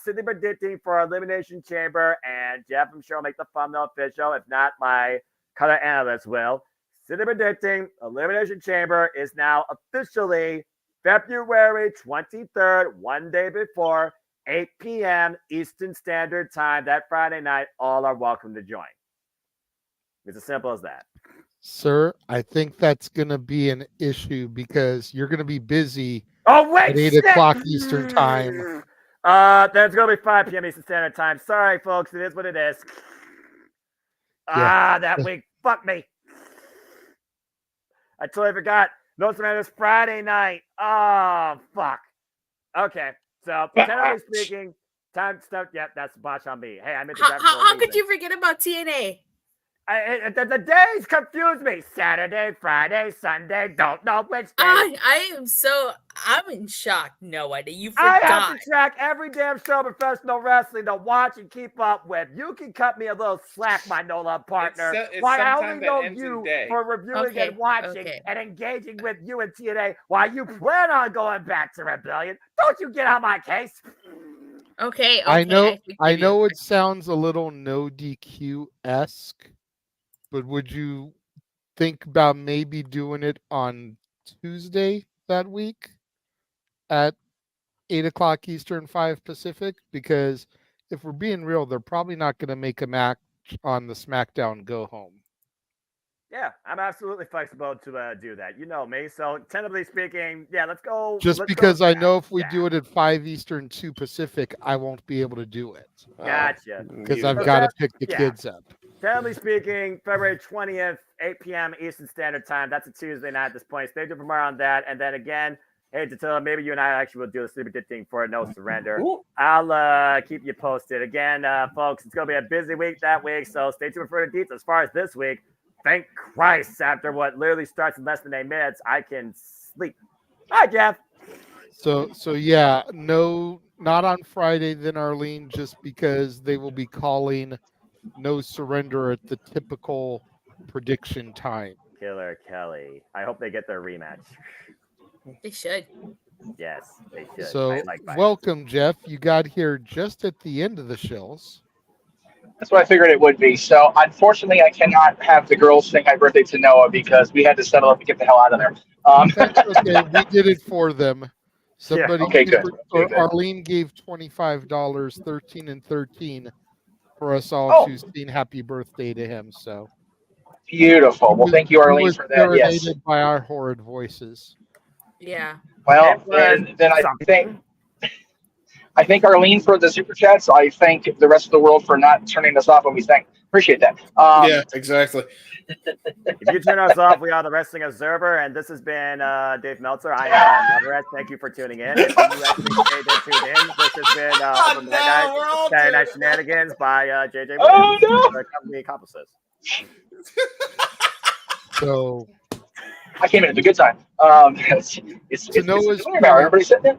Sydney predicting for our Elimination Chamber, and Jeff, I'm sure, will make the thumbnail official. If not, my color analyst will. Sydney predicting Elimination Chamber is now officially February 23rd, one day before, 8 p.m. Eastern Standard Time. That Friday night, all are welcome to join. It's as simple as that. Sir, I think that's going to be an issue because you're going to be busy at 8 o'clock Eastern Time. That's going to be 5 p.m. Eastern Standard Time. Sorry, folks. It is what it is. Yeah. That week. Fuck me. I totally forgot. No Surrenders Friday night. Oh, fuck. Okay. So, technically speaking, time stuff. Yep, that's a botch on me. Hey, I meant to grab How could you forget about TNA? The days confuse me. Saturday, Friday, Sunday. Don't know which day. I'm in shock, Noah, that you I forgot. have to track every damn show of professional wrestling to watch and keep up with. You can cut me a little slack, my no love partner. It's Why I sometime only that know ends in you day. for reviewing and watching and engaging with you and TNA while you plan on going back to Rebellion. Don't you get on my case? Okay. I know it sounds a little no DQ-esque, but would you think about maybe doing it on Tuesday that week at 8 o'clock Eastern, 5 Pacific? Because if we're being real, they're probably not going to make a match on the SmackDown Go Home. Yeah, I'm absolutely flexible to do that. You know me. So, tentatively speaking, yeah, let's go. Just because I know if we do it at 5 Eastern, 2 Pacific, I won't be able to do it. Gotcha. Because I've got to pick the kids up. Tentatively speaking, February 20th, 8 p.m. Eastern Standard Time. That's a Tuesday night at this point. Stay tuned for more on that. And then again, hey, Tatilla, maybe you and I actually will do a super good thing for No Surrender. I'll keep you posted. Again, folks, it's going to be a busy week that week, so stay tuned for further details. As far as this week, thank Christ, after what literally starts in less than 8 minutes, I can sleep. Hi, Jeff. So yeah, no, not on Friday then, Arlene, just because they will be calling No Surrender at the typical prediction time. Killer Kelly. I hope they get their rematch. They should. Yes, they should. So welcome, Jeff. You got here just at the end of the shows. That's what I figured it would be. So, unfortunately, I cannot have the girls sing Happy Birthday to Noah because we had to settle up and get the hell out of there. Okay, we did it for them. Somebody, Okay, good. Arlene gave $25, 13 and 13, for us all to sing Happy Birthday to him. So beautiful. Well, thank you, Arlene, for that. Yes. By our horrid voices. Yeah. Well, and then I thank Arlene for the super chats. I thank the rest of the world for not turning us off when we sing. Appreciate that. Yeah, exactly. If you turn us off, we are the Wrestling Observer, and this has been Dave Meltzer. I am Everett. Thank you for tuning in. If you actually tuned in, this has been Saturday Night Shenanigans by JJ. The company accomplices. So I came in at a good time. It's everybody sitting there.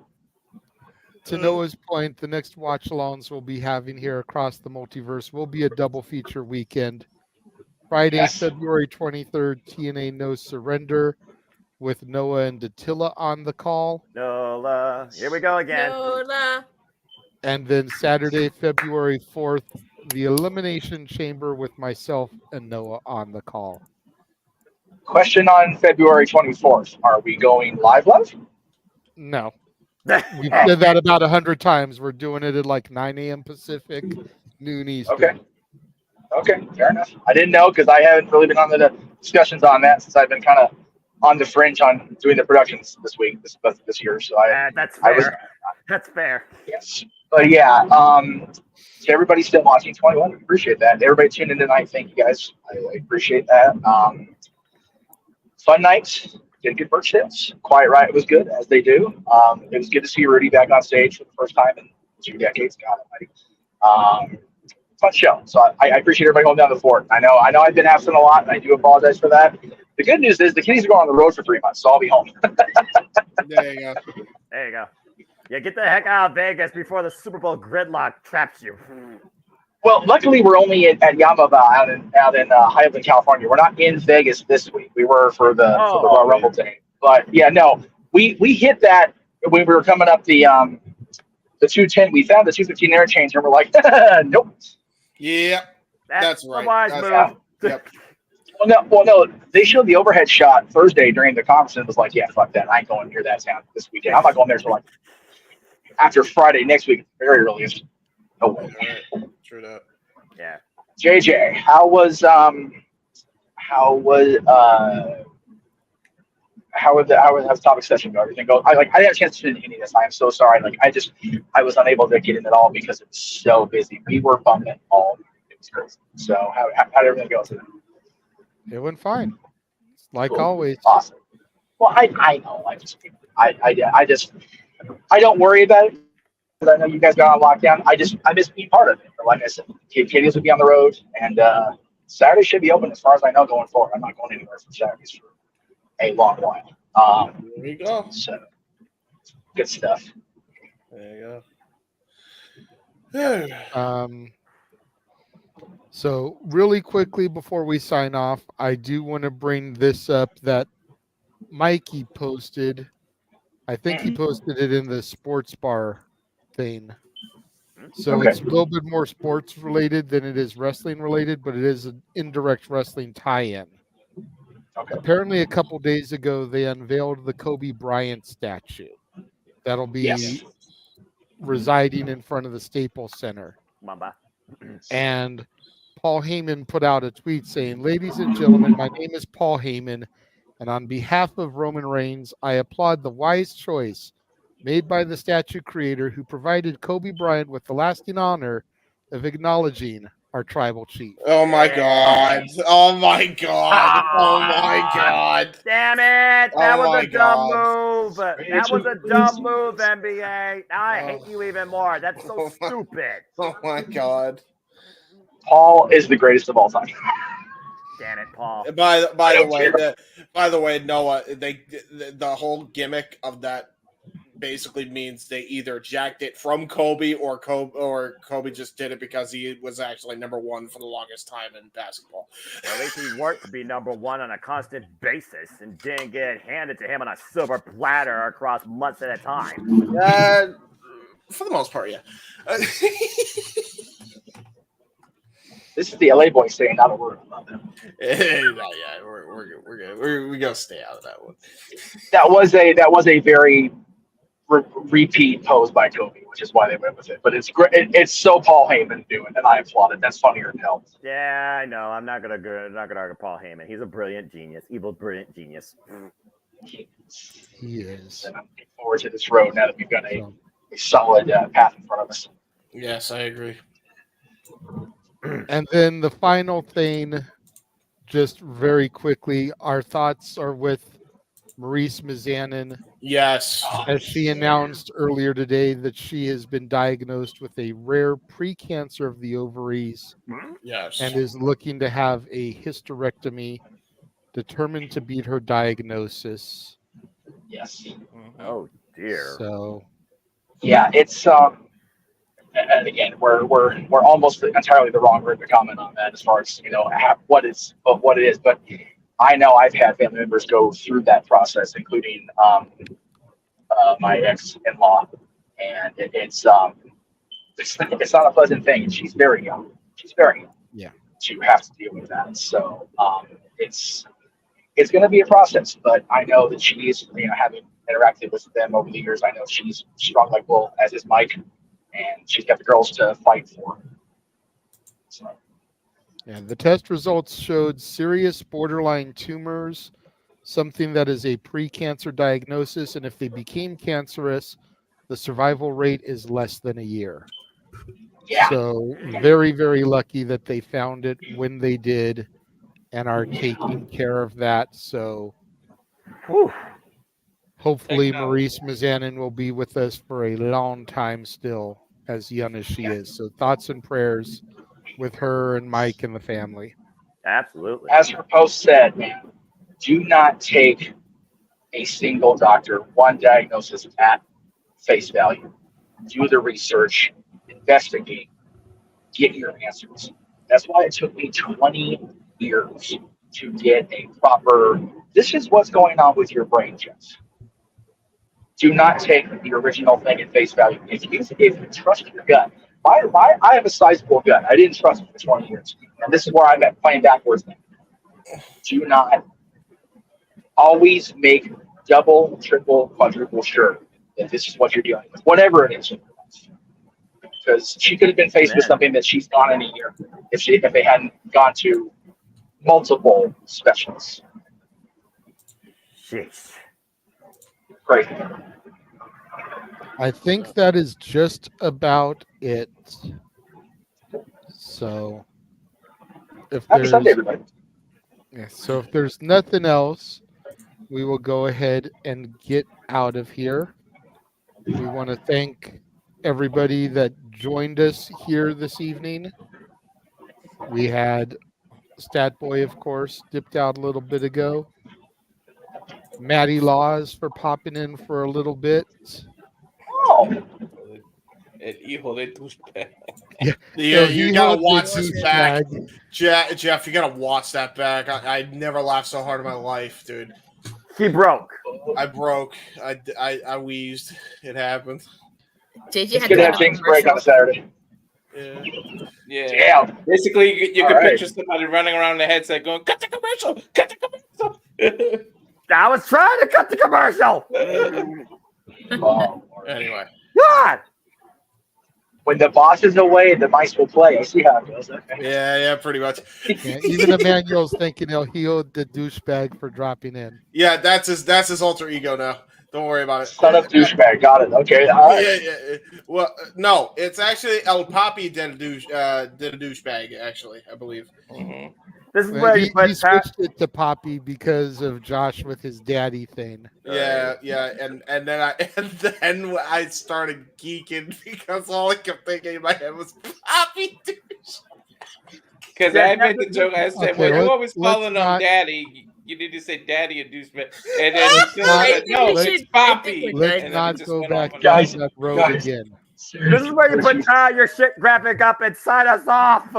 To Noah's point, the next watch-alongs we'll be having here across the multiverse will be a double feature weekend. Friday, February 23rd, TNA No Surrender with Noah and Attila on the call. Nola. Here we go again. Nola. And then Saturday, February 4th, the Elimination Chamber with myself and Noah on the call. Question on February 24th. Are we going live? No. We've said that about 100 times. We're doing it at like 9 a.m. Pacific, noon Eastern. Okay, fair enough. I didn't know because I haven't really been on the discussions on that since I've been kind of on the fringe on doing the productions this year. So that's fair. That's fair. Yes, but yeah. To everybody still watching 21, appreciate that. Everybody tuned in tonight, thank you guys. I appreciate that. Fun night. Did good merch sales. Quiet Riot was good, as they do. It was good to see Rudy back on stage for the first time in 2 decades. God almighty. Fun show. So I appreciate everybody going down the fort. I know I've been absent a lot, and I do apologize for that. The good news is the kiddies are going on the road for 3 months, so I'll be home. There you go. There you go. Yeah, get the heck out of Vegas before the Super Bowl gridlock traps you. Well, luckily we're only at Yamava out in Highland, California. We're not in Vegas this week. We were for the Royal Rumble day. But yeah, no, we hit that when we were coming up the 210. We found the 215 interchange, and we're like, nope. Yeah, that's right. Wise move. Yep. Well, no, they showed the overhead shot Thursday during the conference, and it was like, yeah, fuck that. I ain't going near that town this weekend. I'm not going there until like after Friday next week, very earliest. No way. True that. Yeah. JJ, how's the topic session go? Everything go? I didn't have a chance to do any of this. I am so sorry. I was unable to get in at all because it was so busy. We were bumping all night. It was crazy. So how did everything go today? It went fine. Like Cool. always. Awesome. Well, I know. I don't worry about it. I know you guys got on lockdown. I miss being part of it. But like I said, Katie's will be on the road, and Saturday should be open as far as I know going forward. I'm not going anywhere for Saturdays for a long while. There you go. So good stuff. There you go. So really quickly before we sign off, I do want to bring this up that Mikey posted. I think he posted it in the sports bar thing. So it's a little bit more sports related than it is wrestling related, but it is an indirect wrestling tie-in. Apparently a couple days ago, they unveiled the Kobe Bryant statue that'll be residing in front of the Staples Center. Mamba. And Paul Heyman put out a tweet saying, "Ladies and gentlemen, my name is Paul Heyman, and on behalf of Roman Reigns, I applaud the wise choice made by the statue creator who provided Kobe Bryant with the lasting honor of acknowledging our tribal chief." Oh my god. Oh my god. Oh my god. Damn it. That Oh was my a dumb God. move. That was a dumb move, NBA. Now I hate you even more. That's so stupid. Oh my god. Paul is the greatest of all time. Damn it, Paul. By the way, Noah, the whole gimmick of that basically means they either jacked it from Kobe or Kobe just did it because he was actually number one for the longest time in basketball. At least he worked to be number one on a constant basis and didn't get it handed to him on a silver platter across months at a time. For the most part, yeah. This is the LA boy saying not a word about them. We're good. We're gonna stay out of that one. That was a very repeat pose by Kobe, which is why they went with it. But it's great. It's so Paul Heyman doing, and I applaud it. That's funnier than hell. Yeah, I know. I'm not gonna argue Paul Heyman. He's a brilliant genius, evil brilliant genius. He is. And I'm looking forward to this road now that we've got a solid path in front of us. Yes, I agree. And then the final thing, just very quickly, our thoughts are with Maurice Mizanin. Yes. As she announced earlier today that she has been diagnosed with a rare precancer of the ovaries. Yes. And is looking to have a hysterectomy, determined to beat her diagnosis. Yes. Oh dear. So yeah, it's and again, we're almost entirely the wrong group to comment on that as far as what it is. But I know I've had family members go through that process, including my ex-in-law, and it's not a pleasant thing. She's very young. Yeah. To have to deal with that. So it's going to be a process, but I know that she's having interacted with them over the years. I know she's strong like bull, as is Mike. And she's got the girls to fight for. So. And the test results showed serious borderline tumors, something that is a pre-cancer diagnosis. And if they became cancerous, the survival rate is less than a year. Yeah. So very, very lucky that they found it when they did and are taking care of that. So hopefully Maurice Mizanin will be with us for a long time still, as young as she is. So thoughts and prayers with her and Mike and the family. Absolutely. As her post said, do not take a single doctor, one diagnosis at face value. Do the research, investigate, get your answers. That's why it took me 20 years to get a proper, this is what's going on with your brain, Jess. Do not take the original thing at face value. If you trust your gut, I have a sizable gut. I didn't trust it for 20 years. And this is where I'm at playing backwards now. Do not always make double, triple, quadruple sure that this is what you're dealing with, whatever it is. Because she could have been faced with something that she's gone in a year if they hadn't gone to multiple specialists. Jeez. Great. I think that is just about it. So, if Happy there's Sunday, everybody. Yeah, so if there's nothing else, we will go ahead and get out of here. We want to thank everybody that joined us here this evening. We had Stat Boy, of course, dipped out a little bit ago. Maddie Laws for popping in for a little bit. Hijo de tus Yeah, you gotta watch this back. Jeff, you gotta watch that back. I never laughed so hard in my life, dude. He broke. I broke. I wheezed. It happened. JJ It's good to have Jinx break on a Saturday. Yeah. Damn. Basically, you All can right. picture somebody running around the headset going, "Cut the commercial! Cut the commercial!" I was trying to cut the commercial. Anyway. God. When the boss is away, the mice will play. I see how it goes. Okay. Yeah, pretty much. Yeah, even Emmanuel's thanking El Hijo the douchebag for dropping in. Yeah, that's his alter ego now. Don't worry about it. Son of douchebag. Got it. Okay. All right. Yeah. Well, no, it's actually El Papi did a douchebag. Actually, I believe. Mm-hmm. This is where He you put switched it to Poppy because of Josh with his daddy thing. Yeah, and then I started geeking because all I kept thinking in my head was Poppy douche. Because I made the joke. I said, Okay, "Well, you always calling him not- daddy. You need to say daddy a douchebag." And then he said, "No, it's Poppy." Let's And then not it just go went back on. down that road again. This is where you put your shit graphic up and sign us off.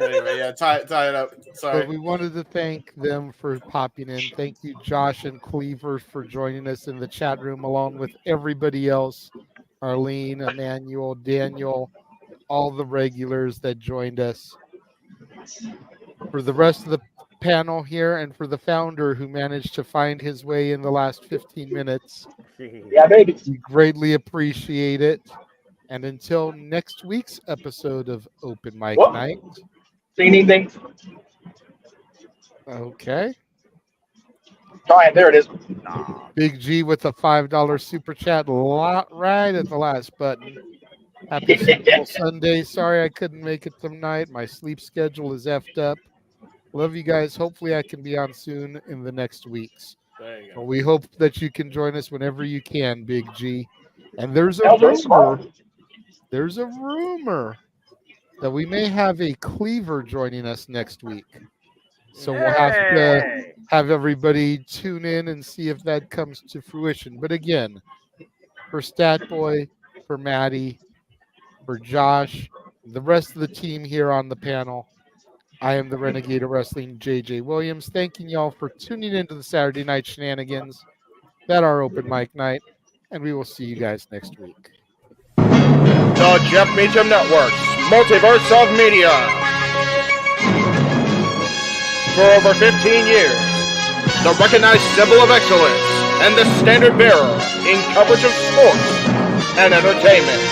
Anyway, yeah, tie it up. Sorry. But we wanted to thank them for popping in. Thank you, Josh and Cleaver, for joining us in the chat room, along with everybody else, Arlene, Emmanuel, Daniel, all the regulars that joined us. For the rest of the panel here, and for the founder who managed to find his way in the last 15 minutes, Yeah, baby. we greatly appreciate it. And until next week's episode of Open Mic Whoop. Night. See anything? Okay. Trying. There it is. Big G with a $5 super chat right at the last button. Happy Super Bowl Sunday. Sorry I couldn't make it tonight. My sleep schedule is effed up. Love you guys. Hopefully I can be on soon in the next weeks. There you go. Well, we hope that you can join us whenever you can, Big G. And there's a That was rumor. smart. There's a rumor that we may have a Cleaver joining us next week. So we'll have to have everybody tune in and see if that comes to fruition. But again, for Stat Boy, for Maddie, for Josh, the rest of the team here on the panel, I am the Renegade of Wrestling, JJ Williams, thanking y'all for tuning into the Saturday Night Shenanigans, that are Open Mic Night, and we will see you guys next week. The Jeff Meacham Network's Multiverse of Media. For over 15 years, the recognized symbol of excellence and the standard bearer in coverage of sports and entertainment.